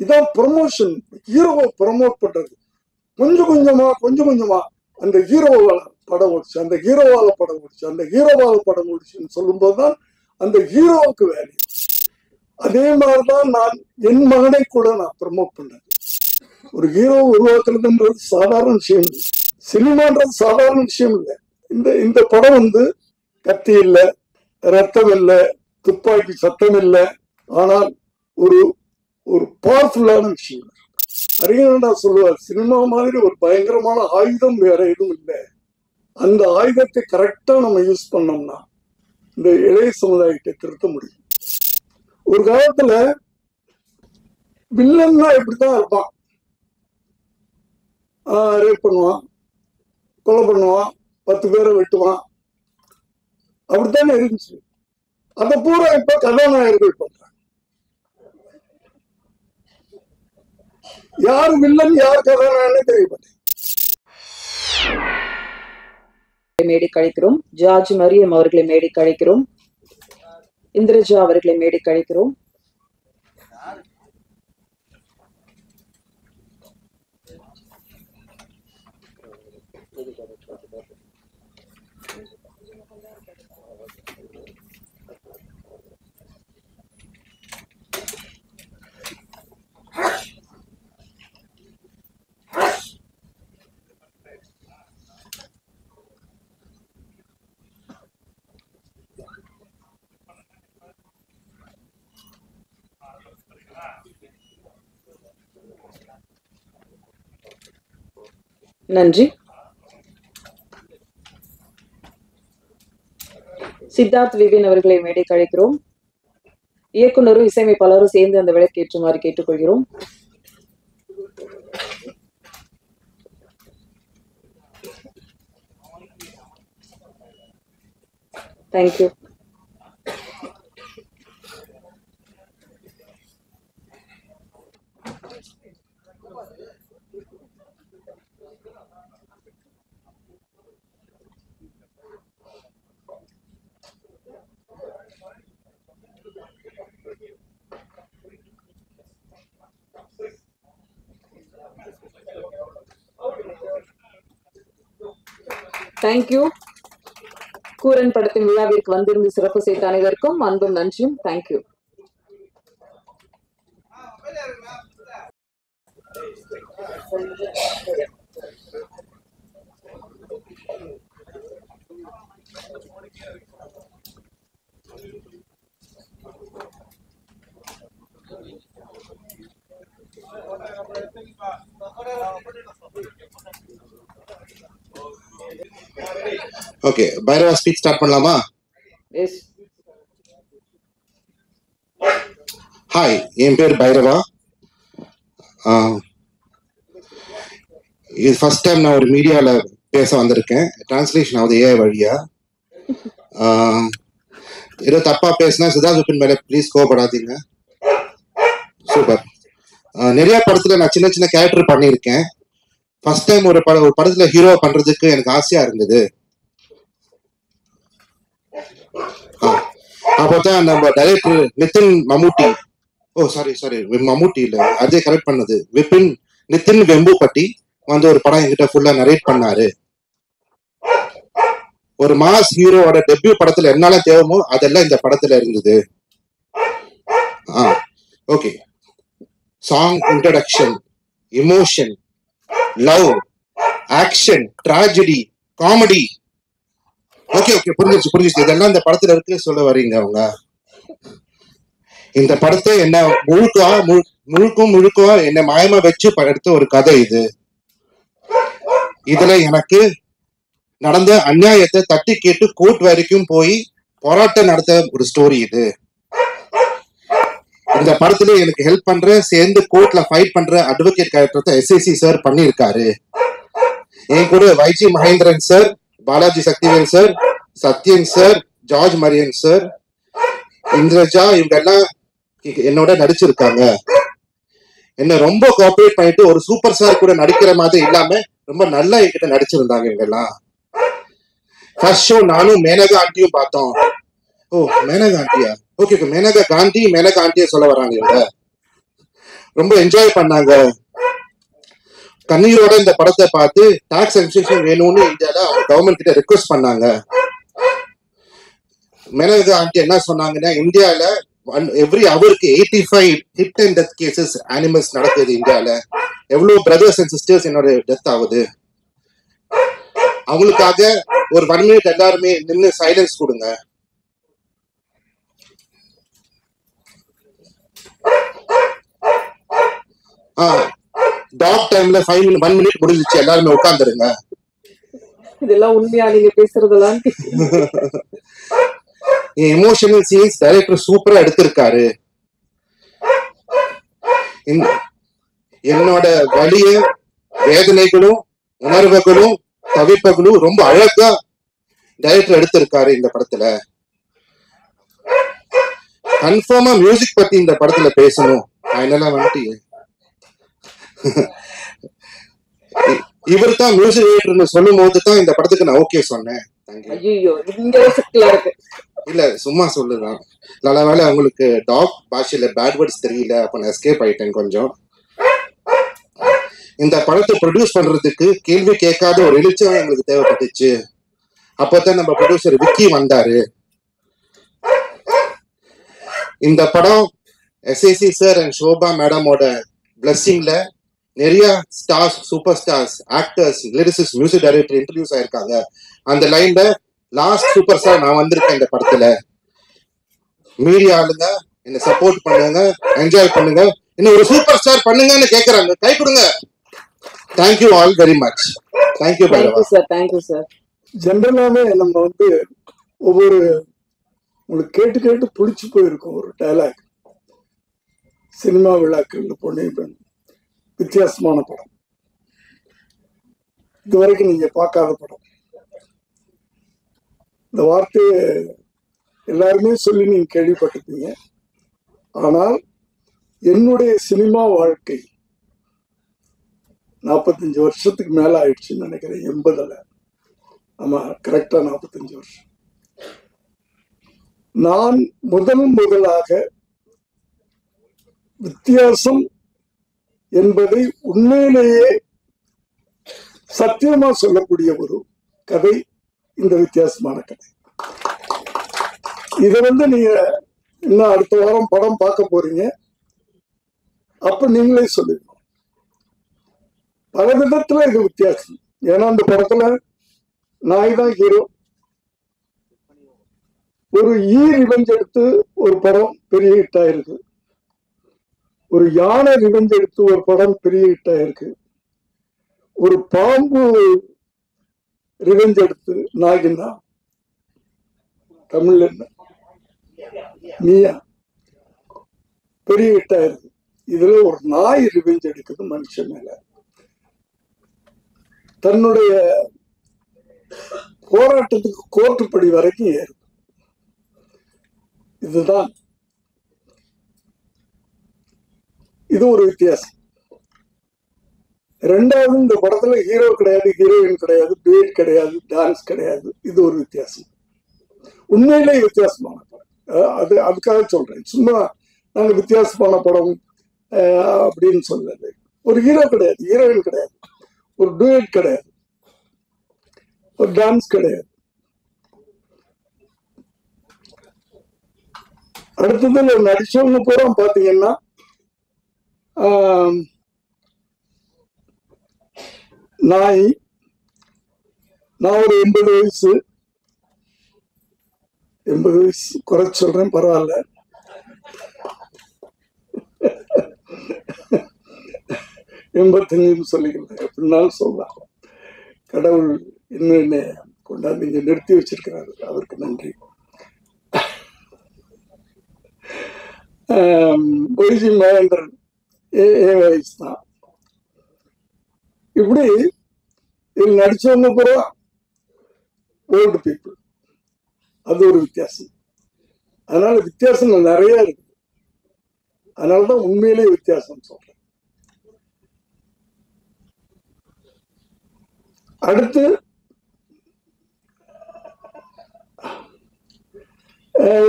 இதான் ப்ரொமோஷன். ஹீரோவை ப்ரொமோட் பண்றது. கொஞ்சம் கொஞ்சமா அந்த ஹீரோவால படம் ஓடிச்சு, அந்த ஹீரோவால படம் ஓடிச்சு, அந்த ஹீரோவால படம் ஓடிச்சுன்னு சொல்லும்போது தான் அந்த ஹீரோவுக்கு வேல்யூ. அதே மாதிரிதான் நான் என் மகனை கூட நான் ப்ரமோட் பண்ணேன். ஒரு ஹீரோ உருவாக்குறதுன்றது சாதாரண விஷயம் இல்லை, சினிமான்றது சாதாரண விஷயம் இல்லை. இந்த படம் வந்து கத்தி இல்லை, ரத்தம் இல்லை, துப்பாக்கி சத்தம் இல்லை, ஆனால் ஒரு ஒரு பவர்ஃபுல்லான விஷயம். அறிஞர்டா சொல்லுவார், சினிமா மாதிரி ஒரு பயங்கரமான ஆயுதம் வேற எதுவும் இல்லை. அந்த ஆயுதத்தை கரெக்டா நம்ம யூஸ் பண்ணோம்னா இந்த இளைய சமுதாயத்தை திருத்த முடியும். ஒரு காலத்துல வில்லன்னா இப்படித்தான் இருப்பான். ரேப் பண்ணுவான், கொலை பண்ணுவான், 10 பேரை வெட்டுவான், அப்படித்தானே இருந்துச்சு. அதை பூரா இப்ப கதாநாயகர்கள் பண்றாங்க. யார் வில்லன் யார் கதாநாயகன்னு தெரியப்பட்டேன். மேடை கழிக்கிறோம். ஜார்ஜ் மரியம் அவர்களை மேடை கழிக்கிறோம். இந்திரஜா அவர்களை மேடை கழிக்கிறோம். நன்றி. சித்தார்த் விபின் அவர்களை மேடை கழிக்கிறோம். இயக்குனரும் இசையமைப்பாளரும் சேர்ந்து அந்த விளக்கேற்றுமாறு கேட்டுக்கொள்கிறோம். தேங்க்யூ. தேங்க்யூ. கூரன் படத்தின் விழாவிற்கு வந்திருந்து சிறப்பு செய்த அனைவருக்கும் அன்பும் நன்றியும். Thank you. Okay, Bhairava speech start பண்ணலாமா? எஸ். ஹாய், என் பேர் பைரவா. இது ஃபர்ஸ்ட் டைம் நான் ஒரு மீடியாவில் பேச வந்திருக்கேன். டிரான்ஸ்லேஷன் ஆகுது ஏஐ வழியா. ஏதோ தப்பா பேசினா சித்தார்த் மேலே ப்ளீஸ் கோவப்படாதீங்க. சூப்பர். நிறைய படத்துல நான் சின்ன சின்ன கேரக்டர் பண்ணியிருக்கேன். ஃபர்ஸ்ட் டைம் ஒரு படத்துல ஹீரோ பண்றதுக்கு எனக்கு ஆசையா இருந்தது. அப்போதான் நம்ம டைரக்டர் நிதின் மம்முட்டி, சாரி மம்முட்டி இல்ல, அதே கரெக்ட் பண்ணது, நிதின் வெம்புப்பட்டி வந்து ஒரு படம் என்கிட்ட ஃபுல்லா நரேட் பண்ணாரு. ஒரு மாஸ் ஹீரோவோட டெபியூ படத்துல என்னால தேவைமோ அதெல்லாம் இந்த படத்துல இருந்தது. Okay, song introduction, emotion, love, action, tragedy, comedy. Okay புரிஞ்சிச்சு. இதெல்லாம் இந்த படத்துல இருக்கு சொல்ல வரீங்க அவங்க. இந்த படத்தை என்ன முழுக்க என்ன மாயமா வச்சு எடுத்த ஒரு கதை இது. இதுல எனக்கு நடந்த அநியாயத்தை தட்டி கேட்டு கோர்ட் வரைக்கும் போய் போராட்டம் நடத்த ஒரு ஸ்டோரி இது. இந்த படத்துல எனக்கு ஹெல்ப் பண்ற, சேர்ந்து கோர்ட்ல ஃபைட் பண்ற அட்வொகேட் கேரக்டர் எஸ்ஏசி சார் பண்ணியிருக்காரு. என் கூட Y G Mahendran sir, Balaji Sakthivel sir, Sathyan sir, George Maryan sir, Indraja, இவங்க எல்லாம் என்னோட நடிச்சிருக்காங்க. என்ன ரொம்ப கோஆபரேட் பண்ணிட்டு ஒரு சூப்பர் ஸ்டார் கூட நடிக்கிற மாதிரி இல்லாம ரொம்ப நல்லா என்கிட்ட நடிச்சிருந்தாங்க இவங்க எல்லாம். ஃபர்ஸ்ட் ஷோ நானும் மேனகா ஆண்டியும் பார்த்தோம். மேனகா ஆண்டியா? ஓகே, மேனகா காந்தி மேனகா ஆண்டியா சொல்ல வராங்க இவங்க. ரொம்ப என்ஜாய் பண்ணாங்க. கண்ணீரோட இந்த படத்தை பார்த்து டாக்ஸ் எக்ஸம்ஷன் வேணும்னு இந்தியால கவர்மெண்ட் கிட்ட ரெக்வஸ்ட் பண்ணாங்க. மேனகா ஆண்டி என்ன சொன்னாங்கன்னா, இந்தியால எவ்ரி ஹவருக்கு 85 hit and death cases animals நடக்குது இந்தியால. எவ்வளவு பிரதர்ஸ் அண்ட் சிஸ்டர்ஸ் என்னோட டெத் ஆகுது. அவங்களுக்காக ஒரு 1 minute எல்லாருமே நின்று சைலன்ஸ் கொடுங்க. டாக் டைம்ல 1 minute முடிஞ்சிச்சு, எல்லாருமே உட்கார்ந்துருங்க. இதெல்லாம் உண்மையா நீங்க பேசுறதெல்லாம்? எமோஷனல் சீன்ஸ் டைரக்டர் சூப்பரா எடுத்திருக்காரு. என்னோட வலிய வேதனைகளும் உணர்வுகளும் தவிப்புகளும் ரொம்ப அழகா டைரக்டர் எடுத்திருக்காரு இந்த படத்துல. கன்ஃபார்மா மியூசிக் பத்தி இந்த படத்துல பேசணும். என்னெல்லாம் வந்துட்டு இவர் தான் மியூசிக் டைரக்டர்னு சொல்லும் போது தான் இந்த படத்துக்கு நான் ஓகே சொன்னேன். இல்ல சும்மா சொல்லுதான். நல்ல வேலை அவங்களுக்கு டாக் பாஷையில பேட் வேர்ட்ஸ் தெரியல, அப்ப நான் எஸ்கேப் ஆயிட்டேன் கொஞ்சம். இந்த படத்தை ப்ரொடியூஸ் பண்றதுக்கு கேள்வி கேட்காத ஒரு எழுச்சம் எங்களுக்கு தேவைப்பட்டுச்சு. அப்பதான் நம்ம ப்ரொடியூசர் விக்கி வந்தாரு. இந்த படம் எஸ்ஏசி சார் அண்ட் ஷோபா மேடமோட பிளஸ்ஸிங்ல நிறைய stars, super stars, actors, lyricist, music director introduce ஆயிருக்காங்க. அந்த லைன்ல லாஸ்ட் சூப்பர் ஸ்டார் நான் வந்திருக்கேன் இந்த படத்துல. மீடியா ஆளுங்க என்ன சப்போர்ட் பண்ணுங்க, என்ஜாய் பண்ணுங்க, இன்னும் ஒரு சூப்பர் ஸ்டார் பண்ணுங்கன்னு கேக்குறாங்க. கை கொடுங்க. Thank you all very much. Thank you sir. Thank you sir. ஜென்ரலாவே நம்ம வந்து ஒவ்வொரு உங்களுக்கு கேட்டு கேட்டு பிடிச்சு போயிருக்கும் ஒரு டயலாக். சினிமா விழாக்கள் பொன்னியின் பெண் வித்தியாசமான படம், இதுவரைக்கும் நீங்க பார்க்காத படம். இந்த வார்த்தையை எல்லாருமே சொல்லி நீங்க கேள்விப்பட்டிருப்பீங்க. ஆனால் என்னுடைய சினிமா வாழ்க்கை 45 வருஷத்துக்கு மேல ஆயிடுச்சுன்னு நினைக்கிறேன். 80ல. ஆமா, கரெக்டா 45 வருஷம். நான் முதலாக வித்தியாசம் என்பதை உண்மையிலேயே சத்தியமா சொல்லக்கூடிய ஒரு கதை இந்த வித்தியாசமான கதை. இதை வந்து நீங்க இன்னும் அடுத்த வாரம் படம் பார்க்க போறீங்க, அப்ப நீங்களே சொல்லுங்க. பல விதத்துல இது வித்தியாசம். ஏன்னா அந்த படத்துல நாய் தான் ஹீரோ. ஒரு ரிவெஞ்ச் எடுத்து ஒரு படம் பெரிய ஹிட் ஆயிருக்கு. ஒரு யானை ரிவெஞ்ச் எடுத்து ஒரு படம் பெரிய ஹிட் ஆயிருக்கு. ஒரு பாம்பு ரிவெஞ்ச் எடுத்து நாகினா தமிழ்ல என்ன நீயா பெரிய ஹிட் ஆயிருக்கு. இதுல ஒரு நாய் ரிவெஞ்ச் எடுக்குது மனுஷன் மேல. தன்னுடைய போராட்டத்துக்கு கோர்ட்டுப்படி வரைக்கும் ஏறும். இதுதான் இது ஒரு வித்தியாசம். ரெண்டாவது, இந்த படத்துல ஹீரோ கிடையாது, ஹீரோயின் கிடையாது, டூயட் கிடையாது, டான்ஸ் கிடையாது. இது ஒரு வித்தியாசம். உண்மையிலே வித்தியாசமான படம். அதுக்காக சொல்றேன். சும்மா நாங்க வித்தியாசமான படம் அப்படின்னு சொல்லல. ஒரு ஹீரோ கிடையாது, ஹீரோயின் கிடையாது, ஒரு டூயட் கிடையாது, ஒரு டான்ஸ் கிடையாது. அடுத்ததுல நடிச்சவங்க பூரா பாத்தீங்கன்னா நான் ஒரு 80 வயசு குறைச்சு சொல்றேன், பரவாயில்ல. எண்பத்தஞ்சு சொல்லிக்கிறேன், எப்படின்னாலும் சொல்லலாம். கடவுள் இன்னும் என்ன கொண்டாந்து இங்க நிறுத்தி வச்சிருக்கிறாரு, அவருக்கு நன்றி. வைஜி மகேந்திரன் வயசு தான். இப்படி இதில் நடிச்சவங்க கூட ஓல்டு பீப்புள். அது ஒரு வித்தியாசம். அதனால வித்தியாசங்கள் நிறைய இருக்கு. அதனாலதான் உண்மையிலே வித்தியாசம் சொல்றேன். அடுத்து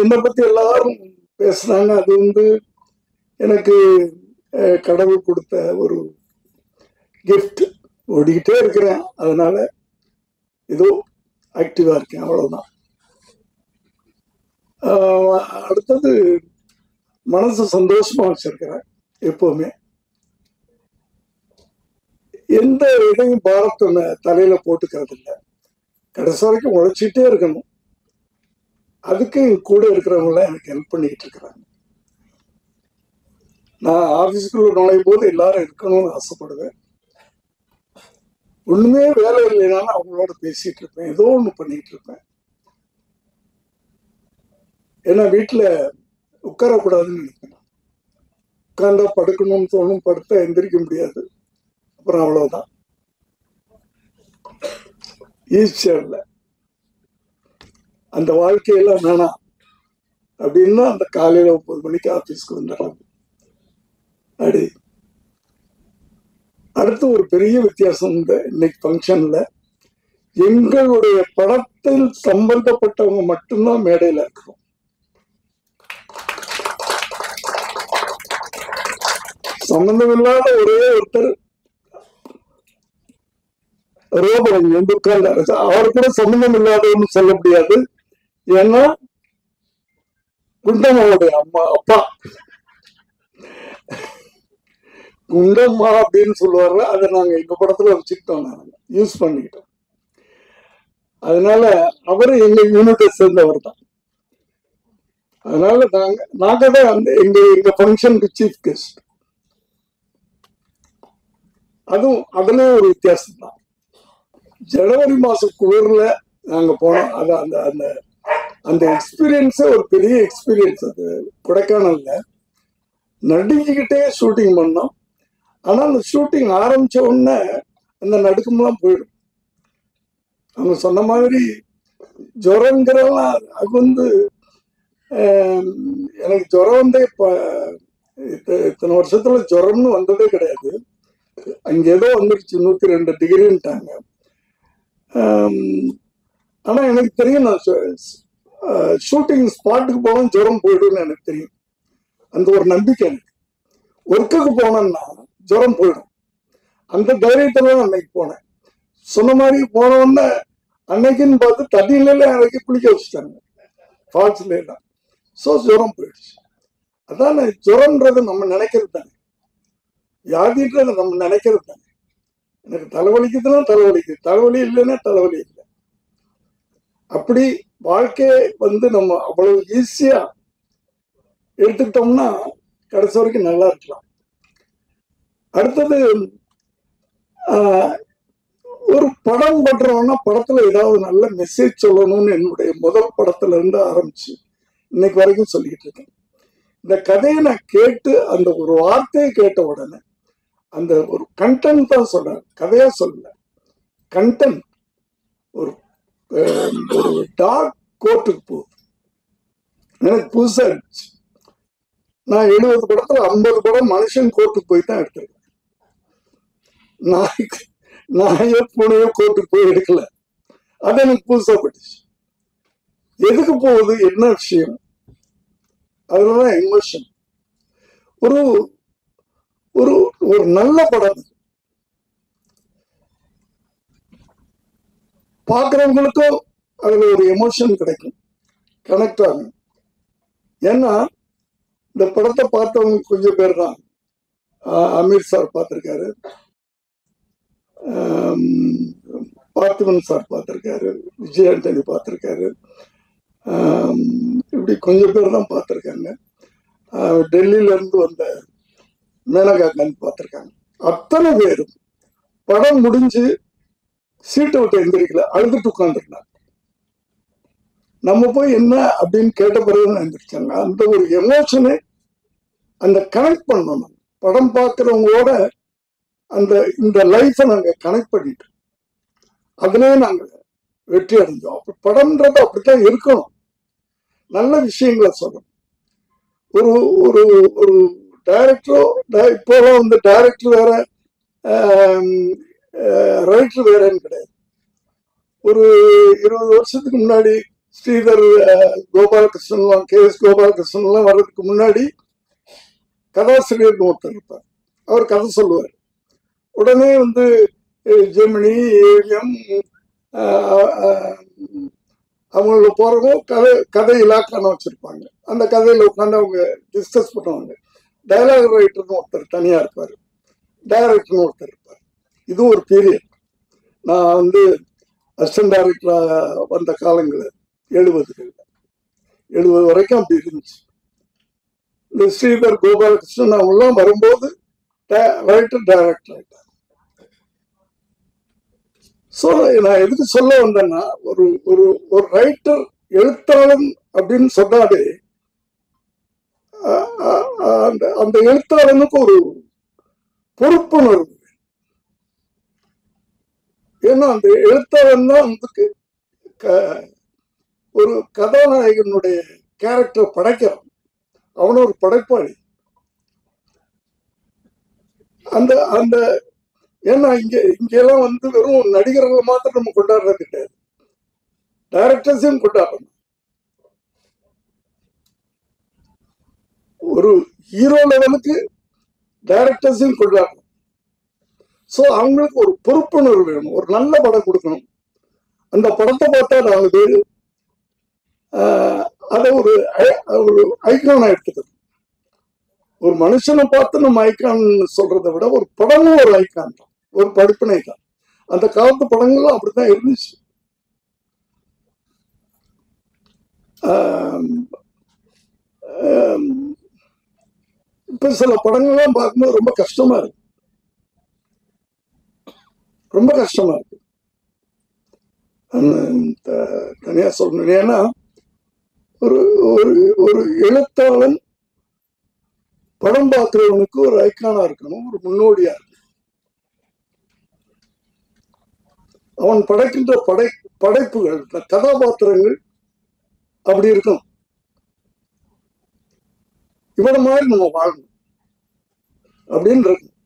என்னை பத்தி எல்லாரும் பேசுறாங்க. அது வந்து எனக்கு கடவுள் கொடுத்த ஒரு கிஃப்ட். ஓடிக்கிட்டே இருக்கிறேன், அதனால ஏதோ ஆக்டிவா இருக்கேன், அவ்வளவுதான். அடுத்தது மனசு சந்தோஷமா வச்சிருக்கிறேன் எப்பவுமே. எந்த இதையும் பாரத்தை தலையில போட்டுக்கிறது இல்லை. கடைசி வரைக்கும் உழைச்சிட்டே இருக்கணும். அதுக்கு கூட இருக்கிறவங்களாம் எனக்கு ஹெல்ப் பண்ணிக்கிட்டு இருக்கிறாங்க. நான் ஆபீஸ்க்குள்ள நுழையும் போது எல்லாரும் இருக்கணும்னு ஆசைப்படுவேன். ஒண்ணுமே வேலை இல்லைனாலும் அவங்களோட பேசிட்டு இருப்பேன், ஏதோ ஒண்ணு பண்ணிட்டு இருப்பேன். ஏன்னா வீட்டுல உட்காரக்கூடாதுன்னு நினைப்பேன். உட்கார்ந்தா படுக்கணும்னு தோணும், படுத்தா எந்திரிக்க முடியாது, அப்புறம் அவ்வளவுதான். ஈஸியா அந்த வாழ்க்கையெல்லாம் வேணாம் அப்படின்னா அந்த காலையில 9 மணிக்கு ஆபீஸ்க்கு வந்துடுறாங்க. அப்படி அடுத்து ஒரு பெரிய வித்தியாசம் இந்த இன்னைக்கு ஃபங்க்ஷன்ல, எங்களுடைய படத்தில் சம்பந்தப்பட்டவங்க மட்டும்தான் மேடையில இருக்கிறோம். சம்பந்தமில்லாத ஒரே ஒருத்தர் ரோபன் வந்து உட்கார்ந்தாரு. அவர் கூட சம்பந்தம் இல்லாதவன்னு சொல்ல முடியாது. ஏன்னா குண்டம்மாவுடைய அப்பா குண்டம்மா அப்படின்னு சொல்லுவாங்க. அதை நாங்க எங்க படத்துல வச்சுக்கிட்டோம், நாங்க யூஸ் பண்ணிக்கிட்டோம். அதனால அவரு எங்க யூனிட்டை சேர்ந்தவர் தான். அதனால நாங்க தான் எங்க ஃபங்க்ஷனுக்கு சீஃப் கெஸ்ட். அதுவும் அதுல ஒரு வித்தியாசம் தான். ஜனவரி மாசம் குளிர்ல நாங்க போனோம். அது அந்த அந்த அந்த எக்ஸ்பீரியன்ஸே ஒரு பெரிய எக்ஸ்பீரியன்ஸ். அது கொடைக்கானல்ல நடுங்கிக்கிட்டே ஷூட்டிங் பண்ணோம். ஆனா அந்த ஷூட்டிங் ஆரம்பிச்ச உடனே அந்த நடுக்கம்லாம் போயிடும். அவங்க சொன்ன மாதிரி ஜுரங்கிறலாம் அது வந்து எனக்கு ஜுரம் வந்தே இத்தனை வருஷத்துல ஜுரம்னு வந்ததே கிடையாது. அங்க ஏதோ வந்துருச்சு 102 டிகிரின்ட்டாங்க. ஆனா எனக்கு தெரியும், நான் ஷூட்டிங் ஸ்பாட்டுக்கு போனா ஜுரம் போயிடும்னு எனக்கு தெரியும். அந்த ஒரு நம்பிக்கை எனக்கு. ஒர்க்குக்கு போனேன்னா ஜுரம் போயிடும், அந்த தைரியத்துல அன்னைக்கு போனேன். சொன்ன மாதிரி போனோடனே அன்னைக்குன்னு பார்த்து தண்ணியில அன்னைக்கு குளிக்க வச்சுட்டாங்க, ஃபால்ஸ்ல எல்லாம். ஸோ ஜுரம் போயிடுச்சு. அதான் ஜுரம்ன்றது நம்ம நினைக்கிறது தானே, வியாதின்றது நம்ம நினைக்கிறது தானே. எனக்கு தலைவலிக்குதுன்னா தலைவலிக்குது, தலைவலி இல்லைன்னா தலைவலி இல்லை. அப்படி வாழ்க்கையை வந்து நம்ம அவ்வளவு ஈஸியா எடுத்துக்கிட்டோம்னா கடைசி வரைக்கும் நல்லா இருக்கலாம். அடுத்தது ஒரு படம் பண்றோம்னா படத்துல ஏதாவது நல்ல மெசேஜ் சொல்லணும்னு என்னுடைய முதல் படத்துல இருந்து ஆரம்பிச்சு இன்னைக்கு வரைக்கும் சொல்லிக்கிட்டு இருக்கேன். இந்த கதையை நான் கேட்டு அந்த ஒரு வார்த்தையை கேட்ட உடனே அந்த ஒரு கண்டென்ட் தான் சொல்றேன், கதையா சொல்லல, கண்டென்ட். ஒரு டாக் கோர்ட்டுக்கு போகுது, எனக்கு புதுசா இருந்துச்சு. நான் 70 படத்துல 50 படம் மனுஷன் கோர்ட்டுக்கு போய் தான் எடுத்திருக்கேன். நாயோ பூனையோ கோர்ட்டுக்கு போய் எடுக்கல. அது எனக்கு புதுசா பட்டுச்சு. எதுக்கு போகுது, என்ன விஷயம், அதுலதான் எமோஷன். ஒரு ஒரு ஒரு நல்ல படம் பார்க்கிறவங்களுக்கும் அதுல ஒரு எமோஷன் கிடைக்கும், கனெக்ட் ஆகும். ஏன்னா இந்த படத்தை பார்த்தவங்க கொஞ்சம் பேர் தான். அமீர் சார் பார்த்திருக்காரு, பார்த்திபன் சார் பார்த்திருக்காரு, விஜய் ஆண்டனி பார்த்திருக்காரு, இப்படி கொஞ்சம் பேர் தான் பார்த்திருக்காங்க. டெல்லியில இருந்து வந்த மேனகா காந்தி பார்த்திருக்காங்க. அத்தனை பேரும் படம் முடிஞ்சு சீட்டை விட்டு எந்திரிக்கல, அழுதுட்டு உட்காந்துருந்தாங்க. நம்ம போய் என்ன அப்படின்னு கேட்ட பிறகு எந்திரிச்சாங்க. அந்த ஒரு எமோஷனை அந்த கனெக்ட் பண்ணணும். படம் பார்க்கிறவங்களோட அந்த இந்த லைஃபை நாங்க கனெக்ட் பண்ணிட்டோம், அதுலயே நாங்க வெற்றி அடைஞ்சோம். அப்படி படம்ன்றது அப்படித்தான் இருக்கணும், நல்ல விஷயங்களை சொல்லணும். ஒரு ஒரு ஒரு டைரக்டரோ, இப்போலாம் வந்து டைரக்டர் வேற ரைட்டர் வேறன்னு கிடையாது. ஒரு 20 வருஷத்துக்கு முன்னாடி ஸ்ரீதர் கோபாலகிருஷ்ணன்லாம், KS கோபாலகிருஷ்ணன்லாம் வர்றதுக்கு முன்னாடி கதாசிரியர்னு ஒருத்தர் இருப்பார். அவர் கதை சொல்லுவார். உடனே வந்து ஜெமினி, ஏவிஎம் அவங்கள போறவங்க கதை இலாக்கான வச்சிருப்பாங்க. அந்த கதையில உட்காந்து அவங்க டிஸ்கஸ் பண்ணுவாங்க. டயலாக் ரைட்டர்னு ஒருத்தர் தனியா இருப்பார், டைரக்டர்னு ஒருத்தர் இருப்பார். இது ஒரு பீரியட். நான் வந்து அசிஸ்டன்ட் டைரக்டரா வந்த காலங்கள் 70 வரைக்கும் அப்படி இருந்துச்சு. இந்த ஸ்ரீதர், கோபாலகிருஷ்ணன் அவங்கெல்லாம் வரும்போது ரைட்டர் டைரக்டர் ஆயிட்டார். ஸோ நான் எதுக்கு சொல்ல வந்தேன்னா, ஒரு ஒரு ஒரு ரைட்டர், எழுத்தாளன் அப்படின்னு சொன்னாலே அந்த அந்த எழுத்தாளனுக்கு ஒரு பொறுப்புணர்வு. ஏன்னா அந்த எழுத்தாளன் தான் வந்து ஒரு கதாநாயகனுடைய கேரக்டர் படைக்கிறான். அவன ஒரு படைப்பாளி. அந்த அந்த ஏன்னா இங்கெல்லாம் வந்து வெறும் நடிகர்களை மாத்திரம் நம்ம கொண்டாடுறது கிடையாது, டைரக்டர்ஸையும் கொண்டாடணும். ஒரு ஹீரோ லெவலுக்கு டைரக்டர்ஸையும் கொண்டாடணும். ஸோ அவங்களுக்கு ஒரு பொறுப்புணர்வு வேணும். ஒரு நல்ல படம் கொடுக்கணும். அந்த படத்தை பார்த்தா 4 பேர் அதை ஒரு ஐக்கானா எடுத்துக்கணும். ஒரு மனுஷனை பார்த்து நம்ம ஐக்கான் சொல்றதை விட ஒரு படமும் ஒரு ஐக்கான் தான், ஒரு படிப்பினை தான். அந்த காலத்து படங்கள்லாம் அப்படித்தான் இருந்துச்சு. இப்ப சில படங்கள்லாம் பார்க்கும்போது ரொம்ப கஷ்டமா இருக்கு, ரொம்ப கஷ்டமா இருக்கு. தனியா சொல்லணும். ஏன்னா ஒரு ஒரு எழுத்தாளன் படம் பார்க்கிறவனுக்கு ஒரு ஐக்கானா இருக்கணும், ஒரு முன்னோடியா இருக்கணும். அவன் படைக்கின்ற படைப்புகள், கதாபாத்திரங்கள் அப்படி இருக்கணும். இவன மாதிரி நம்ம வாழணும் அப்படின்னு இருக்கும்.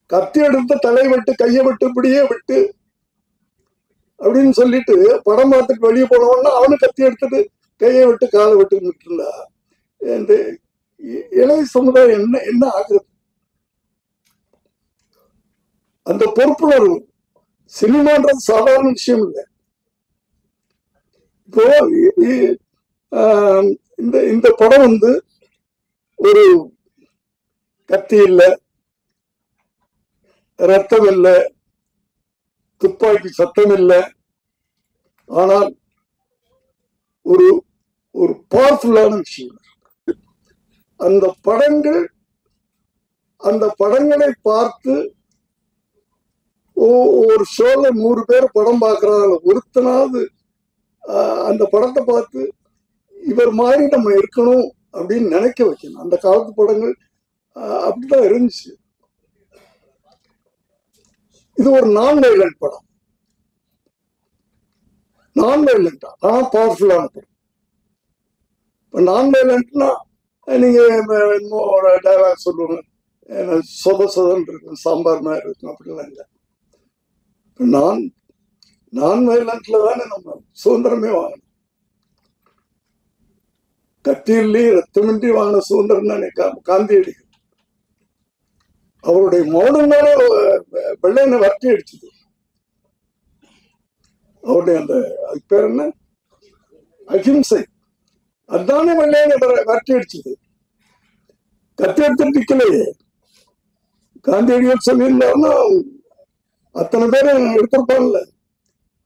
கத்தி எடுத்து தலை வெட்டு, கையை வெட்டு, இப்படியே விட்டு அப்படின்னு சொல்லிட்டு படம் பார்த்துட்டு வெளியே போனவன்னா அவனு கத்தி எடுத்துட்டு கையை விட்டு காலை விட்டுக்கிட்டு இருந்தா இந்த இளைய சமுதாயம் என்ன ஆகுது? அந்த பொறுப்புணர்வு. சினிமான்றது சாதாரண விஷயம் இல்லை. இப்போ இந்த படம் வந்து ஒரு கத்தி இல்லை, ரத்தம் இல்லை, துப்பாக்கி சத்தம் இல்லை. ஆனால் ஒரு ஒரு பவர்ஃபுல்லான விஷயம். அந்த படங்களை பார்த்து ஒரு ஷோல 100 பேர் படம் பார்க்கறாங்க, ஒருத்தனாவது அந்த படத்தை பார்த்து இவர் மாதிரி நம்ம இருக்கணும் அப்படின்னு நினைக்க வைக்கணும். அந்த காலத்து படங்கள் அப்படிதான் இருந்துச்சு. இது ஒரு நான் வைலண்ட் படம், நான் வைலண்டா ஆனா பவர்ஃபுல்லான படம். இப்ப நான் வைலண்ட்னா நீங்க டைலாக் சொல்லுவாங்க, சொதன்னு இருக்கும், சாம்பார் மாதிரி இருக்கும், அப்படிலாம் இல்லை. நான் வைலண்ட்ல தானே நம்ம சுதந்திரமே வாங்கணும். கத்தியிலே ரத்தமின்றி வாங்கின சுதந்திரம் தானே காந்தியடிகள். அவருடைய மௌனம் தானே வெள்ளையனை வரட்டி அடிச்சது. அவருடைய அந்த பேர் என்ன, அகிம்சை, அதுதானே வெள்ளையனை வரட்டி அடிச்சது. கத்தி எடுத்து நிக்கலையே. காந்தியடிகள் சொல்லியிருந்தாருன்னா அத்தனை பேர் எடுத்திருப்பாங்கல்ல,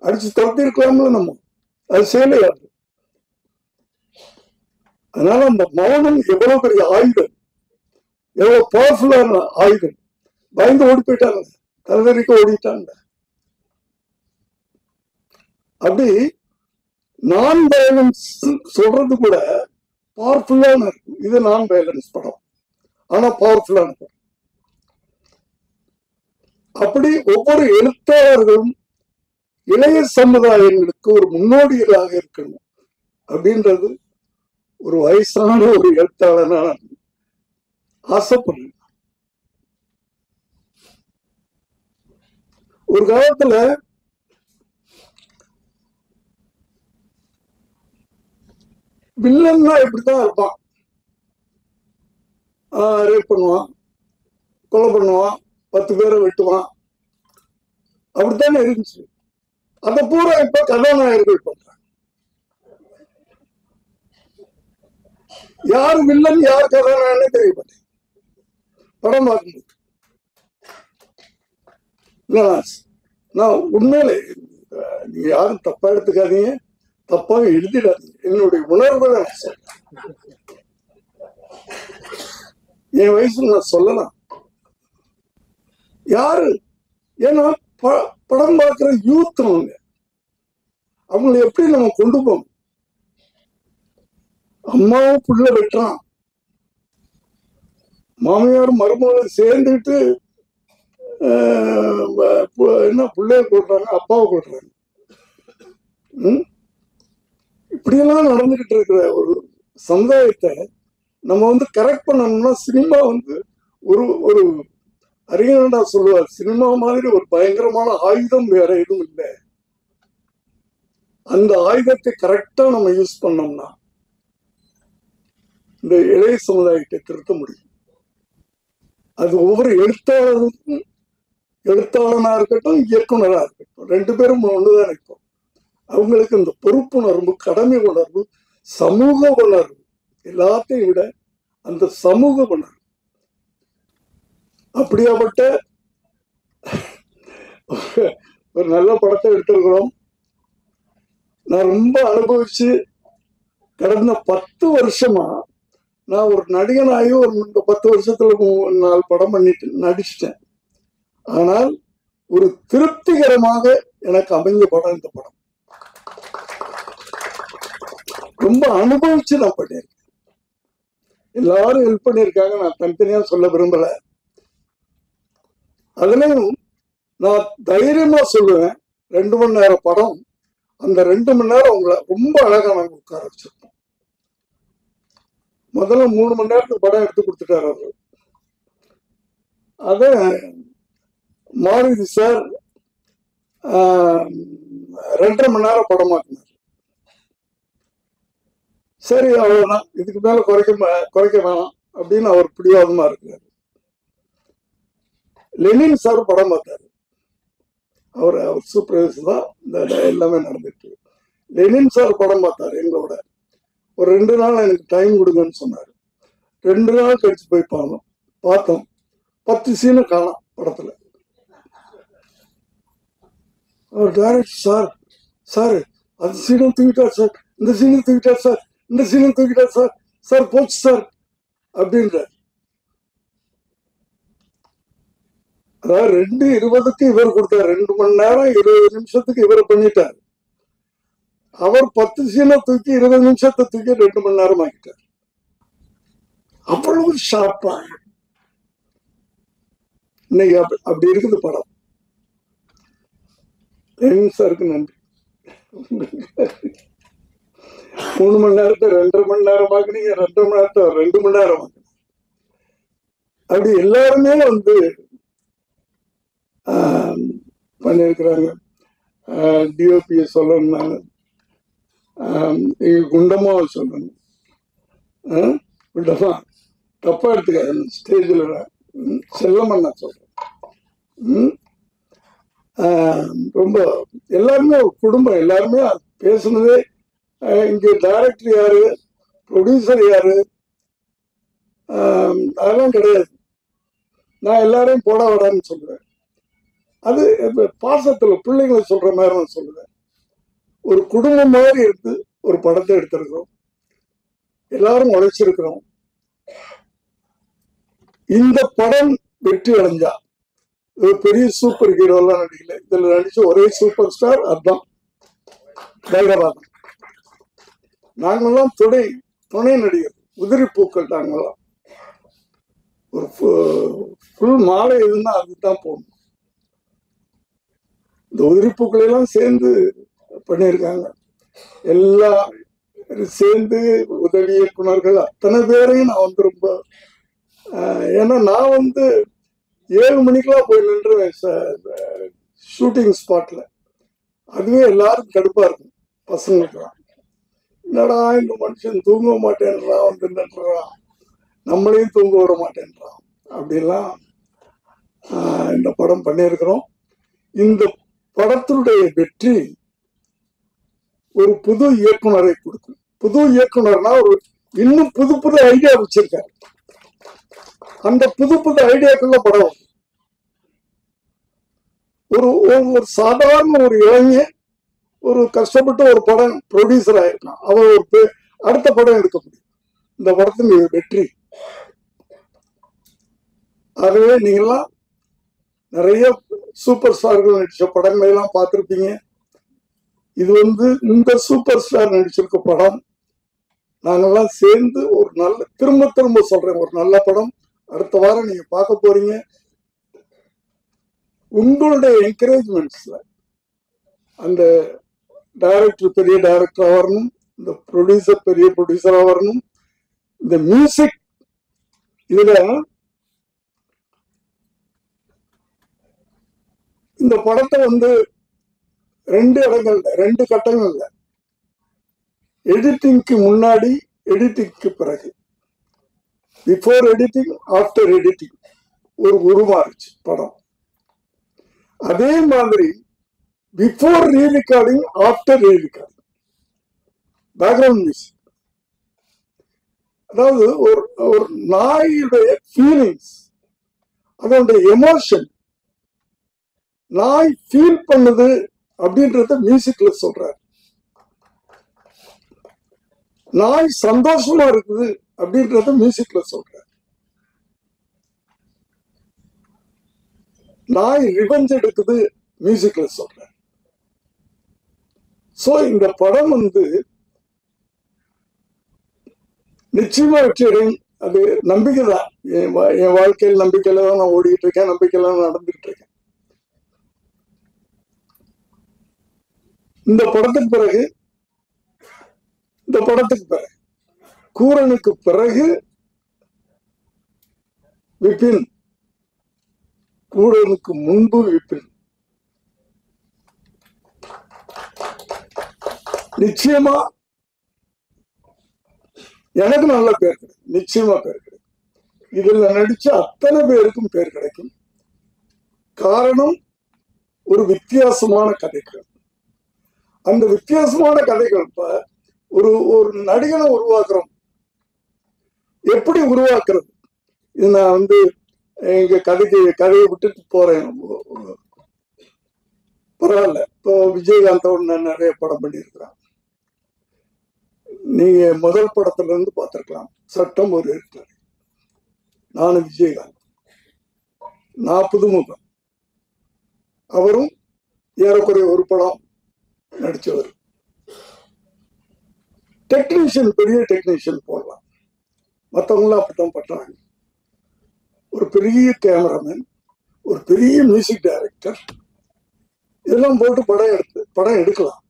அடிச்சு துரத்தி இருக்கலாம்ல. நம்ம அது செய்யலையாது. அதனால அந்த மௌனம் எவ்வளவு பெரிய ஆயுதம், எவ்வளவு பவர்ஃபுல்லான ஆயுதம். பயந்து ஓடி போயிட்டாங்க, தலைவரிக்க ஓடிட்டாங்க. அப்படி நான் வயலன்ஸ் சொல்றது கூட பவர்ஃபுல்லான இருக்கும். இது நான் வயலன்ஸ் படம், ஆனா பவர்ஃபுல்லான படம். அப்படி ஒவ்வொரு எழுத்தாளர்களும் இளைய சமுதாயங்களுக்கு ஒரு முன்னோடிகளாக இருக்கணும் அப்படின்றது ஒரு வயசான ஒரு எழுத்தாளனா ஆசைப்படுறேன். ஒரு காலத்துல வில்லன்னா இப்படித்தான் இருப்பான். ரேப் பண்ணுவான், கொலை பண்ணுவான், 10 பேரை வெட்டுவான். அப்படித்தானே இருந்துச்சு. அதை பூரா இப்ப கதாநாயகர்கள் பண்றாங்க. யாரு வில்லன் யார் கதாநாயகனே தெரிய மாட்டேன் படம் பார்க்கும்போது. நான் உண்மையிலே நீங்க யாரும் தப்பா எடுத்துக்காதீங்க, தப்பாக எழுதிடாதீங்க. என்னுடைய உணர்வுகளை நான் சொல்றேன். என் வயசுல நான் சொல்லலாம். யாரு ஏன்னா படம் பார்க்கிற யூத் அவங்களை எப்படி நம்ம கொண்டு போவோம்? அம்மாவும் புள்ள வெட்டுறான், மாமியாரும் மருமகளும் சேர்ந்துட்டு என்ன பிள்ளைய கொள்றாங்க, அப்பாவை கொள்றாங்க. இப்படியெல்லாம் நடந்துகிட்டு இருக்கிற ஒரு சமுதாயத்தை நம்ம கரெக்ட் பண்ணணும்னா சினிமா ஒரு ஒரு அறிஞர்டா சொல்லுவார், சினிமா மாதிரி ஒரு பயங்கரமான ஆயுதம் வேற எதுவும் இல்லை. அந்த ஆயுதத்தை கரெக்டா நம்ம யூஸ் பண்ணோம்னா இந்த இளைய சமுதாயத்தை திருத்த முடியும். அது ஒவ்வொரு எழுத்தாளருக்கும், எழுத்தாளனா இருக்கட்டும் இயக்குனரா இருக்கட்டும், 2 பேரும் ஒண்ணுதான் இருக்கும். அவங்களுக்கு இந்த பொறுப்புணர்வு, கடமை உணர்வு, சமூக உணர்வு, எல்லாத்தையும் விட அந்த சமூக உணர்வு. அப்படியாப்பட்ட ஒரு நல்ல படத்தை எடுத்திருக்கிறோம். நான் ரொம்ப அனுபவிச்சு கடந்த 10 வருஷமா நான் ஒரு நடிகனாகி ஒரு 10 வருஷத்துல 4 படம் பண்ணிட்டு நடிச்சிட்டேன். ஆனால் ஒரு திருப்திகரமாக எனக்கு அமைஞ்ச படம் இந்த படம். ரொம்ப அனுபவிச்சு நான் பண்ணியிருக்கேன். எல்லாரும் ஹெல்ப் பண்ணியிருக்காங்க, நான் தனித்தனியா சொல்ல விரும்பல. அதுலயும் நான் தைரியமா சொல்லுவேன், 2 மணி நேரம் படம். அந்த 2 மணி நேரம் உங்களை ரொம்ப அழகா நாங்க உட்கார வச்சிருக்கோம். முதல்ல 3 மணி நேரத்துக்கு படம் எடுத்து கொடுத்துட்டாரு அவரு. அத மாருதி சார் 2.5 மணி நேரம் படமாக்குனார். சரி அவ்வளவுதான், இதுக்கு மேல குறைக்க வேணாம் அப்படின்னு அவர் பிடிவாதமா இருக்கிறார். லெனின் சார் படம் பார்த்தாரு. அவர் சூப்பர்வைசர் தான் இந்த எல்லாமே நடந்துட்டு. லெனின் சார் படம் பார்த்தாரு எங்களோட. ஒரு 2 நாள் எனக்கு டைம் கொடுங்கன்னு சொன்னாரு. 2 நாள் கழிச்சு போய் பார்த்தோம். 10 சீனு காணோம் படத்துல. அவர் டைரக்டர், சார் அந்த சீனும் தூக்கிட்டார் சார், இந்த சீனும் தூக்கிட்டார் சார், இந்த சீனும் தூக்கிட்டார் சார், சார் போச்சு சார் அப்படின்ற. அதாவது 2:20க்கு இவர் கொடுத்தார், 2 மணி நேரம் 20 நிமிஷத்துக்கு இவர் பண்ணிட்டார். அவர் 10 சீனை தூக்கி 20 நிமிஷத்தை தூக்கி 2 மணி நேரம் ஆகிட்டார். அவ்வளவு ஷார்ப்பா இன்னைக்கு அப்படி இருக்குது படம். சாருக்கு நன்றி. 3 மணி நேரத்தை 2.5 மணி நேரம் ஆக்குனீங்க, 2 மணி நேரத்தை 2 மணி நேரம் ஆக்குனீங்க. அப்படி எல்லாருமே பண்ணிருக்கிறாங்க. டிஓபியை சொல்லணும், நான் குண்டமாவை சொல்லணும். குண்டமா தப்பா எடுத்துக்காது, ஸ்டேஜில் செல்லமண்ணா சொல்றேன். ரொம்ப எல்லாருமே குடும்பம், எல்லாருமே பேசுனதே. இங்க டைரக்டர் யாரு, ப்ரொடியூசர் யாரு, அதெல்லாம் கிடையாது. நான் எல்லாரையும் போட விடான்னு சொல்லுவேன். அது பாசத்துல பிள்ளைங்களை சொல்ற மாதிரி நான் சொல்லுவேன். ஒரு குடும்பம் மாதிரி இருந்து ஒரு படத்தை எடுத்திருக்கிறோம், எல்லாரும் உழைச்சிருக்கிறோம். இந்த படம் வெற்றி அடைஞ்சா பெரிய சூப்பர் ஹீரோ எல்லாம் நடிக்கல, இதுல நடிச்ச ஒரே சூப்பர் ஸ்டார் அதுதான் பைரவாதம். நாங்கெல்லாம் துணை நடிகர், உதிரி பூக்கள். நாங்கெல்லாம் ஒரு ஃபுல் மாலை எதுன்னா அதுதான் போகணும். இந்த உதிரி பூக்களை எல்லாம் சேர்ந்து பண்ணியிருக்காங்க. எல்லாம் சேர்ந்து உதவி இயக்குனர்கள் அத்தனை பேரையும் நான் ரொம்ப ஏன்னா நான் 7 மணிக்கெல்லாம் போய் நின்றுவேன் ஷூட்டிங் ஸ்பாட்ல. அதுவே எல்லாரும் கடுப்பா இருக்கும் பசங்களுக்கு. என்னடா இந்த மனுஷன் தூங்க மாட்டேன்றான் நின்றுறான் நம்மளையும் தூங்க விட மாட்டேன்றான். அப்படிலாம் இந்த படம் பண்ணியிருக்கிறோம். இந்த படத்தினுடைய வெற்றி ஒரு புது இயக்குனரை கொடுக்கும். புது இயக்குனர்னா ஒரு இன்னும் புது புது ஐடியா வச்சிருக்காரு. அந்த புது புது ஐடியாக்குள்ள படம் ஒரு ஒரு சாதாரண ஒரு இளைஞன் ஒரு கஷ்டப்பட்டு ஒரு படம் ப்ரொடியூசர் ஆயிருக்கான். அவன் ஒரு அடுத்த படம் எடுக்க முடியும். இந்த படத்தின் வெற்றி. ஆகவே நீங்கெல்லாம் நிறைய சூப்பர் ஸ்டார்கள் நடிச்ச படங்களை எல்லாம் பார்த்திருப்பீங்க. இது இந்த சூப்பர் ஸ்டார் நடிச்சிருக்க படம். நாங்கெல்லாம் சேர்ந்து ஒரு நல்ல திரும்ப திரும்ப சொல்றேன், ஒரு நல்ல படம் அடுத்த வாரம் நீங்க பார்க்க போறீங்க. உங்களுடைய என்கரேஜ்மெண்ட்ஸ்ல அந்த டைரக்டர் பெரிய டைரக்டரா வரணும், இந்த ப்ரொடியூசர் பெரிய ப்ரொடியூசரா வரணும். இந்த மியூசிக் இதுல இந்த படத்தை 2 இடங்கள்ல 2 கட்டங்கள்ல எடிட்டிங்க்கு முன்னாடி, எடிட்டிங்க்கு பிறகு, பிஃபோர் எடிட்டிங் ஆஃப்டர் எடிட்டிங் ஒரு உருமாறுச்சு படம். அதே மாதிரி before re-recording after re-recording background music. அதாவது ஒரு நாயுடைய ஃபீலிங்ஸ், அதோடைய எமோஷன், நாய் ஃபீல் பண்ணுது அப்படின்றத மியூசிக்ல சொல்றாரு. நாய் சந்தோஷமா இருக்குது அப்படின்றத மியூசிக்ல சொல்றாரு. நாய் ரிவெஞ்ச் எடுக்குது மியூசிக்ல சொல்றாரு. சோ இந்த படம் நிச்சயமா வெற்றியடையும். அது நம்பிக்கை தான். என் வாழ்க்கையில் நம்பிக்கையில தான் நான் ஓடிட்டு இருக்கேன், நம்பிக்கையில தான் நடந்துட்டு இருக்கேன். இந்த படத்துக்கு பிறகு கூரனுக்கு பிறகு விபின், கூரனுக்கு முன்பு விபின். நிச்சயமா எனக்கு நல்ல பேர் கிடைக்கும், நிச்சயமா பேர் கிடைக்கும். இதுல நடிச்ச அத்தனை பேருக்கும் பேர் கிடைக்கும். காரணம் ஒரு வித்தியாசமான கதைகள். அந்த வித்தியாசமான கதைகள் இப்ப ஒரு நடிகனை உருவாக்குறோம். எப்படி உருவாக்குறது? இது நான் எங்க கதையை விட்டுட்டு போறேன். பரவாயில்ல. இப்போ விஜயகாந்தோட நான் நிறைய படம் பண்ணியிருக்கிறேன். நீங்க முதல் படத்துல இருந்து பார்த்திருக்கலாம். சட்டம் ஒரு இருக்கிறார். நானும் விஜயகாந்த், நான் புதுமுகம், அவரும் ஏறக்குறைய ஒரு படம் நடிச்சவர். டெக்னீஷியன், பெரிய டெக்னீஷியன் போடலாம், மற்றவங்களாம் அப்படித்தான் பண்றாங்க. ஒரு பெரிய கேமராமேன், ஒரு பெரிய மியூசிக் டைரக்டர், இதெல்லாம் போட்டு படம் எடுக்கலாம்.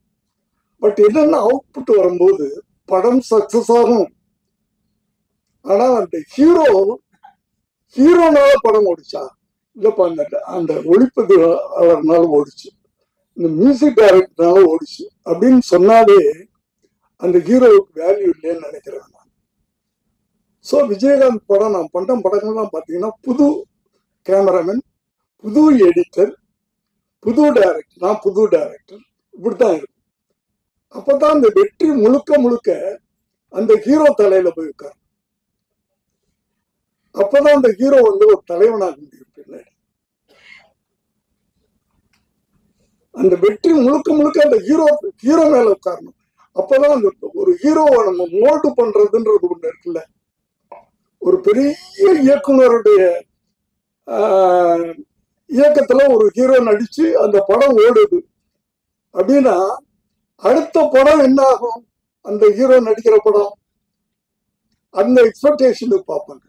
பட் என்னென்ன அவுட்புட் வரும்போது படம் சக்சஸ் ஆகும். ஆனா அந்த ஹீரோனால படம் ஓடிச்சா இல்லப்பா, அந்த ஒளிப்பதிவாளர்னால ஓடிச்சு, இந்த மியூசிக் டைரக்டர்னால ஓடிச்சு அப்படின்னு சொன்னாலே அந்த ஹீரோவுக்கு வேல்யூ இல்லைன்னு நினைக்கிறேன் நான். ஸோ விஜயகாந்த் படம், நான் பண்ற படங்கள்லாம் பார்த்தீங்கன்னா புது கேமராமேன், புது எடிட்டர், புது டைரக்டர், நான் புது டைரக்டர், இப்படித்தான் இருக்கும். அப்பதான் அந்த வெற்றி முழுக்க அந்த ஹீரோ தலையில போய் உட்கார். அப்பதான் அந்த ஹீரோ ஒரு தலைவனாக முடியும். பின்னாடி அந்த வெற்றி முழுக்க அந்த ஹீரோ மேல உட்காரணும். அப்பதான் அந்த ஒரு ஹீரோவை நம்ம மோல்டு பண்றதுன்றது ஒண்ணு இருக்குல்ல. ஒரு பெரிய இயக்குனருடைய இயக்கத்துல ஒரு ஹீரோ நடிச்சு அந்த படம் ஓடுது அப்படின்னா அடுத்த படம் என்ன ஆகும்? அந்த ஹீரோ நடிக்கிற படம் அந்த எக்ஸ்பெக்டேஷனுக்கு பார்ப்பாங்க.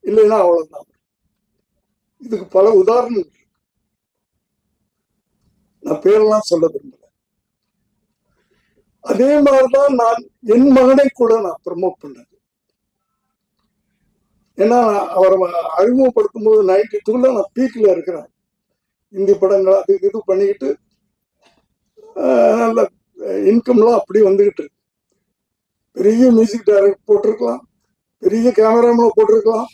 இல்லைன்னா அவ்வளவுதான். இதுக்கு பல உதாரணம், நான் பேரெல்லாம் சொல்ல விரும்பல. அதே மாதிரிதான் நான் என் மகனை கூட நான் ப்ரமோட் பண்ணது. ஏன்னா அவரை அறிமுகப்படுத்தும் போது 92ல நான் பீக்ல இருக்கிறேன். இந்தி படங்கள் அது இது பண்ணிக்கிட்டு நல்ல இன்கம்லாம் அப்படி வந்துகிட்டு இருக்கு. பெரிய மியூசிக் டைரக்டர் போட்டிருக்கலாம், பெரிய கேமராமேன் போட்டிருக்கலாம்,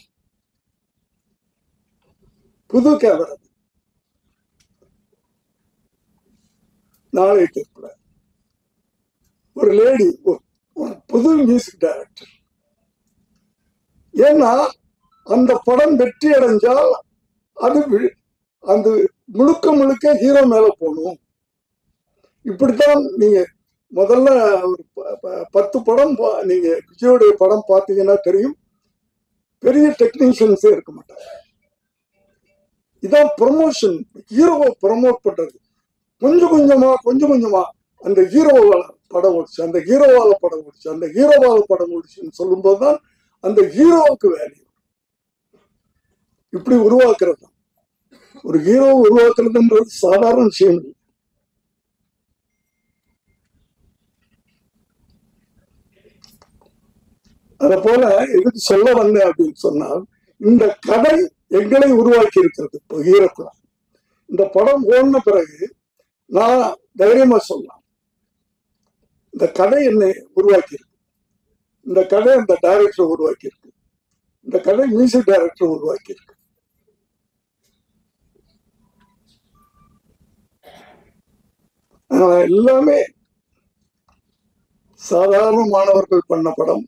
புது கேமரா. நாளை கேட்கல ஒரு லேடி, ஒரு புது மியூசிக் டைரக்டர். ஏன்னா அந்த படம் வெற்றி அடைஞ்சால் அது அந்த முழுக்க முழுக்க ஹீரோ மேல போகணும். இப்படித்தான் நீங்க முதல்ல ஒரு 10 படம் நீங்க விஜயோடைய படம் பார்த்தீங்கன்னா தெரியும், பெரிய டெக்னீஷியன்ஸே இருக்க மாட்டாங்க. இதான் ப்ரமோஷன், ஹீரோவை ப்ரமோட் பண்றது. கொஞ்சம் கொஞ்சமா அந்த ஹீரோவால படம் ஓடிச்சு, அந்த ஹீரோவால படம் ஓடிச்சு, அந்த ஹீரோவால படம் ஓடிச்சுன்னு சொல்லும்போது தான் அந்த ஹீரோவுக்கு வேல்யூ. இப்படி உருவாக்குறது தான் ஒரு ஹீரோ உருவாக்குறதுன்றது சாதாரண விஷயம் இல்லை. அத போல எதுக்கு சொல்ல வந்தேன் அப்படின்னு சொன்னால், இந்த கதை எங்களை உருவாக்கி இருக்கிறது. இப்போ ஹீரோக்குள்ள இந்த படம் ஓடின பிறகு நான் தைரியமா சொல்லலாம், இந்த கதை என்னை உருவாக்கி இருக்கு, இந்த கதை அந்த டைரக்டர் உருவாக்கி இருக்கு, இந்த கதை மியூசிக் டைரக்டர் உருவாக்கி இருக்கு. எல்லாமே சாதாரண மாணவர்கள் பண்ண படம்.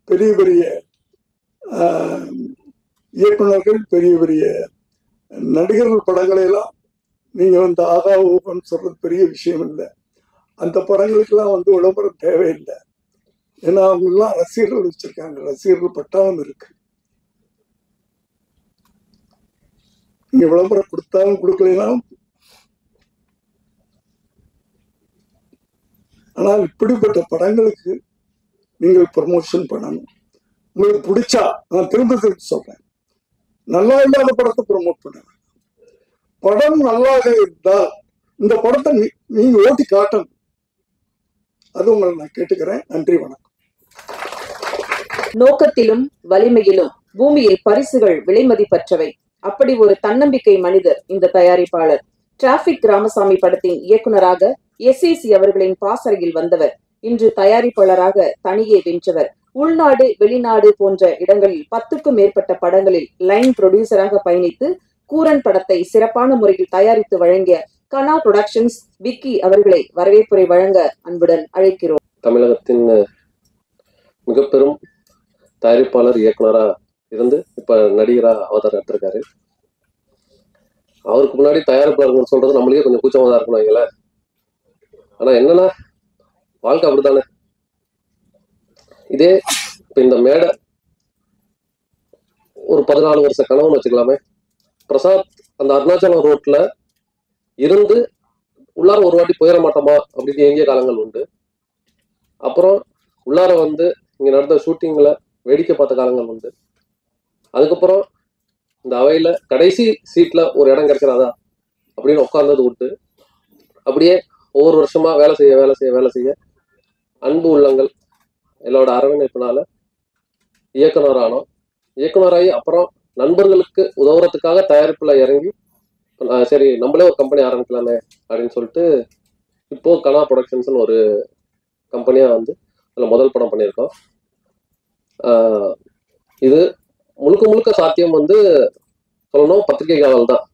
பெரிய பெரிய இயக்குநர்கள், பெரிய பெரிய நடிகர்கள் படங்களை எல்லாம் நீங்க வந்து ஆகா ஓபன் சொல்றது பெரிய விஷயம் இல்லை. அந்த படங்களுக்கெல்லாம் வந்து விளம்பரம் தேவையில்லை. ஏன்னா அவங்க எல்லாம் ரசிகர்கள் வச்சிருக்காங்க, ரசிகர்கள் பட்டாலும் இருக்கு. நீங்க விளம்பரம் கொடுத்தாலும் கொடுக்கலாம். ஆனால் இப்படிப்பட்ட படங்களுக்கு நீங்கள் ப்ரமோஷன் பண்ணணும். உங்களுக்கு பிடிச்சா, நான் திரும்ப சொல்றேன், நல்லா இல்லாத படத்தை ப்ரமோட் பண்ணுங்க. படம் நல்லாக இருந்தால் இந்த படத்தை நீங்க ஓட்டி காட்டணும். அது உங்களை நான் கேட்டுக்கிறேன். நன்றி, வணக்கம். நோக்கத்திலும் வலிமையிலும் பூமியில் பரிசுகள் விலைமதிப்பற்றவை. அப்படி ஒரு தன்னம்பிக்கை மனிதர் இந்த தயாரிப்பாளர். டிராபிக் ராமசாமி படத்தின் இயக்குனராக SAC அவர்களின் பாசறையில் வந்தவர். இன்று தயாரிப்பாளராக தனியே வென்றவர். உள்நாடு வெளிநாடு போன்ற இடங்களில் 10க்கும் மேற்பட்ட படங்களில் லைன் ப்ரொடியூசராக பயணித்து கூரன் படத்தை சிறப்பான முறையில் தயாரித்து வழங்கிய கனா புரொடக்ஷன்ஸ் விக்கி அவர்களை வரவேற்புரை வழங்க அன்புடன் அழைக்கிறோம். தமிழகத்தின் மிக பெரும் தயாரிப்பாளர், இயக்குனரா இருந்து இப்ப நடிகரா அவதாரம் எடுத்திருக்காரு. அவருக்கு முன்னாடி தயாரிப்பாளர்கள் சொல்றது நம்மளுக்கே கொஞ்சம் கூச்சமா தான் இருக்கணும் வைங்கள. ஆனா என்னன்னா, வாழ்க்கை அப்படித்தானே. இதே இப்ப இந்த மேடை ஒரு 14 வருஷ கனவுன்னு வச்சுக்கலாமே. பிரசாத் அந்த அருணாச்சலம் ரோட்ல இருந்து உள்ளார ஒரு வாட்டி போயிட மாட்டோமா அப்படின்னு எங்கிய காலங்கள் உண்டு. அப்புறம் உள்ளார வந்து இங்க நடந்த ஷூட்டிங்ல வேடிக்கை பார்த்த காலங்கள் உண்டு. அதுக்கப்புறம் இந்த அவையில கடைசி சீட்ல ஒரு இடம் கிடைச்சிடாதா அப்படின்னு உட்கார்ந்தது உண்டு. அப்படியே ஒவ்வொரு வருஷமா வேலை செய்ய அன்பு உள்ளங்கள் எல்லாரோட அரவணைப்பினால இயக்குனரானோம். இயக்குனராகி அப்புறம் நண்பர்களுக்கு உதவுறதுக்காக தயாரிப்புல இறங்கி சரி நம்மளே ஒரு கம்பெனி ஆரம்பிக்கலாமே அப்படின்னு சொல்லிட்டு இப்போ கனா ப்ரொடக்ஷன்ஸ்னு ஒரு கம்பெனியா வந்து அதில் முதல் படம் பண்ணியிருக்கோம். இது முழுக்க சாத்தியம் வந்து சொல்லணும் பத்திரிகைகளால் தான்.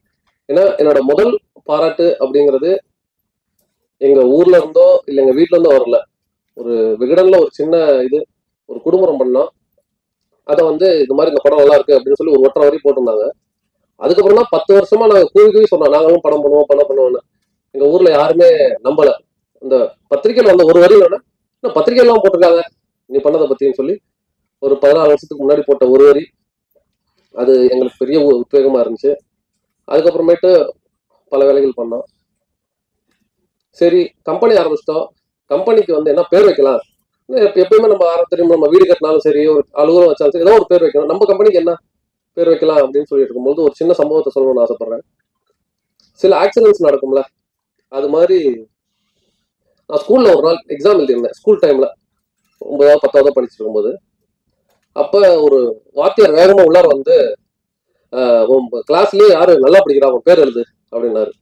ஏன்னா என்னோட முதல் பாராட்டு அப்படிங்கிறது எங்க ஊர்ல இருந்தோ இல்லை எங்க வீட்டுல இருந்தோ வரல. ஒரு விகடன்ல ஒரு சின்ன ஒரு குடும்பம் பண்ணோம். அதை வந்து இது மாதிரி இந்த படம் நல்லா இருக்கு அப்படின்னு சொல்லி ஒரு ஒற்றரை வரையும் போட்டிருந்தாங்க. அதுக்கப்புறம் தான் 10 வருஷமா நாங்கள் கூவி சொன்னோம், நாங்களும் படம் பண்ணுவோம்னு. எங்க ஊர்ல யாருமே நம்பல. இந்த பத்திரிகையில வந்த ஒரு வரி வேணா பத்திரிகையெல்லாம் போட்டிருக்காங்க நீ பண்ணதை பத்தின்னு சொல்லி ஒரு 14 வருஷத்துக்கு முன்னாடி போட்ட ஒரு வரி அது எங்களுக்கு பெரிய உத்வேகமா இருந்துச்சு. அதுக்கப்புறமேட்டு பல வேலைகள் பண்ணோம். சரி கம்பெனி ஆரம்பிச்சிட்டோம். கம்பெனிக்கு வந்து என்ன பேர் வைக்கலாம், எப்பயுமே நம்ம தெரியும், நம்ம வீடு கட்டினாலும் சரி, ஒரு அலுவலகம் வச்சாலும் சரி, ஏதோ ஒரு பேர் வைக்கணும். நம்ம கம்பெனிக்கு என்ன பேர் வைக்கலாம் அப்படின்னு சொல்லிட்டு இருக்கும்போது ஒரு சின்ன சம்பவத்தை சொல்லணும்னு ஆசைப்படுறேன். சில ஆக்சிடென்ட்ஸ் நடக்கும்ல, அது மாதிரி நான் ஸ்கூல்ல ஒரு நாள் எக்ஸாம் எழுதியிருந்தேன். ஸ்கூல் டைம்ல 9வது 10வது படிச்சுட்டு இருக்கும்போது அப்ப ஒரு வாத்தியார் வேகமா உள்ளார வந்து கிளாஸ்லயே யாரு நல்லா படிக்கிறா அவன் பேர் எழுது அப்படின்னாரு.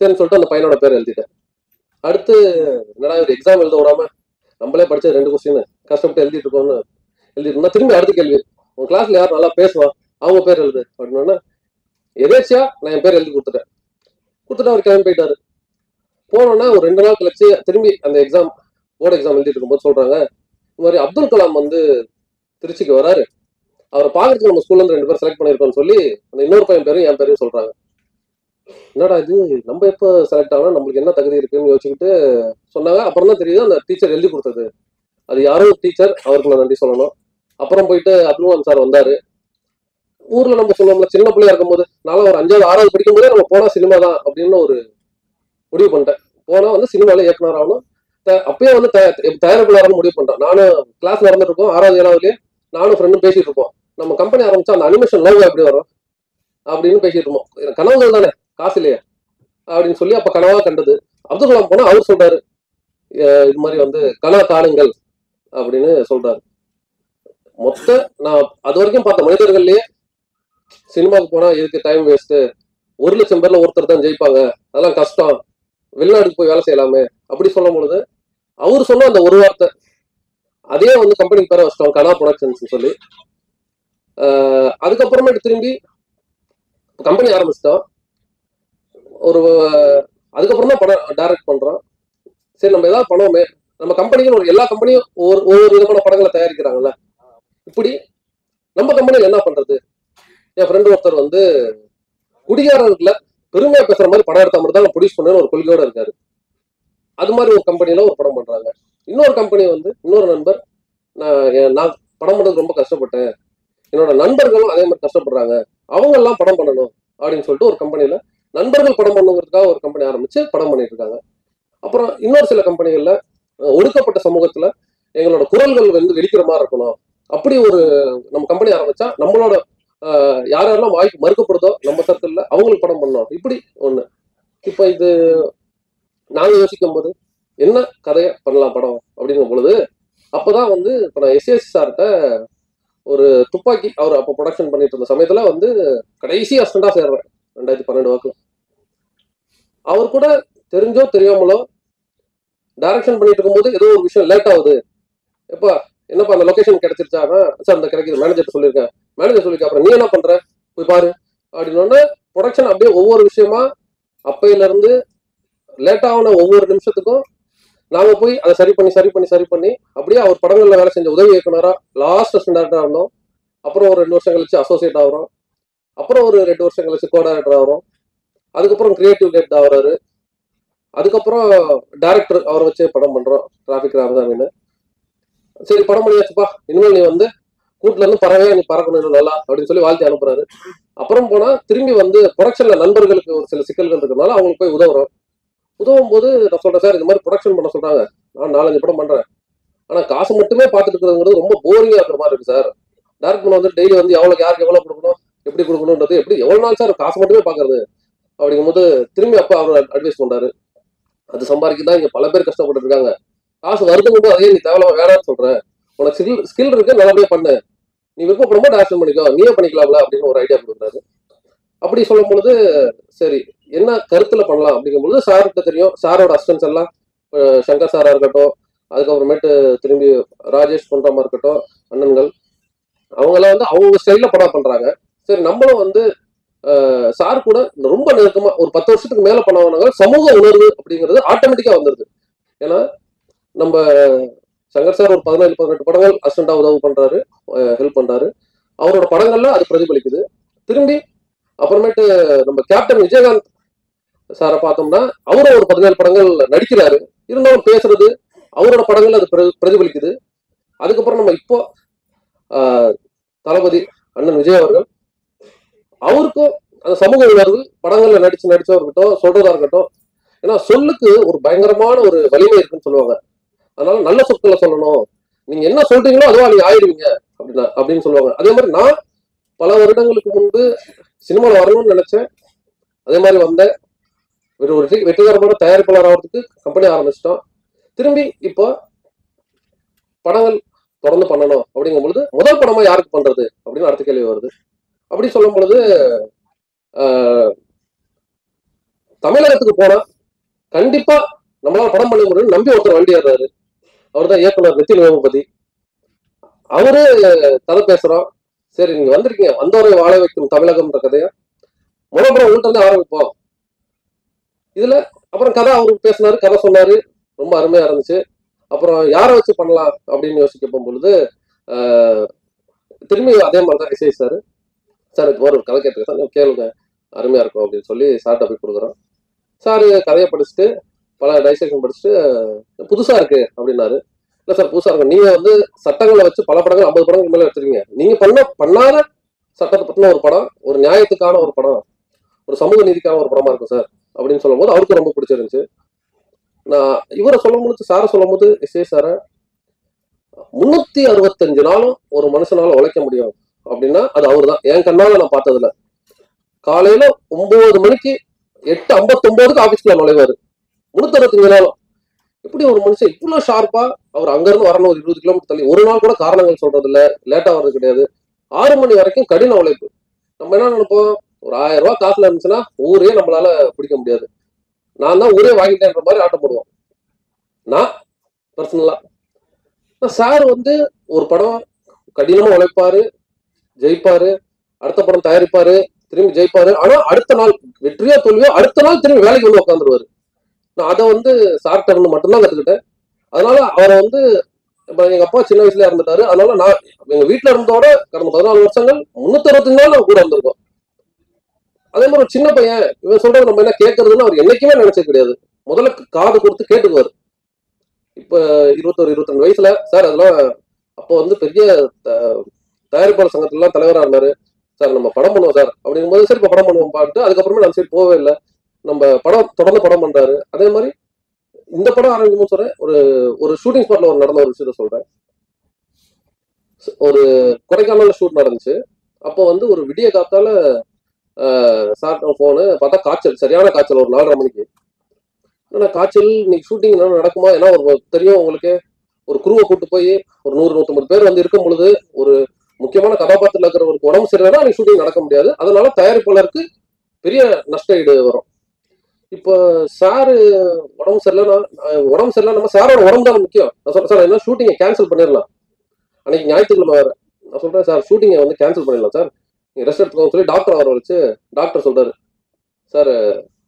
சரின்னு சொல்லிட்டு அந்த பையனோட பேர் எழுதிட்டேன். அடுத்து என்னடா ஒரு எக்ஸாம் எழுத விடாம நம்மளே படிச்ச 2 கொஸ்டின் கஷ்டப்பட்டு எழுதிட்டு இருக்கோம்னு எழுதிட்டு இருந்தா திரும்பி அடுத்த கேள்வி உன் கிளாஸ்ல யார் நல்லா பேசுவான் அவங்க பேர் எழுது அப்படின்னா எதேச்சியா நான் என் பேர் எழுதி கொடுத்துட்டு அவர் கிளம்பி போயிட்டாரு. போனோன்னா ஒரு 2 நாள் கழிச்சு திரும்பி அந்த எக்ஸாம் போர்டு எக்ஸாம் எழுதிட்டு இருக்கும்போது சொல்றாங்க, இந்த மாதிரி அப்துல் கலாம் வந்து திருச்சிக்கு வராரு, அவரை பார்க்கறதுக்கு நம்ம ஸ்கூல்ல இருந்து 2 பேர் செலக்ட் பண்ணிருக்கோம்னு சொல்லி அந்த இன்னொரு பையன் பேரும் என் பேரையும் சொல்றாங்க. என்னடா இது, நம்ம எப்போ செலக்ட் ஆகணும், நம்மளுக்கு என்ன தகுதி இருக்குன்னு யோசிச்சுக்கிட்டு சொன்னாங்க. அப்புறம் தான் தெரியுது அந்த டீச்சர் எழுதி கொடுத்தது அது யாரோ டீச்சர், அவருக்கு நான் நன்றி சொல்லணும். அப்புறம் போயிட்டு அப்துல் கலாம் சார் வந்தாரு. ஊர்ல நம்ம சொல்லுவோம்ல, சின்ன பிள்ளையா இருக்கும்போது நானும் ஒரு 5வது 6வது படிக்கும் போதே நம்ம போனா சினிமா தான் அப்படின்னு ஒரு முடிவு பண்ணிட்டேன். போனா வந்து சினிமால இயக்குனர் ஆகணும். அப்பயே வந்து தயாரிப்பாளர் முடிவு பண்ணிட்டேன். நானும் கிளாஸ் நடந்துட்டு இருக்கோம் 6வது 7வதுலயே நானும் ஃப்ரெண்டும் பேசிட்டு இருப்போம், நம்ம கம்பெனி ஆரம்பிச்சா அந்த அனிமேஷன் லோகோ எப்படி வரும் அப்படின்னு பேசிட்டு இருப்போம். கனவுகள் தானே, காசு இல்லையா அப்படின்னு சொல்லி அப்ப கனவா கண்டது. அப்துல் கலாம் போனா அவர் சொல்றாரு, இது மாதிரி வந்து கனவு காணுங்கள் அப்படின்னு சொல்றாரு. நான் அது வரைக்கும் பார்த்த மனிதர்கள்லயே சினிமாவுக்கு போனா எதுக்கு டைம் வேஸ்ட், 1 லட்சம் பேர்ல ஒருத்தர் தான் ஜெயிப்பாங்க, அதெல்லாம் கஷ்டம், வெளிநாட்டுக்கு போய் வேலை செய்யலாமே அப்படி சொல்லும் பொழுது அவரு சொன்ன அந்த ஒரு வார்த்தை அதே வந்து கம்பெனிக்கு பேர வச்சிட்டோம், கனா ப்ரொடக்ஷன்ஸ் சொல்லி. அதுக்கப்புறமேட்டு திரும்பி கம்பெனி ஆரம்பிச்சிட்டோம். அதுக்கப்புறம் தான் படம் டைரக்ட் பண்றோம். சரி நம்ம ஏதாவது பண்ணுவோமே, நம்ம கம்பெனிக்கு எல்லா கம்பெனியும் ஒவ்வொரு விதமான படங்களை தயாரிக்கிறாங்கல்ல, இப்படி நம்ம கம்பெனியில் என்ன பண்றது. என் ஃப்ரெண்டு ஒருத்தர் வந்து குடிகாரர்ல பெருமையா பேசுற மாதிரி படம் எடுத்தா மட்டும் தான் ப்ரொடியூஸ் பண்ணு ஒரு கொள்கையோட இருக்காரு. அது மாதிரி ஒரு கம்பெனில ஒரு படம் பண்றாங்க. இன்னொரு கம்பெனி வந்து இன்னொரு நண்பர், நான் படம் பண்றது ரொம்ப கஷ்டப்பட்டேன், என்னோட நண்பர்களும் அதே மாதிரி கஷ்டப்படுறாங்க, அவங்க எல்லாம் படம் பண்ணணும் அப்படின்னு சொல்லிட்டு ஒரு கம்பெனில நண்பர்கள் படம் பண்ணுங்கிறதுக்காக ஒரு கம்பெனி ஆரம்பிச்சு படம் பண்ணிட்டு இருக்காங்க. அப்புறம் இன்னொரு சில கம்பெனிகள்ல ஒடுக்கப்பட்ட சமூகத்துல எங்களோட குரல்கள் வந்து வெடிக்கிற மாதிரி இருக்கணும், அப்படி ஒரு நம்ம கம்பெனி ஆரம்பிச்சா நம்மளோட யாரெல்லாம் வாய்ப்பு மறுக்கப்படுதோ நம்ம சர்க்கிள்ல அவங்களுக்கு படம் பண்ணணும், இப்படி ஒண்ணு. இப்ப இது நாங்க யோசிக்கும் போது என்ன கதையை பண்ணலாம் படம் அப்படிங்கும் பொழுது அப்பதான் வந்து இப்ப நான் எஸ்எஸ்சி சார்கிட்ட ஒரு துப்பாக்கி அவர் அப்போ ப்ரொடக்ஷன் பண்ணிட்டு இருந்த சமயத்துல வந்து கடைசி அசிஸ்டண்டா சேர்றேன் 2012 வாக்குல. அவர் கூட தெரிஞ்சோ தெரியாமலோ டைரக்ஷன் பண்ணிட்டு இருக்கும்போது ஏதோ ஒரு விஷயம் லேட் ஆகுது, எப்பா என்னப்பா அந்த லொகேஷன் கிடைச்சிருச்சானா, சார் அந்த கிடைக்குது, மேனேஜர் சொல்லியிருக்கேன், மேனேஜர் சொல்லிருக்க, அப்புறம் நீ என்ன பண்ற போய் பாரு அப்படின்னு ப்ரொடக்ஷன் அப்படியே ஒவ்வொரு விஷயமா அப்பையில இருந்து லேட் ஆகின ஒவ்வொரு நிமிஷத்துக்கும் நாங்க போய் அதை சரி பண்ணி அப்படியே அவர் படங்கள்ல வேலை செஞ்ச உதவி இயக்குனரா லாஸ்ட் அசிஸ்டண்டா இருந்தோம். அப்புறம் ஒரு 2 வருஷம் கழிச்சு அசோசியேட் ஆகிறோம், அப்புறம் ஒரு 2 வருஷம் கழிச்சு கோ டைரக்டர் ஆகிறோம், அதுக்கப்புறம் கிரியேட்டிவ் ஹெட் ஆகிறாரு, அதுக்கப்புறம் டைரக்டர் அவரை வச்சு படம் பண்றோம் டிராபிக் ராமசாமின்னு. சரி படம் பண்ணியாச்சுப்பா, இனிமேல் நீ வந்து கூட்டுல இருந்து பறவையா நீ பறக்கணும் நல்லா அப்படின்னு சொல்லி வாழ்த்தி அனுப்புறாரு. அப்புறம் போனா திரும்பி வந்து ப்ரொடக்ஷன்ல நண்பர்களுக்கு ஒரு சில சிக்கல்கள் இருக்கிறதுனால அவங்களுக்கு போய் உதவும் போது நான் சொல்றேன், சார் இந்த மாதிரி ப்ரொடக்ஷன் பண்ண சொல்றாங்க, நான் 4-5 படம் பண்றேன், ஆனா காசு மட்டுமே பார்த்துட்டு இருக்கிறதுங்கிறது ரொம்ப போரிங்கா இருக்கிற மாதிரி இருக்கு சார். டேரக்ட் பண்ண வந்து டெய்லி வந்து யாருக்கு எவ்வளவு கொடுக்கணும், எப்படி கொடுக்கணும்ன்றது எப்படி எவ்வளவு நாள் சார் காசு மட்டுமே பாக்குறது அப்படிங்கும் போது திரும்பி அப்ப அவர் அட்வைஸ் பண்றாரு, அது சம்பாதிக்கதான் இங்க பல பேர் கஷ்டப்பட்டு இருக்காங்க, காசு வருதும் போது அதே நீ தேவையில்லாம வேணாம்னு சொல்ற, உனக்கு ஸ்கில் இருக்கு நல்லபடியா பண்ணு, நீ விருப்பப்படும் டேரக்ஷன் பண்ணிக்கோ, நீயே பண்ணிக்கலாம்ல அப்படின்னு ஒரு ஐடியா கொடுக்குறாரு. அப்படி சொல்லும் பொழுது சரி என்ன கருத்துல பண்ணலாம் அப்படிங்கும் பொழுது சார்கிட்ட தெரியும், சாரோட அசிஸ்டன்ஸ் எல்லாம் சங்கர் சாரா இருக்கட்டும், அதுக்கப்புறமேட்டு திரும்பி ராஜேஷ் பொன்ராமா இருக்கட்டும், அண்ணன்கள் அவங்க எல்லாம் வந்து அவங்க ஸ்டைல்ல படம் பண்றாங்க. சரி நம்மளும் வந்து சார் கூட ரொம்ப நெருக்கமா ஒரு 10 வருஷத்துக்கு மேல பண்ணவங்க சமூக உணர்வு அப்படிங்கிறது ஆட்டோமேட்டிக்கா வந்துருது. ஏன்னா நம்ம சங்கர் சார் ஒரு 17-18 படங்கள் அசிஸ்டண்டா உதவி பண்றாரு, ஹெல்ப் பண்றாரு, அவரோட படங்கள்ல அது பிரதிபலிக்குது. திரும்பி அப்புறமேட்டு நம்ம கேப்டன் விஜயகாந்த் சாரை பார்த்தோம்னா அவரும் ஒரு 17 படங்கள் நடிக்கிறாரு, இருந்தாலும் பேசுறது அவரோட படங்கள் அது பிரதிபலிக்குது. அதுக்கப்புறம் நம்ம இப்போ தளபதி அண்ணன் விஜய் அவர்கள், அவருக்கும் அந்த சமூக உணர்வு படங்கள்ல நடிச்சா இருக்கட்டும், சொல்றதா இருக்கட்டும், ஏன்னா சொல்லுக்கு ஒரு பயங்கரமான ஒரு வலிமை இருக்குன்னு சொல்லுவாங்க, அதனால நல்ல சொற்களை சொல்லணும், நீங்க என்ன சொல்றீங்களோ அதுவா நீங்க ஆயிடுவீங்க அப்படின்னு சொல்லுவாங்க. அதே மாதிரி நான் பல வருடங்களுக்கு முன்பு சினிமாவில் வரணும்னு நினைச்சேன், அதே மாதிரி வந்தேன், ஒரு வெற்றிகரமான தயாரிப்பாளர் ஆகிறதுக்கு கம்பெனி ஆரம்பிச்சிட்டோம். திரும்பி இப்போ படங்கள் தொடர்ந்து பண்ணணும் அப்படிங்கும் பொழுது முதல் படமா யாருக்கு பண்றது அப்படின்னு அடுத்த கேள்வி வருது. அப்படி சொல்லும் பொழுது தமிழகத்துக்கு போனா கண்டிப்பா நம்மளால படம் பண்ண முடியும் நம்பி ஒருத்தர் வண்டி ஏறாரு, அவர் தான் இயக்குனர் நிதின் வேமபதி. அவரு கதை பேசுறோம், சரி நீங்க வந்திருக்கீங்க, வந்தவரை வாழ வைக்கும் தமிழகம்ன்ற கதையை முதல்ல உங்கள்கிட்ட இருந்து ஆரம்பிப்போம். இதுல அப்புறம் கதை அவருக்கு பேசினாரு, கதை சொன்னாரு, ரொம்ப அருமையா இருந்துச்சு. அப்புறம் யாரை வச்சு பண்ணலாம் அப்படின்னு யோசிக்க போகும்பொழுது திரும்பி அதே மாதிரி தான் எஸ்ஐ சார் இது ஒரு கதை கேட்டிருக்கேன் சார், கேளுங்க அருமையா இருக்கும் அப்படின்னு சொல்லி சார்ட்ட போய் கொடுக்குறோம். சாரு கதையை படிச்சுட்டு பல டைசெக்ஷன் படிச்சுட்டு புதுசா இருக்கு அப்படின்னாரு. இல்ல சார் புதுசா இருக்கும், நீங்க வந்து சட்டங்களை வச்சு பல படங்கள் 50 படங்கள் மேல எடுத்துருக்கீங்க, நீங்க பண்ணாத சட்டத்தை பத்தின ஒரு படம், ஒரு நியாயத்துக்கான ஒரு படம், ஒரு சமூக நீதிக்கான ஒரு படமா இருக்கும் சார் அப்படின்னு சொல்லும் போது அவருக்கு ரொம்ப பிடிச்சிருந்துச்சு. நான் இவரை சொல்லும் போது சாரை சொல்லும் போது எஸ்ஏ சார 365 நாளும் ஒரு மனுஷனால உழைக்க முடியும் அப்படின்னா அது அவரு தான். என் கண்ணால நான் பார்த்ததுல காலையில 9 மணிக்கு 8:59 ஆபீஸ்ல நுழைவாரு. 365 நாளும் எப்படி ஒரு மனுஷன் இவ்வளவு ஷார்ப்பா அவர் அங்க இருந்து வரணும், ஒரு 20 கிலோமீட்டர் தள்ளி, ஒரு நாள் கூட காரணங்கள் சொல்றது இல்ல, லேட்டா வர்றது கிடையாது, 6 மணி வரைக்கும் கடின உழைப்பு. நம்ம என்ன நினைப்போம், ஒரு 1000 ரூபாய் காசுல இருந்துச்சுன்னா ஊரே நம்மளால பிடிக்க முடியாது, நான் தான் ஊரே வாங்கிட்டேன்ற மாதிரி ஆட்டம் போடுவோம். நான் பர்சனலா சார் வந்து ஒரு படம் கடினமா உழைப்பாரு, ஜெயிப்பாரு, அடுத்த படம் தயாரிப்பாரு, திரும்பி ஜெயிப்பாரு, ஆனா அடுத்த நாள் வெற்றியோ தோல்வியோ அடுத்த நாள் திரும்பி வேலைக்கு வந்து உட்காந்துருவாரு. நான் அதை வந்து சார்ட்ட இருந்து மட்டும்தான் கத்துக்கிட்டேன். அதனால அவரை வந்து இப்ப எங்க அப்பா சின்ன வயசுல இறந்துட்டாரு, அதனால நான் எங்க வீட்டுல இருந்தோட கடந்த 14 வருஷங்கள் 365 நாள் நான் கூட இருந்திருக்கோம். அதே மாதிரி ஒரு சின்ன பையன் இவன் சொல்றது நம்ம என்ன கேட்கறதுன்னு அவர் என்னைக்குமே நினைச்சது கிடையாது. முதல்ல காது கொடுத்து கேட்டுக்குவாரு. இப்ப 21 22 வயசுல சார் அதெல்லாம் அப்போ வந்து பெரிய தயாரிப்பாளர் சங்கத்துல எல்லாம் தலைவரா இருந்தாரு. சார் நம்ம படம் பண்ணுவோம் சார் அப்படிங்கும்போது சரி இப்ப படம் பண்ணுவோம் பாட்டு, அதுக்கப்புறமே நான் சரி போவே இல்லை, நம்ம படம் தொடர்ந்து படம் பண்றாரு. அதே மாதிரி இந்த படம் ஆரம்பிக்கும் சொல்றேன், ஒரு ஷூட்டிங் ஸ்பாட்ல ஒரு நடந்த ஒரு விஷயத்த சொல்றேன். ஒரு கொடைக்கானல்ல ஷூட் நடந்துச்சு. அப்போ வந்து ஒரு விடிய காத்தால சார் போனு பார்த்தா காய்ச்சல், சரியான காய்ச்சல், ஒரு 4:30 மணிக்கு. ஏன்னா காய்ச்சல் இன்னைக்கு ஷூட்டிங் என்ன நடக்குமா, ஏன்னா ஒரு தெரியும் உங்களுக்கு, ஒரு குருவை கூட்டு போய் ஒரு 100-150 பேர் வந்து இருக்கும் பொழுது ஒரு முக்கியமான கதாபாத்திரத்தில் இருக்கிறவருக்கு உடம்பு சரியில்லைன்னா அன்னைக்கு ஷூட்டிங் நடக்க முடியாது. அதனால தயாரிப்பாளருக்கு பெரிய நஷ்ட ஈடு வரும். இப்போ சாரு உடம்பு சரியில்லை, நம்ம சாரோட உடம்பு தானே முக்கியம். நான் சொல்றேன் சார் என்ன ஷூட்டிங்கை கேன்சல் பண்ணிடலாம், அன்னைக்கு ஞாயிற்றுக்கிழமை வேற. நான் சொல்றேன் சார் ஷூட்டிங்கை வந்து கேன்சல் பண்ணிடலாம் சார், நீங்க ரெஸ்ட் எடுத்துக்கோன்னு சொல்லி டாக்டர் வர வச்சு டாக்டர் சொல்றாரு, சார்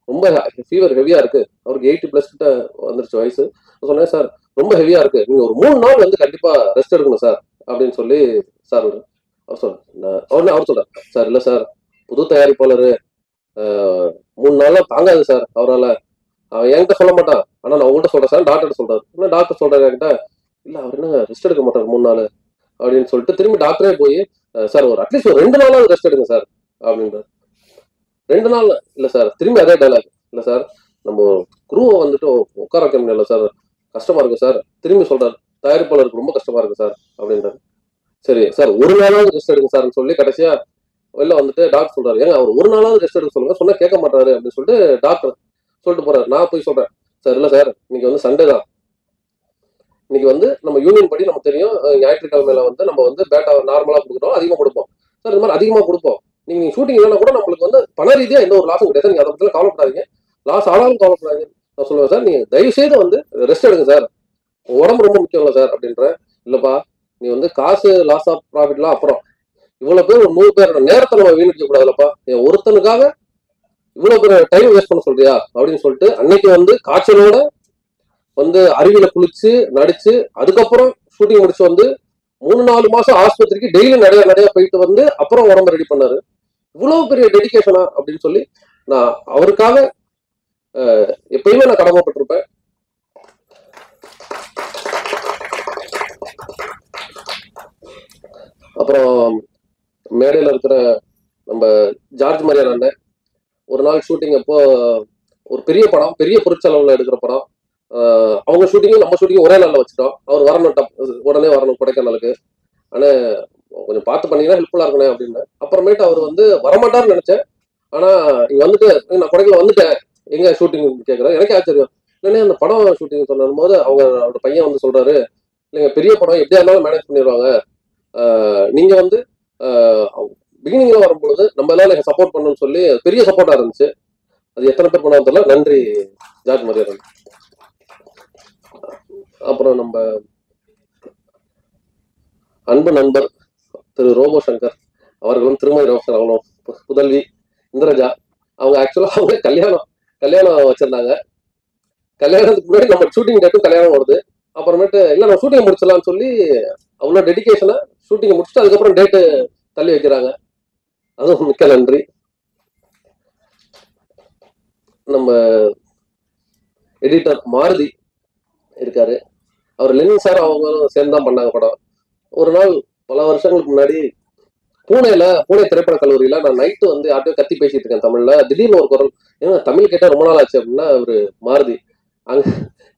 ரொம்ப ஃபீவர் ஹெவியா இருக்கு, அவருக்கு 80+ கிட்ட வந்துருச்சு வயசு. சொன்னேன் சார் ரொம்ப ஹெவியா இருக்கு, நீங்க ஒரு 3 நாள் வந்து கண்டிப்பா ரெஸ்ட் எடுக்கணும் சார் அப்படின்னு சொல்லி சார் அவர் சொன்னார். அவர் சொல்றார், சார் இல்ல சார் புது தயாரிப்பாளரு 3 நாள்ல தாங்காது சார் அவரால், அவன் என்கிட்ட சொல்ல மாட்டான், ஆனா நான் உங்கள்கிட்ட சொல்றேன் சார் டாக்டர் சொல்றாரு. என்ன டாக்டர் சொல்றாரு என்கிட்ட, இல்ல அவர் என்ன ரெஸ்ட் எடுக்க மாட்டார் 3 நாள் அப்படின்னு சொல்லிட்டு திரும்பி டாக்டரே போய் சார் ஒரு அட்லீஸ்ட் ஒரு 2 நாளாவது ரெஸ்ட் எடுங்க சார் அப்படின்றார். 2 நாள் இல்ல சார், திரும்பி அதே டைலாக், இல்ல சார் நம்ம குருவை வந்துட்டு உட்கார வைக்க முடியல சார், கஷ்டமா இருக்கு சார். திரும்பி சொல்றாரு, தயாரிப்பாளருக்கு ரொம்ப கஷ்டமா இருக்கு சார் அப்படின்றாரு. சரி சார் ஒரு நாளாவது ரெஸ்ட் எடுங்க சார்ன்னு சொல்லி கடைசியா வெளில வந்துட்டு டாக்டர் சொல்றாரு, ஏங்க அவர் ஒரு நாளாவது ரெஸ்ட் எடுக்க சொல்லுங்க, சொன்னா கேட்க மாட்டாரு அப்படின்னு சொல்லிட்டு டாக்டர் சொல்லிட்டு போறாரு. நான் போய் சொல்றேன், சார் இல்ல சார் இன்னைக்கு வந்து சண்டே தான், இன்னைக்கு வந்து நம்ம யூனியன் படி நமக்கு தெரியும் ஞாயிற்றுக்கிழமையில வந்து நம்ம வந்து பேட்டா நார்மலா கொடுக்குறோம், அதிகமா கொடுப்போம் சார், இந்த மாதிரி அதிகமா கொடுப்போம், நீங்க ஷூட்டிங் இல்லைன்னா கூட நம்மளுக்கு வந்து பண ரீதியா எந்த ஒரு லாஸும் கிடையாது, நீங்க அதை பத்தி கவலைப்படாதீங்க, லாஸ் ஆனாலும் கவலைப்படாதீங்க. நான் சொல்லுவேன் சார் நீங்க தயவு செய்து வந்து ரெஸ்ட் எடுங்க சார், உடம்பு ரொம்ப முக்கியம் இல்லை சார் அப்படின்றேன். இல்லப்பா நீ வந்து காசு லாஸ் ஆஃப் ப்ராஃபிட்லாம் அப்புறம், இவ்வளவு பேர் ஒரு 100 பேர் நேரத்தை நம்ம வீணடிக்க கூடாதுல்லப்பா, என் ஒருத்தனுக்காக இவ்வளவு பேர் டைம் வேஸ்ட் பண்ண சொல்றியா அப்படின்னு சொல்லிட்டு அன்னைக்கு வந்து காய்ச்சலோட வந்து அருவியில குளிச்சு நடிச்சு அதுக்கப்புறம் ஷூட்டிங் முடிச்சு வந்து 3-4 மாசம் ஆஸ்பத்திரிக்கு டெய்லி நிறைய போயிட்டு வந்து அப்புறம் உடம்பு ரெடி பண்ணாரு. இவ்வளவு பெரிய டெடிகேஷனா அப்படின்னு சொல்லி நான் அவருக்காக எப்பயுமே நான் கடமைப்பட்டிருப்பேன். அப்புறம் மேடையில இருக்கிற நம்ம ஜார்ஜ் மரியான் அண்ணன் ஒரு நாள் ஷூட்டிங் அப்போ ஒரு பெரிய படம், பெரிய பொருட்செலவுல எடுக்கிற படம், அவங்க ஷூட்டிங்கும் நம்ம ஷூட்டிங்கும் ஒரே நாளில் வச்சுட்டோம். அவர் வரணும், உடனே வரணும் கொடைக்கானலுக்கு, ஆனால் கொஞ்சம் பார்த்து பண்ணீங்கன்னா ஹெல்ப்ஃபுல்லாக இருக்கணும் அப்படின்னு. அப்புறமேட்டு அவர் வந்து வரமாட்டார்னு நினைச்சேன், ஆனால் இங்கே வந்துட்டு நான் கொடைக்கானல் வந்துட்டேன், எங்க ஷூட்டிங் கேட்குறேன். எனக்கே ஆச்சரியம், இல்லைன்னா அந்த படம் ஷூட்டிங் சொன்னும் போது அவரோட பையன் வந்து சொல்றாரு, இல்லைங்க பெரிய படம் எப்படியா இருந்தாலும் மேனேஜ் பண்ணிடுவாங்க, நீங்க வந்து பிகினிங்ல வரும்பொழுது நம்ம எல்லாம் எனக்கு சப்போர்ட் பண்ணணும்னு சொல்லி பெரிய சப்போர்ட்டா இருந்துச்சு. அது எத்தனை பேர் பண்ணாலும் தெரியல. நன்றி ஜார்ஜ் மரியான். அப்புறம் நம்ம அன்பு நண்பர் திரு ரோபோ சங்கர், அவர்களும் திருமதி ரோஷன் அவங்களும் புதல்வி இந்திரஜா. அவங்க ஆக்சுவலாக அவங்க கல்யாணம் வச்சிருந்தாங்க. கல்யாணத்துக்கு முன்னாடி நம்ம ஷூட்டிங் டேட்டும் கல்யாணம் வருது. அப்புறமேட்டு இல்லை நம்ம ஷூட்டிங் முடிச்சிடலாம்னு சொல்லி அவ்வளோ டெடிக்கேஷனை ஷூட்டிங்கை முடிச்சுட்டு அதுக்கப்புறம் டேட்டு தள்ளி வைக்கிறாங்க. அதுவும் மிக்க நன்றி. நம்ம எடிட்டர் மாருதி இருக்காரு, அவர் லெனின் சார் அவங்களும் சேர்ந்து தான் பண்ணாங்க படம். ஒரு நாள் பல வருஷங்களுக்கு முன்னாடி பூனே திரைப்பட கல்லூரியில நான் நைட்டு வந்து யார்ட்டையும் கத்தி பேசிட்டு இருக்கேன் தமிழ்ல. திடீர்னு ஒரு குரல், ஏன்னா தமிழ் கேட்டா ரொம்ப நாள் ஆச்சு அப்படின்னா இவரு மாருதி அங்க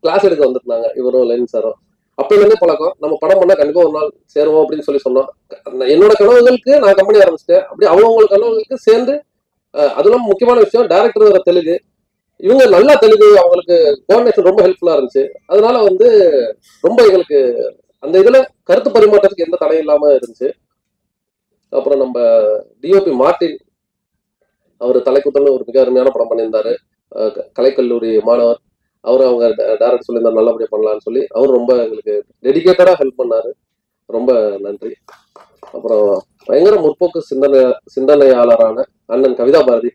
கிளாஸ் எடுக்க வந்திருந்தாங்க, இவரும் லெனின் சாரும். அப்பையிலேருந்தே பழக்கம். நம்ம படம் பண்ணா கண்டிப்பா ஒரு நாள் சேருவோம் அப்படின்னு சொல்லி சொன்னோம். என்னோட கனவுகளுக்கு நான் கம்பெனி ஆரம்பிச்சிட்டேன். அப்படி அவங்க கனவுகளுக்கு சேர்ந்து அதெல்லாம் முக்கியமான விஷயம், டைரக்டர் வேற தெலுங்கு, இவங்க நல்லா தெலுங்கு, அவங்களுக்கு கோஆர்டினேஷன் ரொம்ப ஹெல்ப்ஃபுல்லா இருந்துச்சு. அதனால வந்து ரொம்ப எங்களுக்கு அந்த இதுல கருத்து பரிமாற்றத்துக்கு எந்த தடையும் இல்லாம இருந்துச்சு. அப்புறம் நம்ம டிஓபி மார்ட்டின், அவர் தலைக்குத்தல்னு ஒரு மிக அருமையான படம் பண்ணியிருந்தாரு. கலைக்கல்லூரி மாணவர், அவரும் அவங்க டைரக்டர் சொல்லியிருந்தாரு நல்லபடியா பண்ணலாம்னு சொல்லி அவர் ரொம்ப எங்களுக்கு டெடிகேட்டடா ஹெல்ப் பண்ணாரு. ரொம்ப நன்றி. அப்புறம் பயங்கர முற்போக்கு சிந்தனையாளரான அண்ணன் கவிதா பாரதி,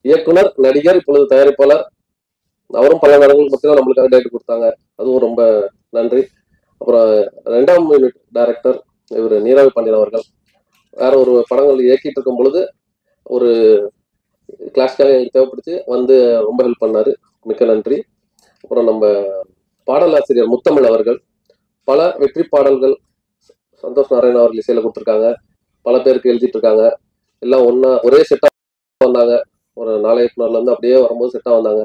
இயக்குனர், நடிகர், இப்பொழுது தயாரிப்பாளர். அவரும் பல நேரங்களுக்கு பார்த்தீங்கன்னா நம்மளுக்காக டேட் கொடுத்தாங்க, அதுவும் ரொம்ப நன்றி. அப்புறம் 2ஆம் யூனிட் டைரக்டர் இவர் நீராவி பாண்டியன் அவர்கள், வேற ஒரு படங்கள் இயக்கிட்டு இருக்கும் பொழுது ஒரு கிளாஸ்க்காக எங்களுக்கு தேவைப்படுச்சு, வந்து ரொம்ப ஹெல்ப் பண்ணாரு, மிக்க நன்றி. அப்புறம் நம்ம பாடலாசிரியர் முத்தமிழ் அவர்கள், பல வெற்றி பாடல்கள் சந்தோஷ் நாராயண் அவர்கள் இசையில கொடுத்துருக்காங்க, பல பேருக்கு எழுதிட்டு இருக்காங்க. எல்லாம் ஒன்னா ஒரே செட்டா வந்தாங்க. ஒரு 4 இயக்குனர்ல இருந்து அப்படியே வரும்போது செட்டா வந்தாங்க.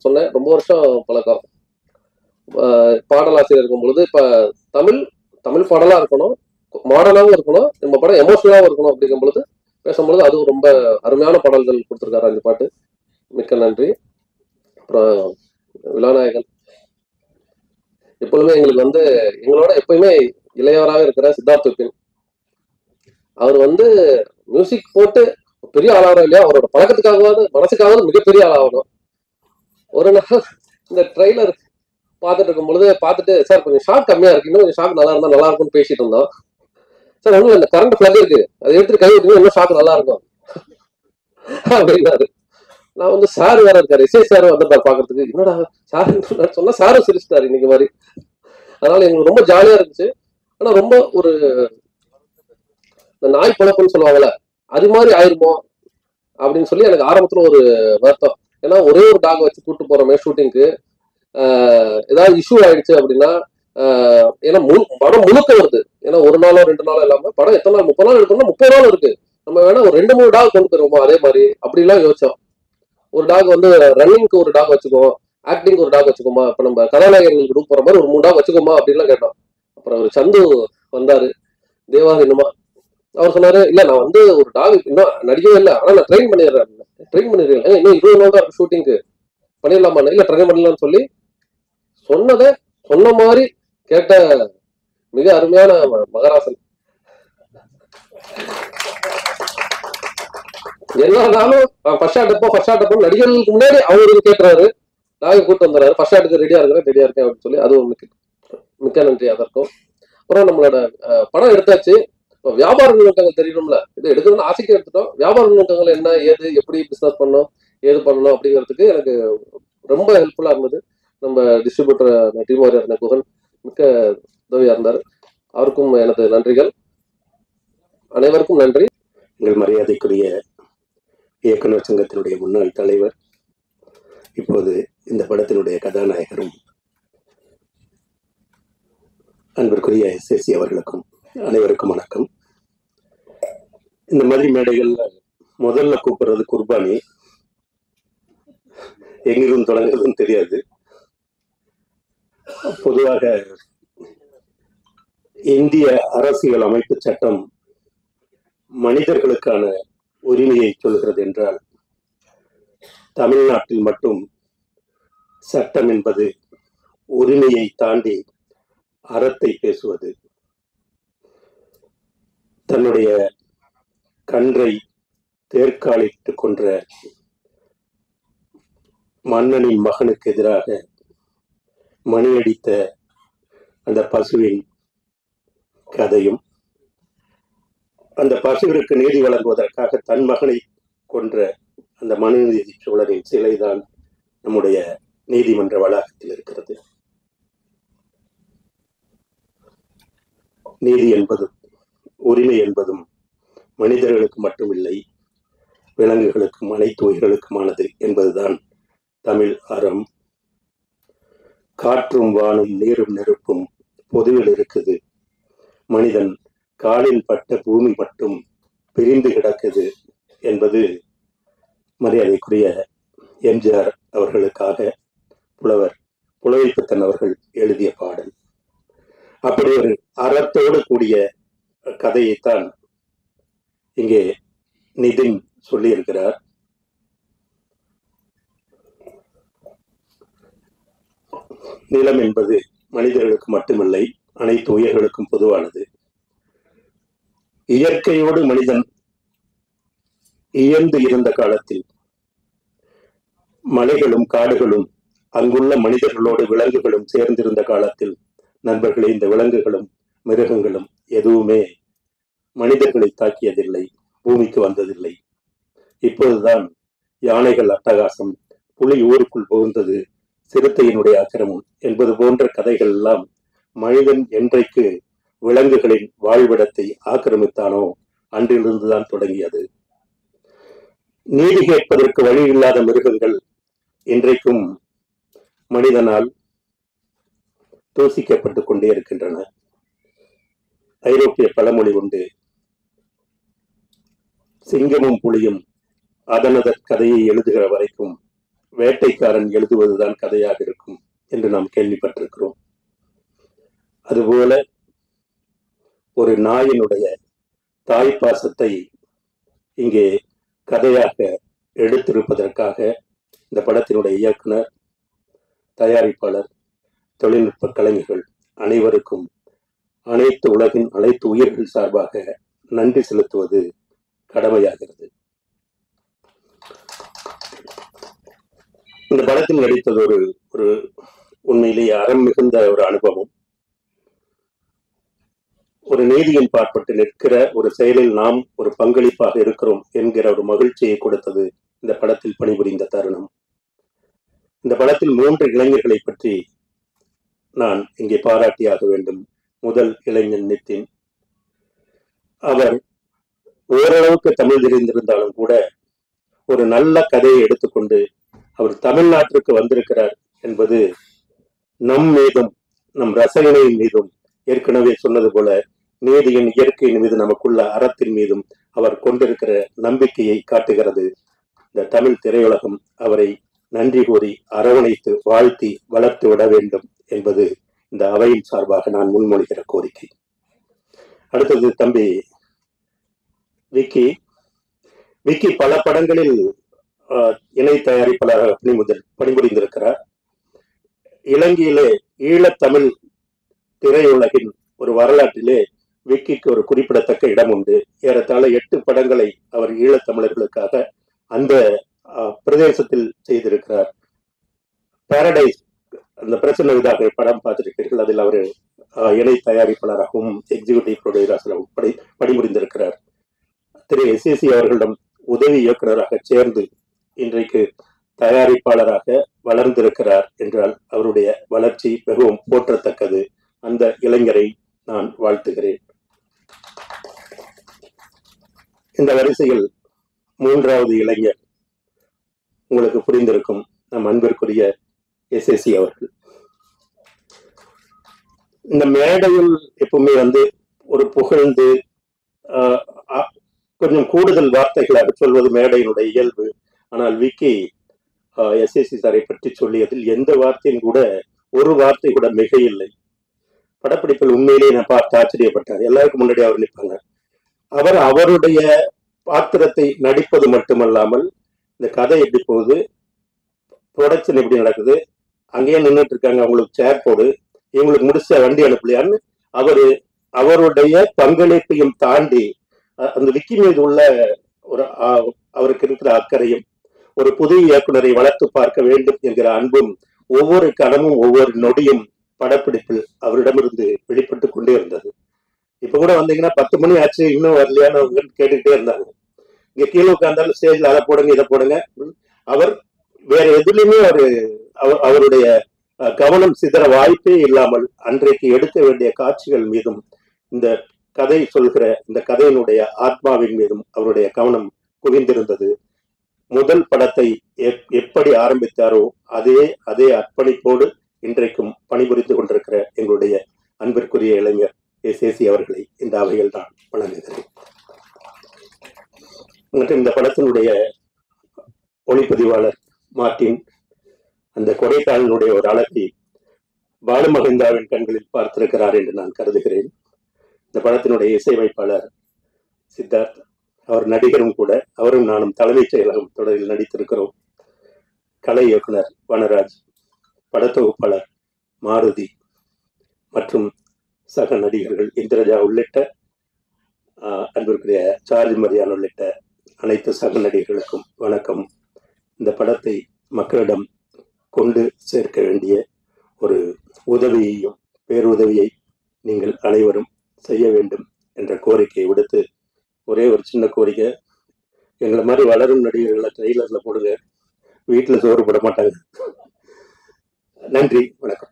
சொன்னேன் ரொம்ப வருஷம் பழக்கம். பாடலாசிரியர் இருக்கும் பொழுது இப்ப தமிழ் பாடலா இருக்கணும், மாடர்னாவும் இருக்கணும், நம்ம படம் எமோஷனலாவும் இருக்கணும் அப்படிங்கும் பொழுது பேசும்பொழுது அதுவும் ரொம்ப அருமையான பாடல்கள் கொடுத்துருக்காரு அந்த பாட்டு, மிக்க நன்றி. அப்புறம் விழாநாயகன், எப்பொழுதுமே எங்களுக்கு வந்து எங்களோட எப்பயுமே இளையவராக இருக்கிற சித்தார்த் விபின், அவர் வந்து மியூசிக் போட்டு பெரிய ஆளாகணும் இல்லையா, அவரோட பழக்கத்துக்காகவாது மனசுக்காவது மிகப்பெரிய ஆளாகணும். ஒரு நாள் இந்த ட்ரெய்லர் பார்த்துட்டு இருக்கும் பொழுது பார்த்துட்டு, சார் கொஞ்சம் ஷாக் கம்மியா இருக்கு, இன்னும் கொஞ்சம் ஷாக் நல்லா இருந்தா நல்லா இருக்கும்னு பேசிட்டு இருந்தோம். சார் ஒன்றும் இந்த கரண்ட் பிளக் இருக்கு, அதை எடுத்துட்டு கை விட்டு இன்னும் ஷாக் நல்லா இருக்கும் அப்படின்னாரு. நான் வந்து சார் வேற இருக்காரு, இசை சார் வந்திருக்காரு பாக்குறதுக்கு, என்னடா சார் சொன்னா சாரும் சிரிச்சிட்டாரு இன்னைக்கு மாதிரி. அதனால எங்களுக்கு ரொம்ப ஜாலியா இருந்துச்சு. ஆனா ரொம்ப ஒரு இந்த நாய் பழக்கம்னு சொல்லுவாங்கல்ல, அது மாதிரி ஆயிருமோ அப்படின்னு சொல்லி எனக்கு ஆரம்பத்துல ஒரு வருத்தம். ஏன்னா ஒரே ஒரு டாக் வச்சு கூட்டு போறோமே ஷூட்டிங்க்கு, ஏதாவது இஷ்யூ ஆயிடுச்சு அப்படின்னா, ஏன்னா படம் முழுக்க வருது, ஏன்னா ஒரு நாளோ 2 நாளோ இல்லாம படம் எத்தனை நாள், 30 நாள் எடுக்கணும்னா 30 நாள் இருக்கு, நம்ம வேணா ஒரு 2-3 டாக் கொண்டு போயிருவோமா அதே மாதிரி அப்படிலாம் யோசிச்சோம். ஒரு டாக் வந்து ரன்னிங்க்கு ஒரு டாக் வச்சுக்கோம், ஆக்டிங்க்கு ஒரு டாக் வச்சுக்கோமா, இப்ப நம்ம கதாநாயகர்களுக்கு குரூப் போற மாதிரி ஒரு 3 டாக் வச்சுக்கோமா அப்படின்லாம் கேட்டோம். அப்புறம் ஒரு சந்து வந்தாரு, தேவா என்னமா, அவர் சொன்னாரு, இல்ல நான் வந்து ஒரு டாக் இன்னும் நடிக்கவே இல்லை, ஆனா நான் ட்ரெயின் பண்ணிடுறேன். ட்ரெயின் பண்ணிடுறேன், இன்னும் 20 நாள் தான் ஷூட்டிங்க்கு, பண்ணிடலாமா, இல்ல ட்ரெயின் பண்ணலாம்னு சொல்லி சொன்னதை சொன்ன மாதிரி கேட்ட மிக அருமையான மகராசன். எல்லாரும் ஃபர்ஸ்ட் ஷாட் நடிகர்களுக்கு முன்னாடி அவருக்கு கேட்கிறாரு, டாக கூட்டு வந்துடுறாரு, ஃபர்ஸ்ட் ஷாட்டுக்கு ரெடியா இருக்கேன் அப்படின்னு சொல்லி, அதுவும் மிக்க நன்றி அதற்கும். அப்புறம் நம்மளோட படம் எடுத்தாச்சு, வியாபார நுணுக்கங்கள் தெரியணும்ல, இது எடுக்கணும்னு ஆசைக்கு எடுத்துட்டோம், வியாபார நுணுக்கங்கள் என்ன ஏது எப்படி பிசினஸ் பண்ணணும் ஏது பண்ணணும் அப்படிங்கிறதுக்கு எனக்கு ரொம்ப ஹெல்ப்ஃபுல்லா இருந்தது. நம்ம டிஸ்ட்ரிபியூட்டர் டீம் வாரியர் குகன் மிக்க உதவியா இருந்தார், அவருக்கும் எனது நன்றிகள். அனைவருக்கும் நன்றி. எங்கள் மரியாதைக்குரிய இயக்குனர் சங்கத்தினுடைய முன்னாள் தலைவர், இப்போது இந்த படத்தினுடைய கதாநாயகரும் அன்பிற்குரிய எஸ்எஸ்சி அவர்களுக்கும் அனைவருக்கும் வணக்கம். இந்த மாதிரி மேடைகள்ல முதல்ல கூப்பிடுறது குர்பானி, எங்கிருந்து தொடங்குறதுன்னு தெரியாது. பொதுவாக இந்திய அரசியல் அமைப்பு சட்டம் மனிதர்களுக்கான உரிமையை சொல்கிறது என்றால், தமிழ்நாட்டில் மட்டும் சட்டம் என்பது உரிமையை தாண்டி அறத்தை பேசுவது. தன்னுடைய கன்றை தேர்காலிட்டு கொன்ற மன்னனின் மகனுக்கு எதிராக மணியடித்த அந்த பசுவின் கதையும், அந்த பசுவிற்கு நீதி வழங்குவதற்காக தன் மகனை கொன்ற அந்த மனுநீதி சோழனின் சிலைதான் நம்முடைய நீதிமன்ற வளாகத்தில் இருக்கிறது. நீதி என்பதும் உரிமை என்பதும் மனிதர்களுக்கு மட்டுமில்லை, விலங்குகளுக்கும் அனைத்து உயிர்களுக்குமானது என்பதுதான் தமிழ் அறம். காற்றும் வானும் நீரும் நெருப்பும் பொதுவில் இருக்குது, மனிதன் காலில் பட்ட பூமி மட்டும் பிரிந்து கிடக்குது என்பது மரியாதைக்குரிய எம்ஜிஆர் அவர்களுக்காக புலவர் புலவைப்பித்தன் அவர்கள் எழுதிய பாடல். அப்படி ஒரு அறத்தோடு கூடிய கதையைத்தான் இங்கே நிதின் சொல்லியிருக்கிறார். நிலம் என்பது மனிதர்களுக்கு மட்டுமில்லை, அனைத்து உயிர்களுக்கும் பொதுவானது. இயற்கையோடு மனிதன் இயந்து இருந்த காலத்தில் மலைகளும் காடுகளும் அங்குள்ள மனிதர்களோடு விலங்குகளும் சேர்ந்திருந்த காலத்தில் நண்பர்களே, இந்த விலங்குகளும் மிருகங்களும் எதுவுமே மனிதர்களை தாக்கியதில்லை, பூமிக்கு வந்ததில்லை. இப்போதுதான் யானைகள் அட்டகாசம், புலி ஊருக்குள் புகுந்தது, சிறுத்தையினுடைய ஆக்கிரமம் என்பது போன்ற கதைகள் எல்லாம் மனிதன் என்றைக்கு விலங்குகளின் வாழ்விடத்தை ஆக்கிரமித்தானோ அன்றிலிருந்துதான் தொடங்கியது. நீதி கேட்பதற்கு வழி இல்லாத மிருகங்கள் இன்றைக்கும் மனிதனால் தூசிக்கப்பட்டுக் கொண்டே இருக்கின்றன. ஐரோப்பிய பழமொழி உண்டு, சிங்கமும் புலியும் அதனதன் கதையை எழுதுகிற வரைக்கும் வேட்டைக்காரன் எழுதுவதுதான் கதையாக இருக்கும் என்று நாம் கேள்விப்பட்டிருக்கிறோம். அதுபோல ஒரு நாயினுடைய தாய்ப்பாசத்தை இங்கே கதையாக எடுத்திருப்பதற்காக இந்த படத்தினுடைய இயக்குனர், தயாரிப்பாளர், தொழில்நுட்ப கலைஞர்கள் அனைவருக்கும் அனைத்து உலகின் அனைத்து உயிர்கள் சார்பாக நன்றி செலுத்துவது கடமையாகிறது. இந்த படத்தில் நடித்தது ஒரு உண்மையிலேயே அறம் மிகுந்த ஒரு அனுபவம். ஒரு நீதியின் பாற்பட்டு நிற்கிற ஒரு செயலில் நாம் ஒரு பங்களிப்பாக இருக்கிறோம் என்கிற ஒரு மகிழ்ச்சியை கொடுத்தது இந்த படத்தில் பணிபுரிந்த தருணம். இந்த படத்தில் 3 இளைஞர்களை பற்றி நான் இங்கே பாராட்டியாக வேண்டும். முதல் இளைஞன் நிதின். அவர் ஓரளவுக்கு தமிழ் தெரிந்திருந்தாலும் கூட ஒரு நல்ல கதையை எடுத்துக்கொண்டு அவர் தமிழ்நாட்டிற்கு வந்திருக்கிறார் என்பது நம் மீதும் நம் ரசனையின் மீதும், ஏற்கனவே சொன்னது போல நீதியின் இயற்கையின் மீது நமக்குள்ள அறத்தின் மீதும் அவர் கொண்டிருக்கிற நம்பிக்கையை காட்டுகிறது. இந்த தமிழ் திரையுலகம் அவரை நன்றி கூறி அரவணைத்து வாழ்த்தி வளர்த்து விட வேண்டும் என்பது இந்த அவையின் சார்பாக நான் முன்மொழிகிற கோரிக்கை. அடுத்தது தம்பி விக்கி. விக்கி பல படங்களில் இணை தயாரிப்பாளராக பணிபுரிந்திருக்கிறார். இலங்கையிலே ஈழத்தமிழ் திரையுலகின் ஒரு வரலாற்றிலே விக்கிக்கு ஒரு குறிப்பிடத்தக்க இடம் உண்டு. ஏறத்தாழ 8 படங்களை அவர் ஈழத்தமிழர்களுக்காக அந்த பிரதேசத்தில் செய்திருக்கிறார். பாரடைஸ், அந்த பிரசன்ன விதாக படம் பார்த்திருக்கிறீர்கள். அதில் அவர் இணை தயாரிப்பாளராகவும் எக்ஸிகியூட்டிவ் ப்ரொடியூசராகவும் பணிபுரிந்திருக்கிறார். திரு SAC அவர்களிடம் உதவி இயக்குநராக சேர்ந்து இன்றைக்கு தயாரிப்பாளராக வளர்ந்திருக்கிறார் என்றால் அவருடைய வளர்ச்சி மிகவும் போற்றத்தக்கது. அந்த இளைஞரை நான் வாழ்த்துகிறேன். இந்த வரிசையில் 3வது இளைஞர் உங்களுக்கு புரிந்திருக்கும், நம் அன்பிற்குரிய SAC அவர்கள். இந்த மேடையில் எப்பவுமே ஒரு புகழ்ந்து கொஞ்சம் கூடுதல் வார்த்தைகளாக சொல்வது மேடையினுடைய இயல்பு. ஆனால் விக்கி SAC சாரை பற்றி சொல்லியதில் எந்த வார்த்தையும் கூட, ஒரு வார்த்தை கூட மிக இல்லை. படப்பிடிப்பில் உண்மையிலேயே நான் பார்த்து ஆச்சரியப்பட்டார். எல்லாருக்கும் முன்னாடி அவர் நிற்பாங்க. அவர் அவருடைய பாத்திரத்தை நடிப்பது மட்டுமல்லாமல் இந்த கதை எப்படி போகுது, ப்ரொடக்ஷன் எப்படி நடக்குது, அங்கேயே நின்றுட்டு இருக்காங்க, அவங்களுக்கு சேர் போடு, இவங்களுக்கு முடிச்ச வண்டி அனுப்பலையான்னு அவருடைய பங்களிப்பையும் தாண்டி அந்த விக்கி மீது உள்ள ஒரு அவருக்கு இருக்கிற அக்கறையும், ஒரு புதிய இயக்குனரை வளர்த்து பார்க்க வேண்டும் என்கிற அன்பும், ஒவ்வொரு கணமும் ஒவ்வொரு நொடியும் படப்பிடிப்பில் அவரிடமிருந்து வெளிப்பட்டு கொண்டே இருந்தது. இப்ப கூட வந்தீங்கன்னா 10 மணி ஆச்சு இன்னும் வரலையான்னு அவங்க கேட்டுக்கிட்டே இருந்தாங்க. இங்க கீழே உட்கார்ந்தாலும் ஸ்டேஜ்ல அதை போடுங்க இதை போடுங்க. அவர் வேற எதுலையுமே அவருடைய கவனம் சிதற வாய்ப்பே இல்லாமல் அன்றைக்கு எடுக்க வேண்டிய காட்சிகள் மீதும் இந்த கதை சொல்கிற இந்த கதையினுடைய ஆத்மாவின் மீதும் அவருடைய கவனம் குவிந்திருந்தது. முதல் படத்தை எப்படி ஆரம்பித்தாரோ அதே அர்ப்பணிப்போடு இன்றைக்கும் பணிபுரிந்து கொண்டிருக்கிற எங்களுடைய அன்பிற்குரிய இளைஞர் எஸ்ஏசி அவர்களை இந்த அவையில் தான் வழங்குகிறேன். மற்றும் இந்த படத்தினுடைய ஒளிப்பதிவாளர் மார்ட்டின் அந்த கொடைக்கானலுடைய ஒரு அழகை பாலுமகேந்திராவின் கண்களில் பார்த்திருக்கிறார் என்று நான் கருதுகிறேன். இந்த படத்தினுடைய இசையமைப்பாளர் சித்தார்த், அவர் நடிகரும் கூட. அவரும் நானும் தலைமைச் செயலகம் தொடரில் நடித்திருக்கிறோம். கலை இயக்குனர் வனராஜ், படத்தொகுப்பாளர் மாருதி மற்றும் சக நடிகர்கள் இந்திரஜா உள்ளிட்ட அன்பிற்குரிய சார்ஜ் மரியான் உள்ளிட்ட அனைத்து சக நடிகர்களுக்கும் வணக்கம். இந்த படத்தை மக்களிடம் கொண்டு சேர்க்க வேண்டிய ஒரு உதவியையும் பேருதவியை நீங்கள் அனைவரும் செய்ய வேண்டும் என்ற கோரிக்கையை விடுத்து, ஒரே ஒரு சின்ன கோரிக்கை, எங்களை மாதிரி வளரும் நடிகர்களை ட்ரெய்லர்ல போடுங்க, வீட்டுல சோறு போட மாட்டாங்க. நன்றி, வணக்கம்.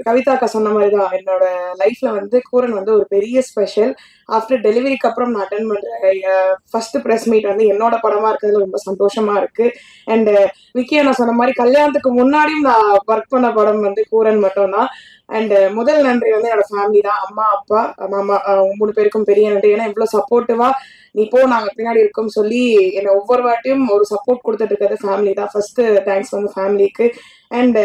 கவிதாக்கா சொன்ன மாதிரிதான் என்னோட லைஃப்ல வந்து கூரன் வந்து ஒரு பெரிய ஸ்பெஷல். ஆஃப்டர் டெலிவரிக்கு அப்புறம் நான் அட்டென்ட் பண்ற ஃபர்ஸ்ட் ப்ரெஸ் மீட் வந்து என்னோட படமா இருக்கிறதுல ரொம்ப சந்தோஷமா இருக்கு. அண்ட் விக்கியா நான் சொன்ன மாதிரி கல்யாணத்துக்கு முன்னாடியும் நான் ஒர்க் பண்ண படம் வந்து கூரன் மட்டும்தான். அண்ட் முதல் நன்றி வந்து என்னோட ஃபேமிலி தான், அம்மா அப்பா மாமா 3 பேருக்கும் பெரிய நன்றி. ஏன்னா இவ்வளவு சப்போர்ட்டிவா நீ போ நாங்க பின்னாடி இருக்கோம் சொல்லி என்னை ஒவ்வொரு வாட்டியும் ஒரு சப்போர்ட் கொடுத்துட்டு இருக்கிறது ஃபேமிலி தான். ஃபர்ஸ்ட் தேங்க்ஸ் வந்து ஃபேமிலிக்கு. And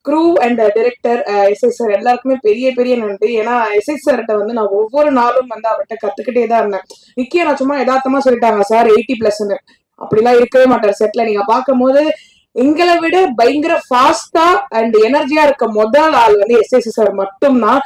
crew and director SI sir எல்லாருக்குமே பெரிய பெரிய நன்றி. ஏன்னா எஸ்ஐ சார்கிட்ட வந்து நான் ஒவ்வொரு நாளும் வந்து அவர்கிட்ட கத்துக்கிட்டே தான் இருந்தேன். விக்கியா நான் சும்மா யதார்த்தமா சொல்லிட்டாங்க சார் 80+, அப்படிலாம் இருக்கவே மாட்டார் செட்ல. நீங்க பார்க்கும் போது எங்களை விட பயங்கர ஃபாஸ்டா அண்ட் எனர்ஜியா இருக்க முதல் ஆள் வந்து எஸ்ஐசி சார் மட்டும்தான்.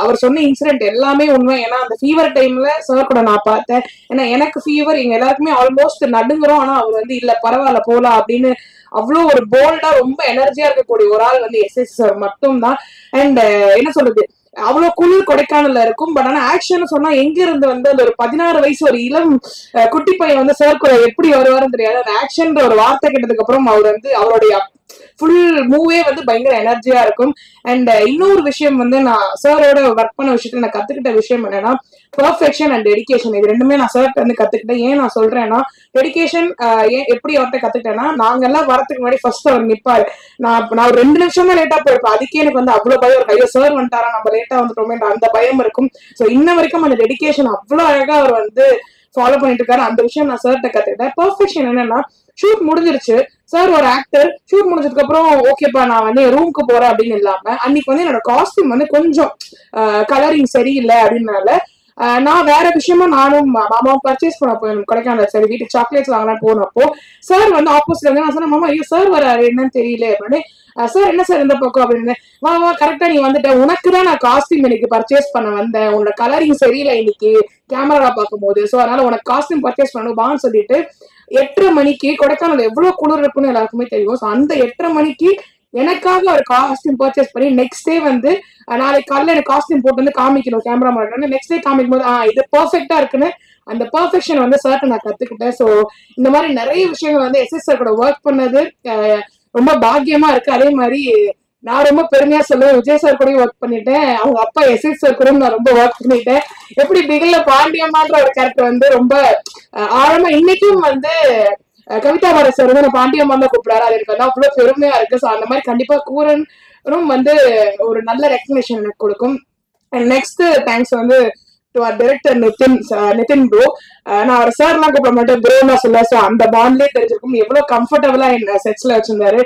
அவர் சொன்ன இன்சிடென்ட் எல்லாமே உண்மை. ஏன்னா அந்த ஃபீவர் டைம்ல சார் கூட நான் பார்த்தேன். ஏன்னா எனக்கு ஃபீவர், எங்க எல்லாருக்குமே ஆல்மோஸ்ட் நடுங்குறோம். ஆனா அவர் வந்து இல்ல பரவாயில்ல போலாம் அப்படின்னு அவ்வளோ ஒரு போல்டா ரொம்ப எனர்ஜியா இருக்கக்கூடிய ஒரு ஆள் வந்து எஸ்ஐசி சார் மட்டும்தான். அண்ட் என்ன சொல்றது, அவ்வளவு குளிர் கொடைக்கானல்ல இருக்கும். பட் ஆனா ஆக்ஷன் சொன்னா எங்க இருந்து வந்து அந்த ஒரு 16 வயசு ஒரு இளம் குட்டி பையன் வந்து சார் கூட எப்படி வருவாருன்னு தெரியாது. அந்த ஆக்ஷன் ஒரு வார்த்தை கேட்டதுக்கு அப்புறம் அவர் வந்து அவருடைய ஃபுல் மூவே வந்து பயங்கர எனர்ஜியா இருக்கும். அண்ட் இன்னொரு விஷயம் வந்து நான் சாரோட ஒர்க் பண்ண விஷயத்துல நான் கத்துக்கிட்ட விஷயம் என்னன்னா பெர்ஃபெக்ஷன் அண்ட் டெடிகேஷன். இது ரெண்டுமே நான் சார்ட்ட வந்து கத்துக்கிட்டேன். ஏன் நான் சொல்றேன்னா டெடிகேஷன் எப்படி அவர்கிட்ட கத்துக்கிட்டேன்னா, நாங்க எல்லாம் வரதுக்கு முன்னாடி ஃபர்ஸ்ட் அவர் நிப்பாரு. நான் ஒரு 2 நிமிஷம் தான் லேட்டா போயிருப்பேன். அதுக்கே எனக்கு வந்து அவ்வளவு பயம் இருக்கும். ஐயோ சார் வந்துட்டாரா நம்ம லேட்டா வந்துட்டோமே அந்த பயம் இருக்கும். ஸோ இன்ன வரைக்கும் அந்த டெடிகேஷன் அவ்வளவு அழகா அவர் வந்து ஃபாலோ பண்ணிட்டு இருக்காரு. அந்த விஷயம் நான் சார்ட்ட கத்துக்கிட்டேன். பெர்ஃபெக்ஷன் என்னன்னா, ஷூட் முடிஞ்சிருச்சு, சார் ஒரு ஆக்டர், ஷூட் முடிஞ்சதுக்கு அப்புறம் ஓகேப்பா நான் வந்து ரூமுக்கு போறேன் அப்படின்னு இல்லாம, அன்னைக்கு வந்து என்னோட காஸ்டியூம் வந்து கொஞ்சம் கலரிங் சரியில்லை அப்படின்னால நான் வேற விஷயமா நானும் மாமாவும் பர்ச்சேஸ் பண்ண போய் கொடைக்கானல் சரி வீட்டுக்கு சாக்லேட்ஸ் வாங்கலாம் போனப்போ சார் வந்து ஆப்போசிட்ல வந்து நான் சொன்னேன், மாமா ஐயோ சார் வராரு என்னன்னு தெரியல அப்படின்னு. சார் என்ன சார் இந்த பக்கம் அப்படின்னு, வா கரெக்டா நீ வந்துட்ட, உனக்கு தான் நான் காஸ்டியூம் இன்னைக்கு பர்ச்சேஸ் பண்ண வந்தேன், உன்னோட கலரிங் சரியில்லை இன்னைக்கு கேமரா பார்க்கும் போது, ஸோ அதனால உனக்கு காஸ்டியூம் பர்ச்சேஸ் பண்ணணும் வான்னு சொல்லிட்டு 8:30 மணிக்கு கொடைக்கானல் எவ்வளவு குளிர் இருக்குன்னு எல்லாருக்குமே தெரியும். ஸோ அந்த 8:30 மணிக்கு எனக்காக ஒரு காஸ்டியூம் பர்ச்சேஸ் பண்ணி நெக்ஸ்ட் டே வந்து நாளைக்கு காலையில எனக்கு காஸ்டியூம் போட்டு வந்து காமிக்கணும் கேமரா மாட்டேன். நெக்ஸ்ட் டே காமிக்கும் போது இது பெர்ஃபெக்டா இருக்குன்னு அந்த பெர்ஃபெக்ஷன் வந்து சார்ட்ட நான் கத்துக்கிட்டேன். ஸோ இந்த மாதிரி நிறைய விஷயங்கள் வந்து எஸ்எஸ் சார் கூட ஒர்க் பண்ணது ரொம்ப பாக்கியமா இருக்கு. அதே மாதிரி நான் ரொம்ப பெருமையா சொல்லுவேன், விஜய் சார் கூட ஒர்க் பண்ணிட்டேன், அவங்க அப்பா எஸ்எஸ் சார் கூட நான் ரொம்ப ஒர்க் பண்ணிட்டேன். எப்படி பிகில்ல பாண்டியம்மான்ற ஒரு கேரக்டர் வந்து ரொம்ப ஆழமா இன்னைக்கும் வந்து கவிதா பாரத் சார் வந்து பாண்டியம்மா தான் கூப்பிடாரு. அது எனக்கு வந்து அவ்வளவு பெருமையா இருக்கு. ஸோ அந்த மாதிரி கண்டிப்பா கூரனும் வந்து ஒரு நல்ல ரெக்கக்னிஷன் எனக்கு கொடுக்கும். அண்ட் நெக்ஸ்ட் தேங்க்ஸ் வந்து to our director Nithin bro. நான் அவர் சார் எல்லாம் கூப்பிட மாட்டேன், ப்ரோ நான் சொல்ல. ஸோ அந்த பாண்ட்லேயே தெரிஞ்சிருக்கும் எவ்வளவு கம்ஃபர்டபுளா என்ன செட்ஸ்ல வச்சிருந்தாரு.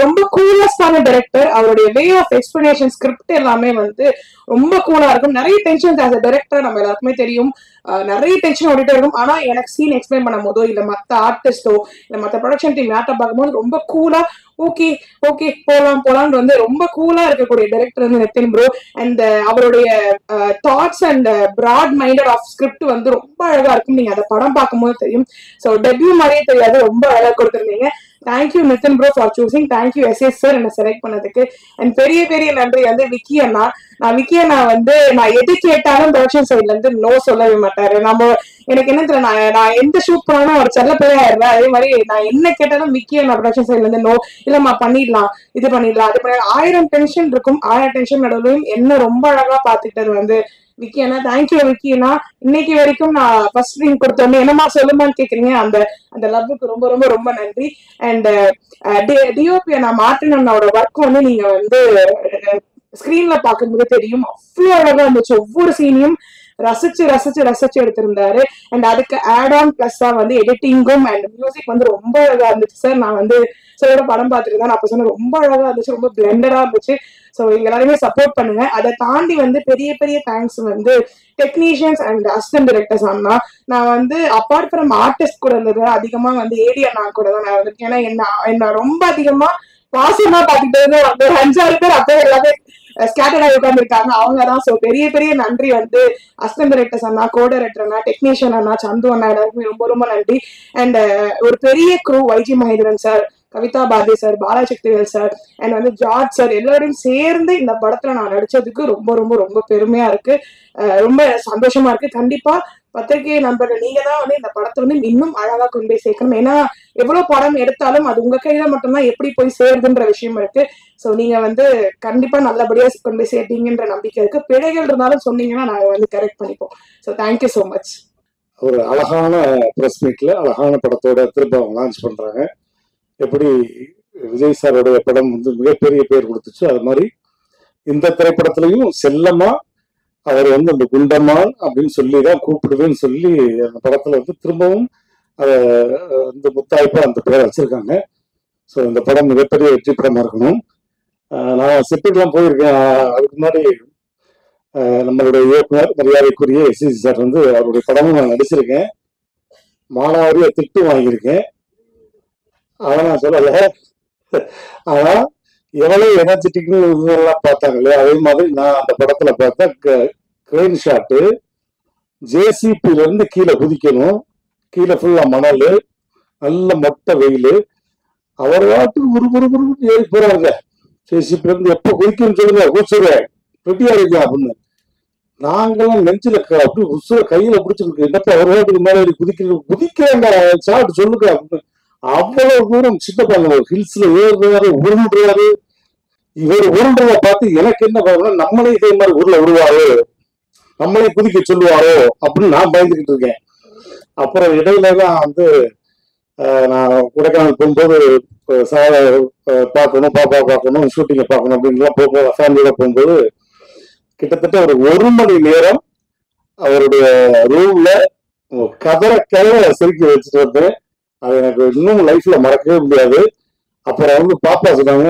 ரொம்ப கூலஸ்டான டைரக்டர். அவருடைய வே ஆஃப் எக்ஸ்பிளனேஷன் ஸ்கிரிப்ட் எல்லாமே வந்து ரொம்ப கூலா இருக்கும். நிறைய டென்ஷன் ஆஸ் அ டைரக்டர் நம்ம எல்லாருக்குமே தெரியும், நிறைய டென்ஷன் ஓடிட்டே இருக்கும். ஆனா எனக்கு சீன் எக்ஸ்பிளைன் பண்ணும் போதோ இல்ல மத்த ஆர்டிஸ்டோ இல்ல மத்த ப்ரொடக்ஷன் டீம் யார்ட்ட பார்க்கும்போது ரொம்ப கூலா ஓகே போலாம்னு வந்து ரொம்ப கூலா இருக்கக்கூடிய டைரக்டர் வந்து நிதின் ப்ரோ. அண்ட் அவருடைய thoughts and broad minded of script வந்து ரொம்ப அழகா இருக்கும். நீங்க அந்த படம் பார்க்கும்போது தெரியும். ஸோ டெபியூ மாதிரியே தெரியாது, ரொம்ப அழகா கொடுத்துருந்தீங்க. Thank you Nitin bro for choosing. Thank you SS sir என்ன செலக்ட் பண்ணதுக்கு. அண்ட் பெரிய பெரிய நன்றி வந்து விக்கி அண்ணா. விக்கி அண்ணா வந்து நான் எது கேட்டாலும் ப்ரொடக்ஷன் சைட்ல இருந்து நோ சொல்லவே மாட்டாரு. எனக்கு என்ன தெரியல, நான் எந்த ஷூட் போனாலும் அவர் செல்ல பிள்ளையா இருந்தேன். அதே மாதிரி நான் என்ன கேட்டாலும் விக்கி அண்ணா ப்ரொடக்ஷன் சைட்ல இருந்து நோ இல்லம்மா பண்ணிடலாம், இது பண்ணிடலாம், அது பண்ணலாம். 1000 டென்ஷன் இருக்கும், 1000 டென்ஷன் நடுவுலையும் என்ன ரொம்ப அழகா பாத்துக்கிட்டது வந்து விக்கி அண்ணா. தேங்க்யூ விக்கி அண்ணா. இன்னைக்கு வரைக்கும் நான் ஃபர்ஸ்ட் ரிங் கொடுத்தோன்னே என்னமா சொல்லுமான்னு கேக்குறீங்க, அந்த லவ்வுக்கு ரொம்ப ரொம்ப ரொம்ப நன்றி. அண்ட் டிஓபி நான் மார்ட்டின் அண்ணாவோட ஒர்க் வந்து நீங்க வந்து ஸ்கிரீன்ல பாக்கும்போது தெரியும், அவ்வளவு அழகா இருந்துச்சு. ஒவ்வொரு சீனையும் ரசிச்சு ரசிச்சு ரசிச்சு எடுத்திருந்தாரு. அண்ட் அதுக்கு ஆட் ஆன் பிளஸ்ஸா வந்து எடிட்டிங்கும் அண்ட் மியூசிக் வந்து ரொம்ப அழகா இருந்துச்சு சார். நான் வந்து சாரோட படம் பார்த்துட்டு தான் அப்ப சொன்னேன், ரொம்ப அழகா இருந்துச்சு, ரொம்ப பிளெண்டரா இருந்துச்சு. ஸோ எங்க எல்லாருமே சப்போர்ட் பண்ணுங்க. அதை தாண்டி வந்து பெரிய பெரிய தேங்க்ஸ் வந்து டெக்னீஷியன்ஸ் அண்ட் அசிஸ்டன்ட் டைரக்டர்ஸ் அண்ணா. நான் வந்து அப்பார்ட் ஃப்ரம் ஆர்டிஸ்ட் கூட இருந்தது அதிகமா வந்து ஏடி அண்ணா கூட தான் நான் இருந்திருக்கேன். ஏன்னா என்ன ரொம்ப அதிகமா பாசமா பார்த்துட்டு வந்து 5-6 பேர் அப்போ எல்லாமே ஸ்கேட்டர்ட் ஆகி உட்காந்துருக்காங்க, அவங்க தான். ஸோ பெரிய பெரிய நன்றி வந்து அசிஸ்டன்ட் டைரக்டர்ஸ் அண்ணா, கோ டைரக்டர் அண்ணா, டெக்னீஷியன் அண்ணா, சந்து அண்ணா, எல்லாருக்குமே ரொம்ப ரொம்ப நன்றி. அண்ட் ஒரு பெரிய crew, Y G Mahendran sir, Kavitha Bharathi sir, Balasakthivel sir, and வந்து ஜார்ஜ் சார், எல்லாரையும் சேர்ந்து இந்த படத்துல நான் நடிச்சதுக்கு ரொம்ப ரொம்ப ரொம்ப பெருமையா இருக்கு, ரொம்ப சந்தோஷமா இருக்கு. கண்டிப்பா பத்திரிகை நண்பர்கள் நீங்க தான் வந்து இந்த படத்தை வந்து இன்னும் அழகா கொண்டு போய் சேர்க்கணும். ஏன்னா எவ்வளவு படம் எடுத்தாலும் அது உங்க கையில மட்டும்தான் எப்படி போய் சேருதுன்ற விஷயம் இருக்கு. ஸோ நீங்க வந்து கண்டிப்பா நல்லபடியா கொண்டு போய் சேர்த்தீங்கன்ற நம்பிக்கை இருக்கு. பிழைகள் இருந்தாலும் சொன்னீங்கன்னா நாங்க வந்து கரெக்ட் பண்ணிப்போம். So thank you so much. ஒரு அழகான பிரஸ் மீட்ல அழகான படத்தோட திரும்ப அவங்க லான்ச் பண்றாங்க. எப்படி விஜய் சாரோடைய படம் வந்து மிகப்பெரிய பேர் கொடுத்துச்சு, அது மாதிரி இந்த திரைப்படத்திலையும் செல்லமா அவர் வந்து அந்த குண்டம்மாள் அப்படின்னு சொல்லி தான் கூப்பிடுவேன்னு சொல்லி அந்த படத்துல வந்து திரும்பவும் அதை வந்து முத்தாய்ப்பா அந்த பேரை வச்சிருக்காங்க. ஸோ இந்த படம் மிகப்பெரிய வெற்றி படமா இருக்கணும். நான் செட்டுக்கெல்லாம் போயிருக்கேன். அதுக்கு முன்னாடி நம்மளுடைய இயக்குனர் மரியாதைக்குரிய எஸ்எஸ்சி சார் வந்து அவருடைய படமும் நான் நடிச்சிருக்கேன், மானாவாரியா திட்டு வாங்கியிருக்கேன். அதை நான் சொல்லலை. ஆனா எவ்வளவு எனர்ஜெட்டிக்னு எல்லாம் பார்த்தாங்க இல்லையா, அதே மாதிரி நான் அந்த படத்துல பார்த்தா கிரெயின் ஷாட்டு, ஜேசிபில இருந்து கீழே குதிக்கணும், கீழே ஃபுல்லா மணல், நல்ல மொட்டை வெயில், அவர் வாட்டுக்கு ஒரு ஏறி போறாங்க. ஜேசிபில இருந்து எப்ப குதிக்கணும்னு சொல்லுங்க, குதிச்சுருவேன், ரெடியா இருக்கேன் அப்படின்னு. நாங்கெல்லாம் நெஞ்சில அப்படி உசுர கையில பிடிச்சிருக்கு, என்னப்பா ஒரு வாட்டுக்கு மேலே குதிக்கிறாங்க ஷாட் சொல்லுங்க அப்படின்னு. அவ்வளவு தூரம் சின்ன பையன் ஹில்ஸ்ல ஏறுறாரு, உருண்டுறாரு. இவர் உருண்டதை பார்த்து எனக்கு என்ன பாருன்னா, நம்மளே இதே மாதிரி உருள விடுவாரு, நம்மளே குதிக்க சொல்லுவாரோ அப்படின்னு நான் பயந்துகிட்டு இருக்கேன். அப்புறம் இடையில தான் வந்து நான் கொடைக்கானல் போகும்போது சாலை பார்க்கணும், பாப்பா பார்க்கணும், ஷூட்டிங்கை பார்க்கணும் அப்படின்லாம் போகும்போது ஃபேமிலியோட போகும்போது கிட்டத்தட்ட ஒரு 1 மணி நேரம் அவருடைய ரூம்ல கதற சிரிக்க வச்சுட்டு வந்தேன். அது எனக்கு இன்னும் லைஃப்ல மறக்கவே முடியாது. அப்புறம் வந்து பாப்பா சொன்னாங்க,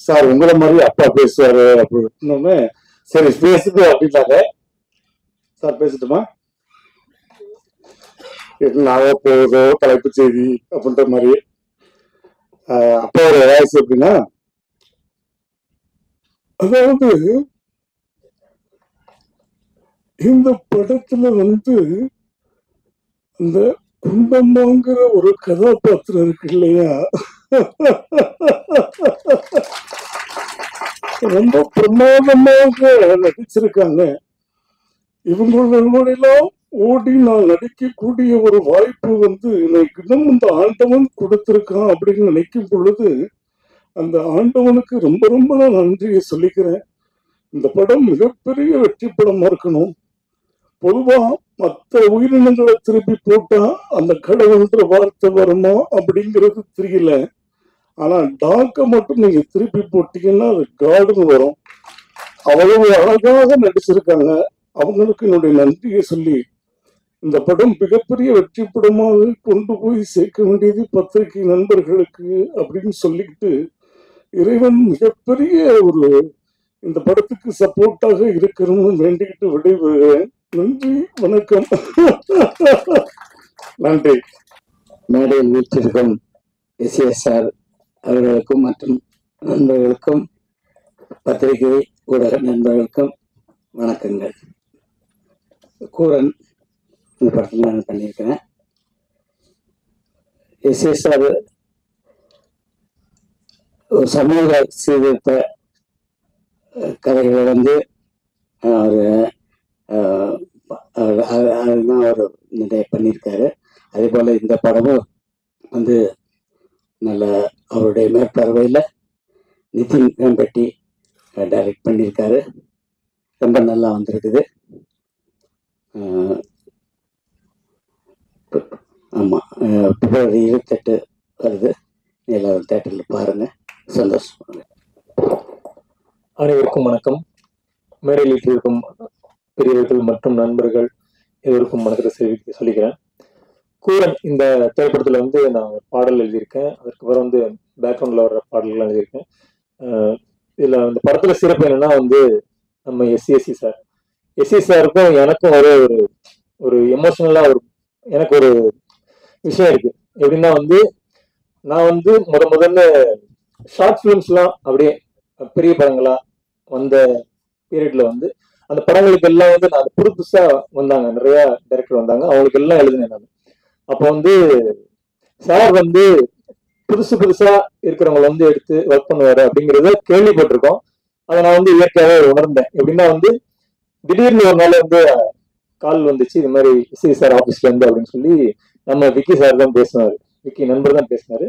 சார் உங்களை மாதிரி அப்பா பேசுவாரு அப்படின்னு. சரி பேசுது அப்படின்னாங்க. சார் பேசட்டுமா, என்னாவோ போகுதோ தலைப்பு செய்தி அப்படின்ற மாதிரி. அப்பாவோட வாய்ஸ் எப்படின்னா, அதாவது இந்த படத்துல வந்து இந்த குண்டம்மாங்கிற ஒரு கதாபாத்திரம் இருக்கு இல்லையா, ரொம்ப பிரமாதமாக நடிச்சிருக்காங்க. இவங்களெல்லாம் ஓடி நான் நடிக்கக்கூடிய ஒரு வாய்ப்பு வந்து எனக்கு இன்னும் இந்த ஆண்டவன் கொடுத்திருக்கான் அப்படின்னு நினைக்கும் பொழுது அந்த ஆண்டவனுக்கு ரொம்ப ரொம்ப நான் நன்றியை சொல்லிக்கிறேன். இந்த படம் மிகப்பெரிய வெற்றி படமா இருக்கணும். பொதுவா மற்ற உயிரினங்களை திருப்பி போட்டா அந்த கடவுள்ன்ற வார்த்தை வருமா அப்படிங்கிறது தெரியல. ஆனா டாக்க மட்டும் நீங்க திருப்பி போட்டீங்கன்னா அது காடுன்னு வரும். அவ்வளவு அழகாக நடிச்சிருக்காங்க. அவங்களுக்கு என்னுடைய நன்றியை சொல்லி, இந்த படம் மிகப்பெரிய வெற்றி படமாக கொண்டு போய் சேர்க்க வேண்டியது பத்திரிகை நண்பர்களுக்கு அப்படின்னு சொல்லிக்கிட்டு, இறைவன் மிகப்பெரிய ஒரு இந்த படத்துக்கு சப்போர்ட்டாக இருக்கணும்னு வேண்டிக்கிட்டு விடைபெறுகிறேன். நன்றி, வணக்கம். நன்றி. மேடையில் வீட்டிற்கும் எஸ்எஸ்ஆர் அவர்களுக்கும் மற்றும் நண்பர்களுக்கும் பத்திரிகை ஊடக நண்பர்களுக்கும் வணக்கங்கள். கூரன் இந்த படத்தில் நான் பண்ணியிருக்கிறேன். எஸ்எஸ்ஆர் ஒரு சமூக சீர்திருத்த கதைகளை வந்து அதுதான் அவர் நிறைய பண்ணியிருக்காரு. அதே போல் இந்த படமும் வந்து நல்ல அவருடைய மேற்பார்வையில் நிதின் வேம்பட்டி டைரக்ட் பண்ணியிருக்காரு. ரொம்ப நல்லா வந்திருக்குது. ஆமாம், பிப்ரவரி 28 வருது. எல்லாரும் தேட்டரில் பாருங்கள். சந்தோஷம். அனைவருக்கும் வணக்கம். மேடையில் இருக்கும் பெரியவர்கள் மற்றும் நண்பர்கள் எவருக்கும் வணக்கத்தை சொல்லிக்கிறேன். கூரன் இந்த திரைப்படத்தில் வந்து நான் பாடல் எழுதியிருக்கேன். அதுக்கப்புறம் வந்து பேக்ரவுண்டில் வர்ற பாடல்கள்லாம் எழுதியிருக்கேன். இதில் அந்த படத்தில் சிறப்பு என்னன்னா வந்து நம்ம எஸ்சி சாருக்கும் எனக்கும் ஒரு எமோஷனலாக எனக்கு ஒரு விஷயம் இருக்கு. எப்படின்னா வந்து நான் வந்து முதல்ல ஷார்ட் ஃபிலிம்ஸ்லாம் அப்படியே பெரிய படங்களா வந்த பீரியட்ல வந்து அந்த படங்களுக்கு எல்லாம் வந்து நான் புதுசா வந்தாங்க, நிறைய டைரக்டர் வந்தாங்க, அவங்களுக்கு எல்லாம் எழுதினேன் நான். அப்போ வந்து சார் வந்து புதுசா இருக்கிறவங்களை வந்து எடுத்து ஒர்க் பண்ணுவாரு அப்படிங்கிறத கேள்விப்பட்டிருக்கோம். அதை நான் வந்து இயற்கையாகவே உணர்ந்தேன். எப்படின்னா வந்து திடீர்னு ஒரு நாள் வந்து கால் வந்துச்சு, இது மாதிரி எஸ்சி சார் ஆஃபீஸ்ல இருந்து அப்படின்னு சொல்லி. நம்ம விக்கி சார் தான் பேசினாரு, விக்கி நண்பர் தான் பேசினாரு.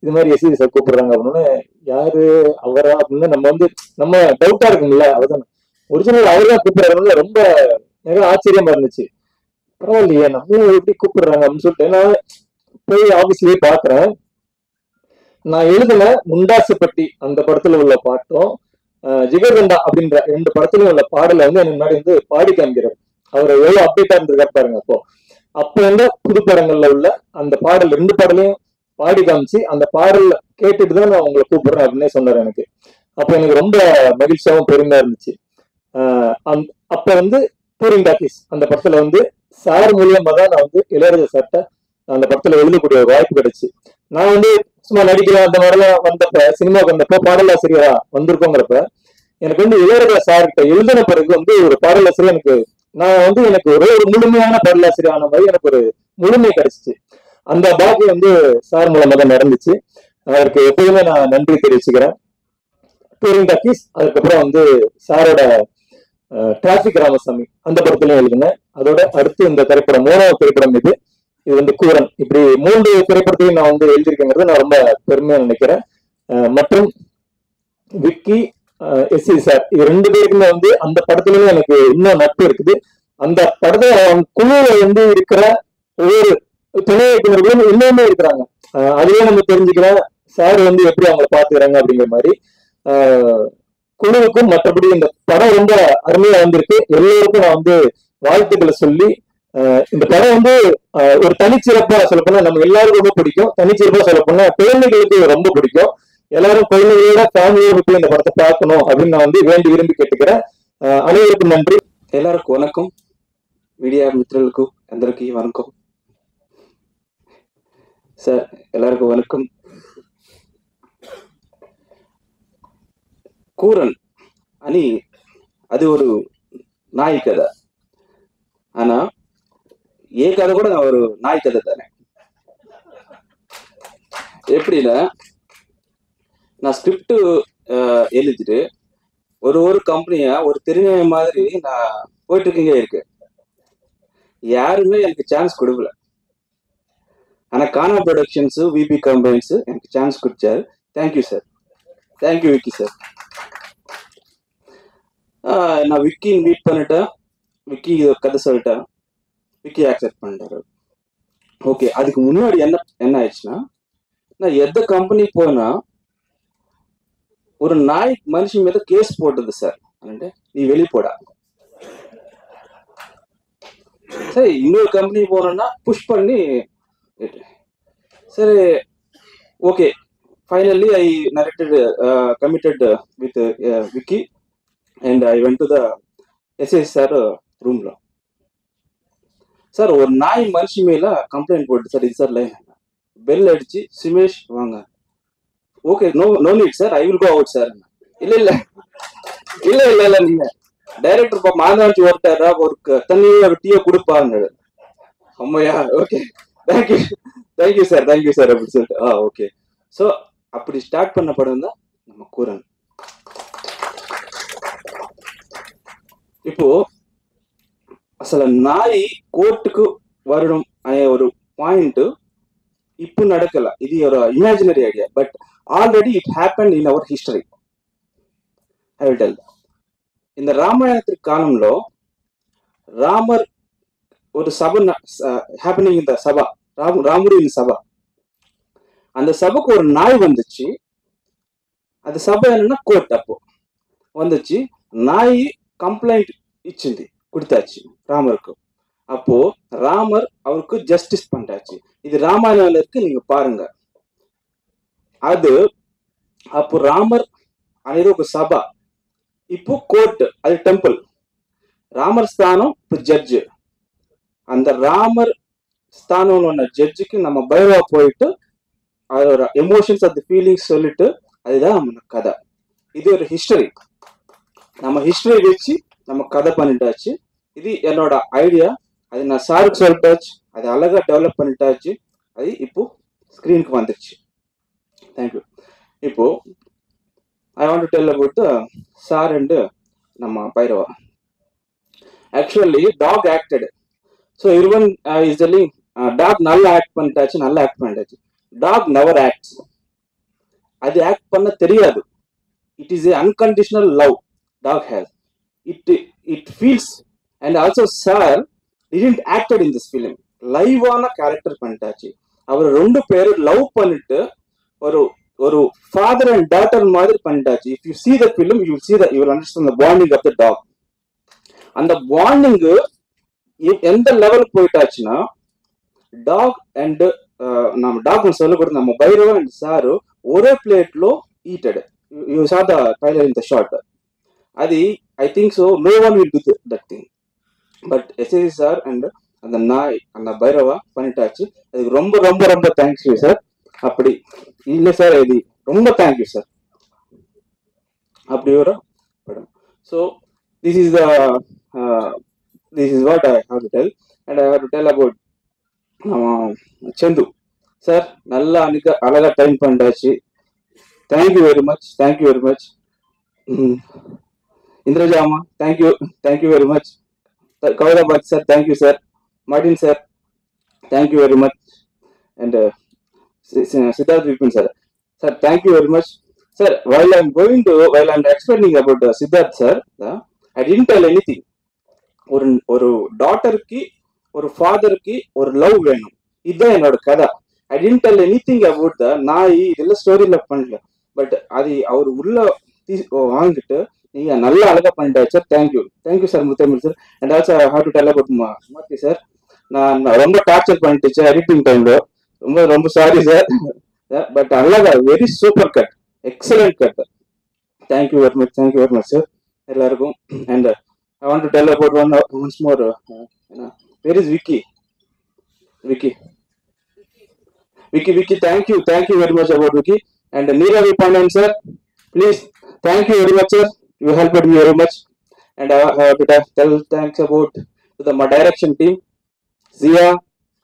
இது மாதிரி எஸ்சி சார் கூப்பிடுறாங்க அப்படின்னு. யாரு அவரா அப்படின்னு நம்ம டவுட்டா இருக்குங்களா, அவர்தான் ஒரிஜினல் அவர் தான் கூப்பிடுறாரு. ரொம்ப எனக்கு ஆச்சரியமா இருந்துச்சு. பரவாயில்லையே நம்மளும் எப்படி கூப்பிடுறாங்க அப்படின்னு சொல்லிட்டு நான் போய் ஆபீஸ்லயே பாக்குறேன். நான் எழுதின முண்டாசுப்பட்டி அந்த படத்துல உள்ள பாட்டும் ஜிகர்தண்டா அப்படின்ற 2 படத்துலயும் உள்ள பாடலை வந்து எனக்கு முன்னாடி வந்து பாடி காமிக்கிறார். அவர் எவ்வளவு அப்டேட்டா இருந்திருக்காரு பாருங்க. அப்போ வந்து புது படங்கள்ல உள்ள அந்த பாடல் 2 பாடலையும் பாடி காமிச்சு அந்த பாடல் கேட்டுட்டு தான் நான் உங்களை கூப்பிடுறேன் அப்படின்னே சொன்னார் எனக்கு. அப்போ எனக்கு ரொம்ப மகிழ்ச்சியாகவும் பெருமையா இருந்துச்சு. அப்ப வந்து டூரிங் டாக்கீஸ் அந்த படத்துல வந்து சார் மூலியமா தான் நான் வந்து இளையராஜா சார்ட்ட அந்த படத்துல எழுதக்கூடிய ஒரு வாய்ப்பு கிடைச்சு. நான் வந்து சும்மா நடிக்கலாம் அந்த மாதிரிலாம் வந்தப்ப, சினிமாவுக்கு வந்தப்போ பாடலாசிரியரா வந்திருக்கோங்கிறப்ப எனக்கு வந்து இளையராஜா சார்கிட்ட எழுதின பிறகு வந்து ஒரு பாடலாசிரியர் எனக்கு ஒரு முழுமையான பாடலாசிரியர் ஆன மாதிரி எனக்கு ஒரு முழுமை கிடைச்சிச்சு. அந்த பாக்கியம் வந்து சார் மூலமா தான் நடந்துச்சு. அவருக்கு எப்பயுமே நான் நன்றி தெரிவிச்சுக்கிறேன். டூரிங் டாக்கீஸ், அதுக்கப்புறம் வந்து சாரோட டிராபிக் ராமசாமி அந்த படத்துலயும் எழுதுங்க. அதோட அடுத்து இந்த திரைப்படம் 3வது திரைப்படம் இது வந்து கூரன். இப்படி 3 திரைப்படத்தையும் நான் வந்து எழுதியிருக்கேங்கிறத நான் ரொம்ப பெருமையா நினைக்கிறேன். மற்றும் விக்கி, எஸ்சி சார் இது 2 பேருக்குமே வந்து அந்த படத்துலயும் எனக்கு இன்னும் நட்பு இருக்குது. அந்த படத்தை குழுல வந்து இருக்கிற ஒவ்வொரு துணை இயக்குநர்களும் இன்னுமே இருக்கிறாங்க. அதுவே நம்ம தெரிஞ்சுக்கிறேன் சார் வந்து எப்படி அவங்களை பாத்துக்கிறாங்க அப்படிங்கிற மாதிரி. குழுவுக்கும் மற்றபடி இந்த படம் ரொம்ப அருமையா வந்திருக்கு. எல்லோருக்கும் நான் வந்து வாழ்த்துக்களை சொல்லி, இந்த படம் வந்து ஒரு தனிச்சிறப்பா சொல்லப்போனா நம்ம எல்லாரும் ரொம்ப பிடிக்கும். தனிச்சிறப்பா சொல்லப்போனா குழந்தைகளுக்கு ரொம்ப பிடிக்கும். எல்லாரும் குழந்தைகளோட ஃபேமிலியோட போய் இந்த படத்தை பார்க்கணும் அப்படின்னு நான் வந்து விரும்பி கேட்டுக்கிறேன். அனைவருக்கும் நன்றி. எல்லாருக்கும் வணக்கம். மீடியா மித்திரர்களுக்கு అందరికీ வணக்கம் சார். எல்லாருக்கும் வணக்கம். కూరన్ అని అది ஒரு நாய் கதை. ஆனா ఏ కథ కూడా ஒரு நாய் கதை தானே. எப்படின்னா நான் ஸ்கிரிப்ட் எழுதிட்டு ஒரு கம்பெனியா ஒரு தெரிஞ்ச மாதிரி நான் போயிட்டு இருக்கீங்க இருக்கு. யாருமே எனக்கு சான்ஸ் கொடுக்கல. ஆனா கானா ப்ரொடக்ஷன்ஸ், விபி கம்பெனிஸ் எனக்கு சான்ஸ் கொடுத்தாரு. Thank you sir. Thank you Vicky sir. நான் விக்கி மீட் பண்ணிட்டேன். விக்கி கதை சொல்லிட்டேன். விக்கி ஆக்செப்ட் பண்ணிட்டாரு. ஓகே, அதுக்கு முன்னாடி என்ன ஆயிடுச்சுன்னா, நான் எந்த கம்பெனி போனா ஒரு நாய் மனுஷன் மீது கேஸ் போட்டது சார். நீ வெளியே போடா. சரி, இன்னொரு கம்பெனி போனோம்னா புஷ் பண்ணி சரி okay. Finally I narrated committed with Vicky and I went to the SS sir ரூம்ல. சார் ஒரு நாய் மனுஷி மேல கம்ப்ளைண்ட் போட்டு சார், இது சார் பெல் அடிச்சு சிமேஷ் வாங்க. Okay, no need sir, I will go out sir. இல்ல நீங்க டைரக்டர் மாதாஞ்சி ஒருத்தாரா, ஒரு தண்ணி ஒரு டீயை கொடுப்பாங்க. அம்மையா, ஓகே தேங்க்யூ சார் அப்படின்னு சொல்லிட்டு ஓகே. ஸோ அப்படி ஸ்டார்ட் பண்ண படம் தான் நம்ம கூரன். இப்போ అసలు నాయి కోర్టుకు వరడం అనే ఒక పాయింట్ ఇప్పుడు నడకల, ఇది ఒక imaginary idea, but already it happened in our history. I will tell. இந்த ராமாயணத்து காலம்లో ராமர் ஒரு சபை ஹேப்பனிங், இந்த சபா ராமுரின் சபா, அந்த சபைக்கு ஒரு நாய் வந்துச்சு. அந்த சபை என்னன்னா கோர்ட். அப்போ வந்துச்சு, நாய் కంప్లైంట్ ఇచ్చింది, கொடுத்தாச்சு ராமருக்கு. அப்போ ராமர் அவருக்கு ஜஸ்டிஸ் பண்றாச்சு. இது ராமாயணம் இருக்கு, நீங்க பாருங்க. அது அப்போ ராமர் అనేది ఒక సభ, இப்போ కోర్ట్, అది టెంపుల్. రామర్ స్థానం ఇప్పుడు జడ్జి. அந்த ராமர் ஸ்தானம்ல ఉన్న ஜட்ஜுக்கு நம்ம பைரவா போயிட்டு அதோட எமோஷன்ஸ், அந்த ஃபீலிங்ஸ் சொல்லிட்டு, அதுதான் நம்ம கதை. இது ஒரு ஹிஸ்டரி. நம்ம ஹிஸ்டரி வச்சு நம்ம கதை பண்ணிட்டாச்சு. இது என்னோட ஐடியா. அது நான் சாருக்கு சொல்லிட்டாச்சு, அது அழகா டெவலப் பண்ணிட்டாச்சு. அது இப்போ ஸ்கிரீனுக்கு வந்துருச்சு. தேங்க்யூ. இப்போ I want to tell about sir and நம்ம Bhairava. Actually dog acted. So இவன் இஸ் டெல்லிங் டாக் நல்லா ஆக்ட் பண்ணிட்டாச்சு. Dog never acts. அது ஆக்ட் பண்ண தெரியாது. It is a unconditional love dog has. It feels, and also sir didn't acted in this film. லைவான character பண்ணிட்டாச்சு. அவர் ரெண்டு பேரும் லவ் பண்ணிட்டு ஒரு ஃபாதர் அண்ட் டாட்டர் மாதிரி பண்ணிட்டாச்சு. If you see the film, you will see that you will understand the bonding of the dog. அந்த பாண்டிங் எந்த லெவலுக்கு போயிட்டாச்சுன்னா, டாக் அண்ட் நம்ம டாக் சொல்லக்கூடாது, நம்ம பைரவா அண்ட் சாரு ஒரே பிளேட்லோ eated. You saw the trailer in the shot. అది I think so no one will do that thing. But SSC sir and அந்த நாய், அந்த பைரவா பண்ணிட்டாச்சு. அதுக்கு ரொம்ப ரொம்ப ரொம்ப தேங்க்யூ சார். அப்படி இல்லை சார், இது ரொம்ப தேங்க்யூ சார். அப்படி ஒரு படம். So this is what I have to tell. And I have to tell about Santhu sir. நல்லா அழகா டைம் பண்ணிட்டாச்சு. Thank you very much. Indrajama, thank you very much. Kavirabad sir, thank you sir. Martin sir, thank you very much. And Siddharth Vipin sir, thank you very much. Sir, while I'm explaining about Siddharth sir, I didn't tell anything. ஒரு டாட்டருக்கு ஒரு ஃபாதருக்கு ஒரு love வேணும், இதுதான் என்னோட கதை. I didn't tell anything about the நாய், இதெல்லாம் ஸ்டோரியில பண்ணல. பட் அது அவர் உள்ள வாங்கிட்டு நீங்க நல்லா அழகா பண்ணிட்டாச்சு sir. Thank you sir Muthamizh sir. And also have to tell about Mathi sir. நான் ரொம்ப டார்ச்சர் பண்ணிட்டு சார் எடிட்டிங் டைம்ல. ரொம்ப சாரி சார். பட் அழகா very super cut, excellent cut. Thank you very much sir எல்லாருக்கும். And I want to tell about once more. Where is Vicky? Thank you very much about Vicky. And Neeravi Pandian sir, please. Thank you very much sir. You helped me very much. And I have to tell thanks about to my direction team, Zia,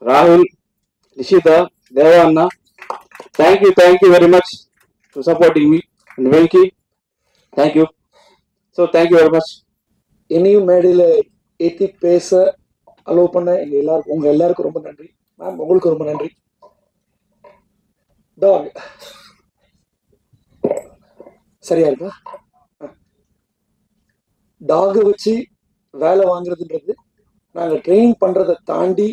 Rahul, Nishita, Devanna. Thank you very much for supporting me. And Venki, thank you. So thank you very much. இனியும் மேடையில் ஏற்றி பேச allow பண்ண உங்க எல்லாருக்கும் ரொம்ப நன்றி ma'am. உங்களுக்கு ரொம்ப நன்றி. டாக் சரியா இருக்கா? டாகை வச்சு வேலை வாங்குறதுன்றது, நாங்கள் ட்ரெயின் பண்றதை தாண்டி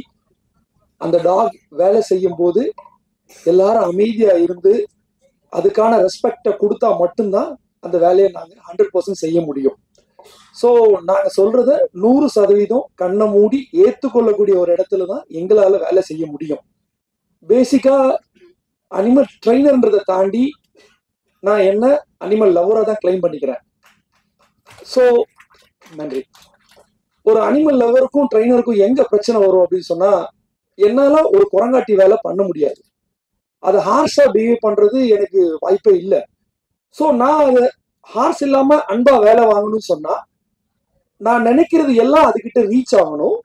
அந்த டாக் வேலை செய்யும் போது எல்லாரும் அமைதியா இருந்து அதுக்கான ரெஸ்பெக்டை கொடுத்தா மட்டும்தான் அந்த வேலையை நாங்கள் 100% செய்ய முடியும். ஸோ நாங்கள் சொல்றத 100% கண்ணை மூடி ஏற்றுக்கொள்ளக்கூடிய ஒரு இடத்துல தான் எங்களால வேலை செய்ய முடியும். பேசிக்கா அனிமல் ட்ரெயினர்ன்றதை தாண்டி நான் என்ன அனிமல் லவரா தான் கிளைம் பண்ணிக்கிறேன். ஸோ நன்றி. ஒரு அனிமல் லவருக்கும் ட்ரெயினருக்கும் எங்க பிரச்சனை வரும் அப்படின்னு சொன்னா, என்னால ஒரு குரங்காட்டி வேலை பண்ண முடியாது. அதை ஹார்ஷா பிஹேவ் பண்றது எனக்கு வாய்ப்பே இல்லை. ஸோ நான் அதை ஹார்ஸ் இல்லாம அன்பா வேலை வாங்கணும்னு சொன்னா, நான் நினைக்கிறது எல்லாம் அதுகிட்ட ரீச் ஆகணும்.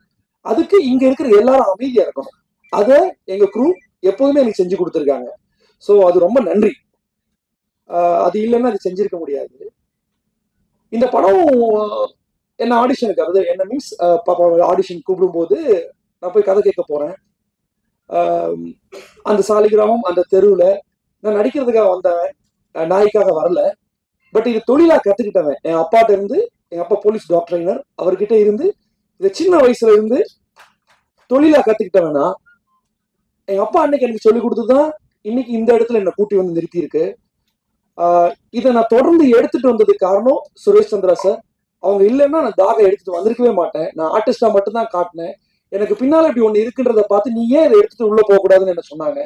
அதுக்கு இங்க இருக்கிற எல்லாரும் அமைதியா இருக்கணும். அதை எங்க குரூ எப்போதுமே எனக்கு செஞ்சு கொடுத்துருக்காங்க. ஸோ அது ரொம்ப நன்றி. அது இல்லைன்னா அது செஞ்சிருக்க முடியாது. இந்த படம் என்ன ஆடிஷனுக்கு, அதாவது என்ன மீன்ஸ் பாப்பா ஆடிஷன் கூப்பிடும்போது நான் போய் கதை கேட்க போறேன். அந்த சாலிகிராமம் அந்த தெருவில் நான் நடிக்கிறதுக்காக வந்தவன், நாய்க்காக வரல. பட் இது தொழிலா கத்துக்கிட்டவன். என் அப்பாட்ட இருந்து, எங்க அப்பா போலீஸ் டாக்டர், அவர்கிட்ட இருந்து இந்த சின்ன வயசுல இருந்து தொழிலா கத்துக்கிட்டவனா, எங்க அப்பா அன்னைக்கு எனக்கு சொல்லி கொடுத்துதான் இன்னைக்கு இந்த இடத்துல என்னை கூட்டி வந்து நிறுத்தி இருக்கு. இதை நான் தொடர்ந்து எடுத்துட்டு வந்ததுக்கு காரணம் சுரேஷ் சந்திரா சார். அவங்க இல்லைன்னா நான் தாக எடுத்துட்டு வந்திருக்கவே மாட்டேன். நான் ஆர்டிஸ்டா மட்டும் தான் காட்டினேன். எனக்கு பின்னால இப்படி ஒண்ணு இருக்குன்றத பார்த்து நீ ஏன் இதை எடுத்துட்டு உள்ள போக கூடாதுன்னு என்ன சொன்னாங்க.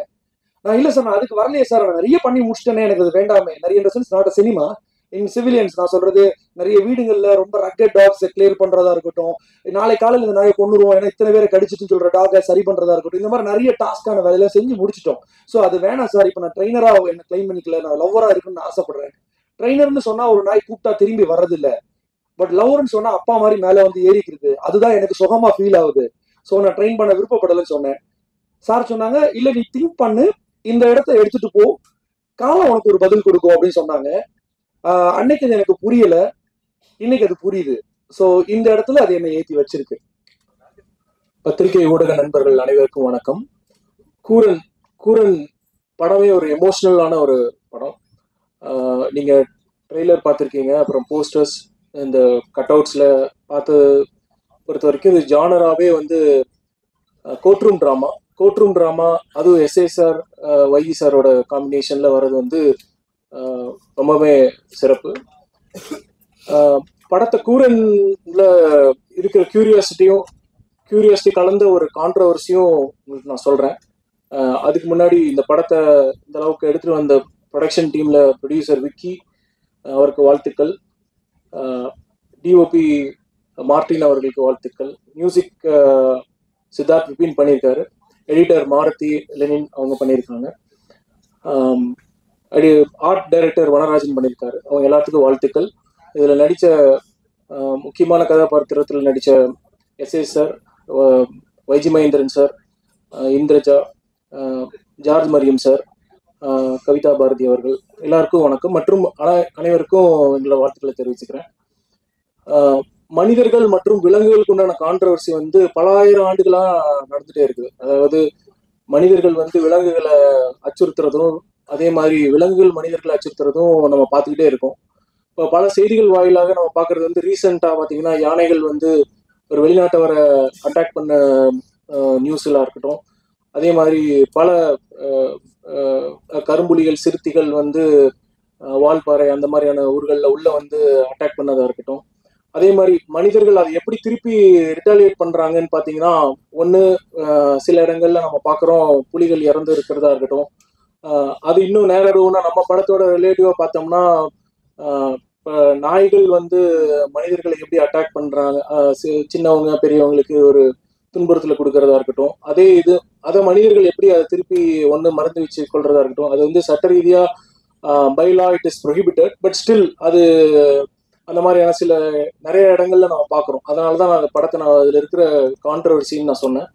நான் இல்ல சார், நான் அதுக்கு வரலையே சார், நான் நிறைய பண்ணி முடிச்சிட்டேனே, எனக்கு அது வேண்டாமே. நிறைய இந்த sense not cinema in civilians நான் சொல்றது, நிறைய வீடுகள்ல ரொம்ப ரக்கெட் டாக்ஸை கிளியர் பண்றதா இருக்கட்டும், நாளை காலையில் இந்த நாயை கொண்டுருவோம் ஏன்னா இத்தனை பேரை கடிச்சிட்டு சொல்ற டாகை சரி பண்றதா இருக்கட்டும், இந்த மாதிரி நிறைய டாஸ்கான வேலையில செஞ்சு முடிச்சிட்டோம். ஸோ அது வேணாம் சார், இப்போ நான் ட்ரைனரா என்ன கிளைம் பண்ணிக்கல, நான் லவ்வரா இருக்குன்னு ஆசைப்படுறேன். ட்ரைனர்னு சொன்னா ஒரு நாய் கூப்பிட்டா திரும்பி வர்றதில்ல, பட் லவர்னு சொன்னா அப்பா மாதிரி மேல வந்து ஏறிக்கிறது, அதுதான் எனக்கு சுகமா ஃபீல் ஆகுது. ஸோ நான் ட்ரெயின் பண்ண விருப்பப்படலைன்னு சொன்னேன். சார் சொன்னாங்க, இல்ல நீ திங்க் பண்ணு, இந்த இடத்த எடுத்துட்டு போ, காலம் உனக்கு ஒரு பதில் கொடுக்கும் அப்படின்னு சொன்னாங்க. அன்னைக்கு அது எனக்கு புரியல, இன்னைக்கு அது புரியுது. ஸோ இந்த இடத்துல அது என்னை ஏற்றி வச்சிருக்கு. பத்திரிகை ஊடக நண்பர்கள் அனைவருக்கும் வணக்கம். கூரன் கூரன் படமே ஒரு எமோஷனலான ஒரு படம். நீங்க ட்ரெய்லர் பார்த்துருக்கீங்க, அப்புறம் போஸ்டர்ஸ், இந்த கட் அவுட்ஸ்ல பார்த்து பொறுத்த வரைக்கும் இது ஜானராகவே வந்து கோர்ட்ரூம் ட்ராமா, அதுவும் எஸ்ஏ சார் வைஇ சாரோட காம்பினேஷன்ல வர்றது வந்து ரொம்பவே சிறப்பு. படத்தை கூரன்ல இருக்கிற கியூரியாசிட்டி கலந்த ஒரு கான்ட்ரவர்சியும் உங்களுக்கு நான் சொல்றேன். அதுக்கு முன்னாடி இந்த படத்தை இந்த அளவுக்கு எடுத்துட்டு வந்த ப்ரொடக்ஷன் டீம்ல ப்ரொடியூசர் விக்கி அவருக்கு வாழ்த்துக்கள், டிஓபி மார்டின் அவர்களுக்கு வாழ்த்துக்கள், மியூசிக் சித்தார்த் விபின் பண்ணியிருக்காரு, எடிட்டர் மாருதி லெனின் அவங்க பண்ணியிருக்காங்க, ஆர்ட் டைரக்டர் வனராஜன் பண்ணியிருக்காரு. அவங்க எல்லாத்துக்கும் வாழ்த்துக்கள். இதில் நடித்த முக்கியமான கதாபாத்திரத்தில் நடித்த SA sir, Y G Mahendran sir, Indraja, George Mariyam sir, Kavitha Bharathi அவர்கள் எல்லாருக்கும் வணக்கம். மற்றும் அனைவருக்கும் எங்களோட வாழ்த்துக்களை தெரிவிச்சுக்கிறேன். மனிதர்கள் மற்றும் விலங்குகளுக்கு உண்டான கான்ட்ரவர்சி வந்து பல ஆயிரம் ஆண்டுகளா நடந்துட்டே இருக்குது. அதாவது மனிதர்கள் வந்து விலங்குகளை அச்சுறுத்துறதும், அதே மாதிரி விலங்குகள் மனிதர்களை அச்சுறுத்துறதும் நம்ம பார்த்துக்கிட்டே இருக்கோம். இப்போ பல செய்திகள் வாயிலாக நம்ம பார்க்கறது வந்து ரீசெண்டாக பார்த்தீங்கன்னா யானைகள் வந்து ஒரு வெளிநாட்டவரை அட்டாக் பண்ண நியூஸ்லாம் இருக்கட்டும், அதே மாதிரி பல கரும்புலிகள், சிறுத்தைகள் வந்து வால்பாறை அந்த மாதிரியான ஊர்களில் உள்ள வந்து அட்டாக் பண்ணதாக இருக்கட்டும். அதே மாதிரி மனிதர்கள் அதை எப்படி திருப்பி ரிட்டாலியேட் பண்றாங்கன்னு பார்த்தீங்கன்னா, ஒன்று சில இடங்கள்ல நம்ம பார்க்குறோம் புலிகள் இறந்து இருக்கிறதா இருக்கட்டும். அது இன்னும் நேரடினா நம்ம படத்தோட ரிலேட்டிவா பார்த்தோம்னா, நாய்கள் வந்து மனிதர்களை எப்படி அட்டாக் பண்றாங்க, சின்னவங்க பெரியவங்களுக்கு ஒரு துன்புறுத்தலை கொடுக்கறதா இருக்கட்டும். அதை மனிதர்கள் எப்படி அதை திருப்பி ஒன்று மறந்து வச்சு கொள்றதா இருக்கட்டும். அது வந்து சட்ட ரீதியா by law it is prohibited, but still அது அந்த மாதிரியான சில நிறைய இடங்கள்ல நம்ம பார்க்குறோம். அதனால தான் நான் அந்த படத்தை நான் அதில் இருக்கிற கான்ட்ரவர்சின்னு நான் சொன்னேன்.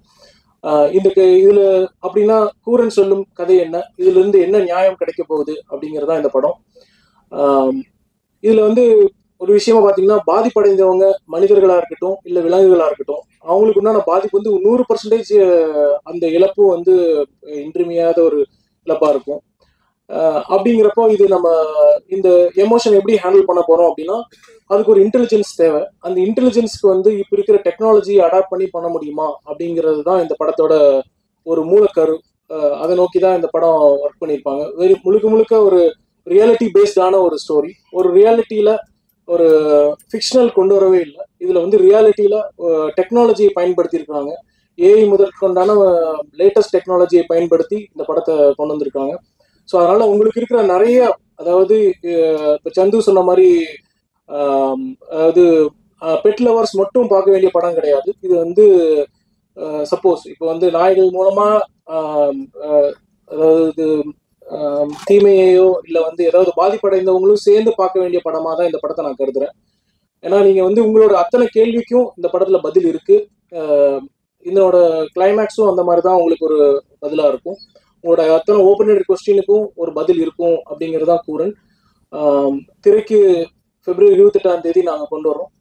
இதுல அப்படின்னா கூரன் சொல்லும் கதை என்ன, இதுல இருந்து என்ன நியாயம் கிடைக்க போகுது அப்படிங்கிறதா இந்த படம். இதுல வந்து ஒரு விஷயமா பார்த்தீங்கன்னா, பாதிப்படைந்தவங்க மனிதர்களா இருக்கட்டும் இல்லை விலங்குகளா இருக்கட்டும், அவங்களுக்கு உண்டான பாதிப்பு வந்து 100% அந்த இழப்பு வந்து இன்றியமையாத ஒரு இழப்பா இருக்கும். அப்படிங்கிறப்போ இது நம்ம இந்த எமோஷன் எப்படி ஹேண்டில் பண்ண போறோம் அப்படின்னா, அதுக்கு ஒரு இன்டெலிஜென்ஸ் தேவை. அந்த இன்டெலிஜென்ஸ்க்கு வந்து இப்போ இருக்கிற டெக்னாலஜியை அடாப்ட் பண்ணி பண்ண முடியுமா அப்படிங்கிறது தான் இந்த படத்தோட ஒரு மூலக்கரு. அதை நோக்கி தான் இந்த படம் ஒர்க் பண்ணியிருப்பாங்க. முழுக்க ஒரு ரியாலிட்டி பேஸ்டான ஒரு ஸ்டோரி. ஒரு ரியாலிட்டியில ஒரு ஃபிக்ஷனல் கொண்டு வரவே இல்லை. இதுல வந்து ரியாலிட்டியில டெக்னாலஜியை பயன்படுத்தி இருக்காங்க. ஏஐ முதற்கொண்டான லேட்டஸ்ட் டெக்னாலஜியை பயன்படுத்தி இந்த படத்தை கொண்டு வந்திருக்காங்க. ஸோ அதனால உங்களுக்கு இருக்கிற நிறைய, அதாவது இப்போ சந்து சொன்ன மாதிரி, அதாவது பெட் லவர்ஸ் மட்டும் பார்க்க வேண்டிய படம் கிடையாது. இது வந்து சப்போஸ் இப்போ வந்து நாய்கள் மூலமா அதாவது தீமையையோ இல்லை வந்து ஏதாவது பாதிப்படைந்தவங்களும் சேர்ந்து பார்க்க வேண்டிய படமா தான் இந்த படத்தை நான் கருதுறேன். ஏன்னா நீங்க வந்து உங்களோட அத்தனை கேள்விக்கும் இந்த படத்துல பதில் இருக்கு. இதனோட கிளைமேக்ஸும் அந்த மாதிரி தான் உங்களுக்கு ஒரு பதிலா இருக்கும். உங்களோட அத்தனை ஓப்பன் எண்டட் கொஸ்டினுக்கும் ஒரு பதில் இருக்கும் அப்படிங்கிறதா கூரன். திரைக்கு February 28 நாங்கள் கொண்டு வரோம்.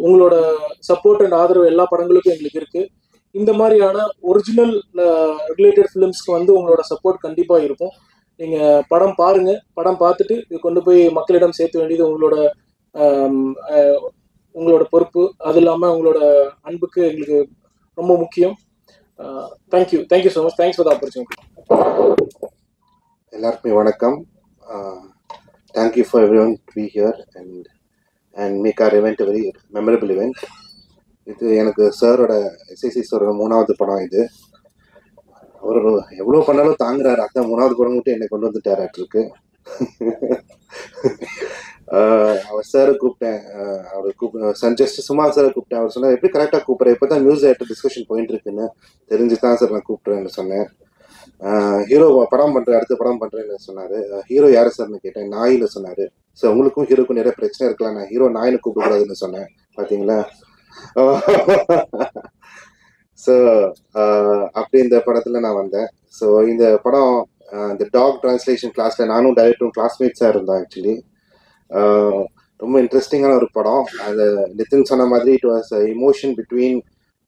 உங்களோட சப்போர்ட் அண்ட் ஆதரவு எல்லா படங்களுக்கும் எங்களுக்கு இருக்கு. இந்த மாதிரியான ஒரிஜினல் ரிலேட்டட் ஃபிலிம்ஸ்க்கு வந்து உங்களோட சப்போர்ட் கண்டிப்பாக இருக்கும். நீங்கள் படம் பாருங்க, படம் பார்த்துட்டு இது கொண்டு போய் மக்களிடம் சேர்த்த வேண்டியது உங்களோட பொறுப்பு. அது இல்லாமல் உங்களோட அன்புக்கு எங்களுக்கு ரொம்ப முக்கியம். Thank you so much. Thanks for the opportunity. எல்லாருக்குமே வணக்கம். Thank you for everyone to be here and make our event a very memorable event. இது எனக்கு சாரோட எஸ்ஐசி சாரோட 3வது படம். இது அவர் எவ்வளோ பண்ணாலும் தாங்குறாரு. அதான் 3வது படம் மட்டும் என்னை கொண்டு வந்துட்டார் இருக்கு. அவர் சாரை கூப்பிட்டேன். ஜஸ்ட் சும்மா சாரை கூப்பிட்டேன். அவர் சொன்னார், எப்படி கரெக்டாக கூப்பிட்றேன், இப்போ தான் நியூஸ் ஆகிட்டு டிஸ்கஷன் போயிட்டு இருக்குன்னு தெரிஞ்சு தான் சார் நான் கூப்பிட்றேன்னு சொன்னேன். ஹீரோ படம் பண்ணுறேன், அடுத்த படம் பண்ணுறேன்னு சொன்னார். ஹீரோ யார் சார்னு கேட்டேன். நாயின்னு சொன்னார். ஸோ உங்களுக்கும் ஹீரோக்கும் நிறைய பிரச்சனை இருக்கலாம், நான் ஹீரோ நாயின்னு கூப்பிடக்கூடாதுன்னு சொன்னேன். பார்த்தீங்களா? ஸோ அப்படி இந்த படத்தில் நான் வந்தேன். ஸோ இந்த படம் இந்த டாக் டிரான்ஸ்லேஷன் கிளாஸில் நானும் டைரக்டரும் கிளாஸ்மேட்ஸாக இருந்தோம். ஆக்சுவலி ரொம்ப இன்ட்ரெஸ்டிங்கான ஒரு படம். அது நிதின் சொன்ன மாதிரி it was emotion between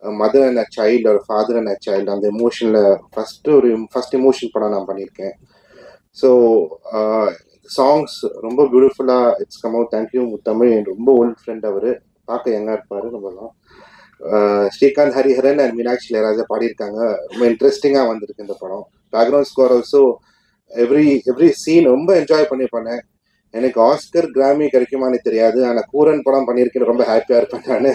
mother and a child, ஒரு ஃபாதர் அண்ட் அ சைல்டு. அந்த இமோஷனில் ஃபர்ஸ்ட் இமோஷன் படம் நான் பண்ணியிருக்கேன். ஸோ சாங்ஸ் ரொம்ப பியூட்டிஃபுல்லாக it's come out. Thank you Tamil, என் ரொம்ப ஓல்ட் ஃப்ரெண்ட். அவர் பார்க்க யங்காக இருப்பார். ரொம்பலாம் ஸ்ரீகாந்த் ஹரிஹரன் அண்ட் மீனாட்சி இளையராஜா பாடியிருக்காங்க. ரொம்ப இன்ட்ரெஸ்டிங்காக வந்திருக்கு இந்த படம். Background score also every scene ரொம்ப என்ஜாய் பண்ணி பண்ணேன். எனக்கு ஆஸ்கர் கிராமி கிடைக்குமான்னு தெரியாது, ஆனால் கூரன் படம் பண்ணியிருக்கேன்னு ரொம்ப ஹாப்பியாக இருப்பேன் நான்.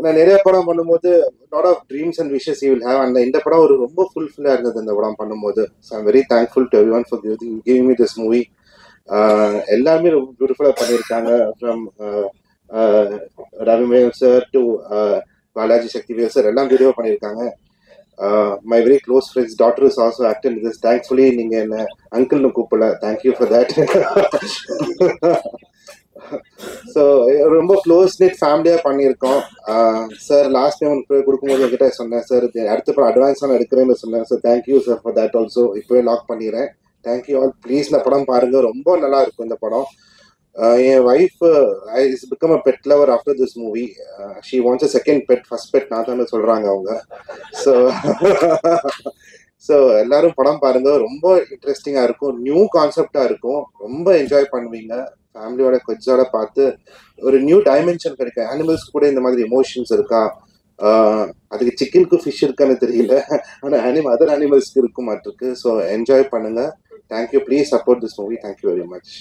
நான் நிறைய படம் பண்ணும்போது lot of dreams and wishes you will have. அந்த இந்த படம் ஒரு ரொம்ப ஃபுல்ஃபில்லாக இருந்தது இந்த படம் பண்ணும்போது. So I'm very thankful to everyone for giving me this movie. எல்லாருமே ரொம்ப பியூட்டிஃபுல்லாக பண்ணியிருக்காங்க. ஃப்ரம் ரவிமேவ் sir to Balaji Sakthivel sir எல்லாம் வீடியோ பண்ணியிருக்காங்க. My very close friend's daughter is also acted in this. Thankfully நீங்க என்ன அங்கிள்னு கூப்பிடல. Thank you for that. ஸோ ரொம்ப க்ளோஸ் நெட் ஃபேமிலியாக பண்ணியிருக்கோம். சார் லாஸ்ட் டைம் கொடுக்கும்போது என்கிட்ட சொன்னேன், சார் அடுத்த படம் அட்வான்ஸாக எடுக்கிறேன்னு சொன்னேன். So thank you sir for that also. இப்போவே லாக் பண்ணிடுறேன். Thank you all. ப்ளீஸ் இந்த படம் பாருங்க, ரொம்ப நல்லா இருக்கும் இந்த படம். என் wife is become a pet lover after this movie. She wants a second pet. First pet நான் தான் சொல்றாங்க அவங்க. ஸோ எல்லாரும் படம் பாருங்க, ரொம்ப இன்ட்ரெஸ்டிங்கா இருக்கும், நியூ கான்செப்டா இருக்கும், ரொம்ப என்ஜாய் பண்ணுவீங்க. ஃபேமிலியோட கொஞ்சோட பார்த்து ஒரு நியூ டைமென்ஷன் கிடைக்கும். அனிமல்ஸ் கூட இந்த மாதிரி எமோஷன்ஸ் இருக்கா? அதுக்கு சிக்கனுக்கு ஃபிஷ் இருக்கான்னு தெரியல, ஆனால் அதர் அனிமல்ஸ்க்கு இருக்க மாட்டிருக்கு. ஸோ என்ஜாய் பண்ணுங்க. Thank you. Please support this movie. Thank you very much.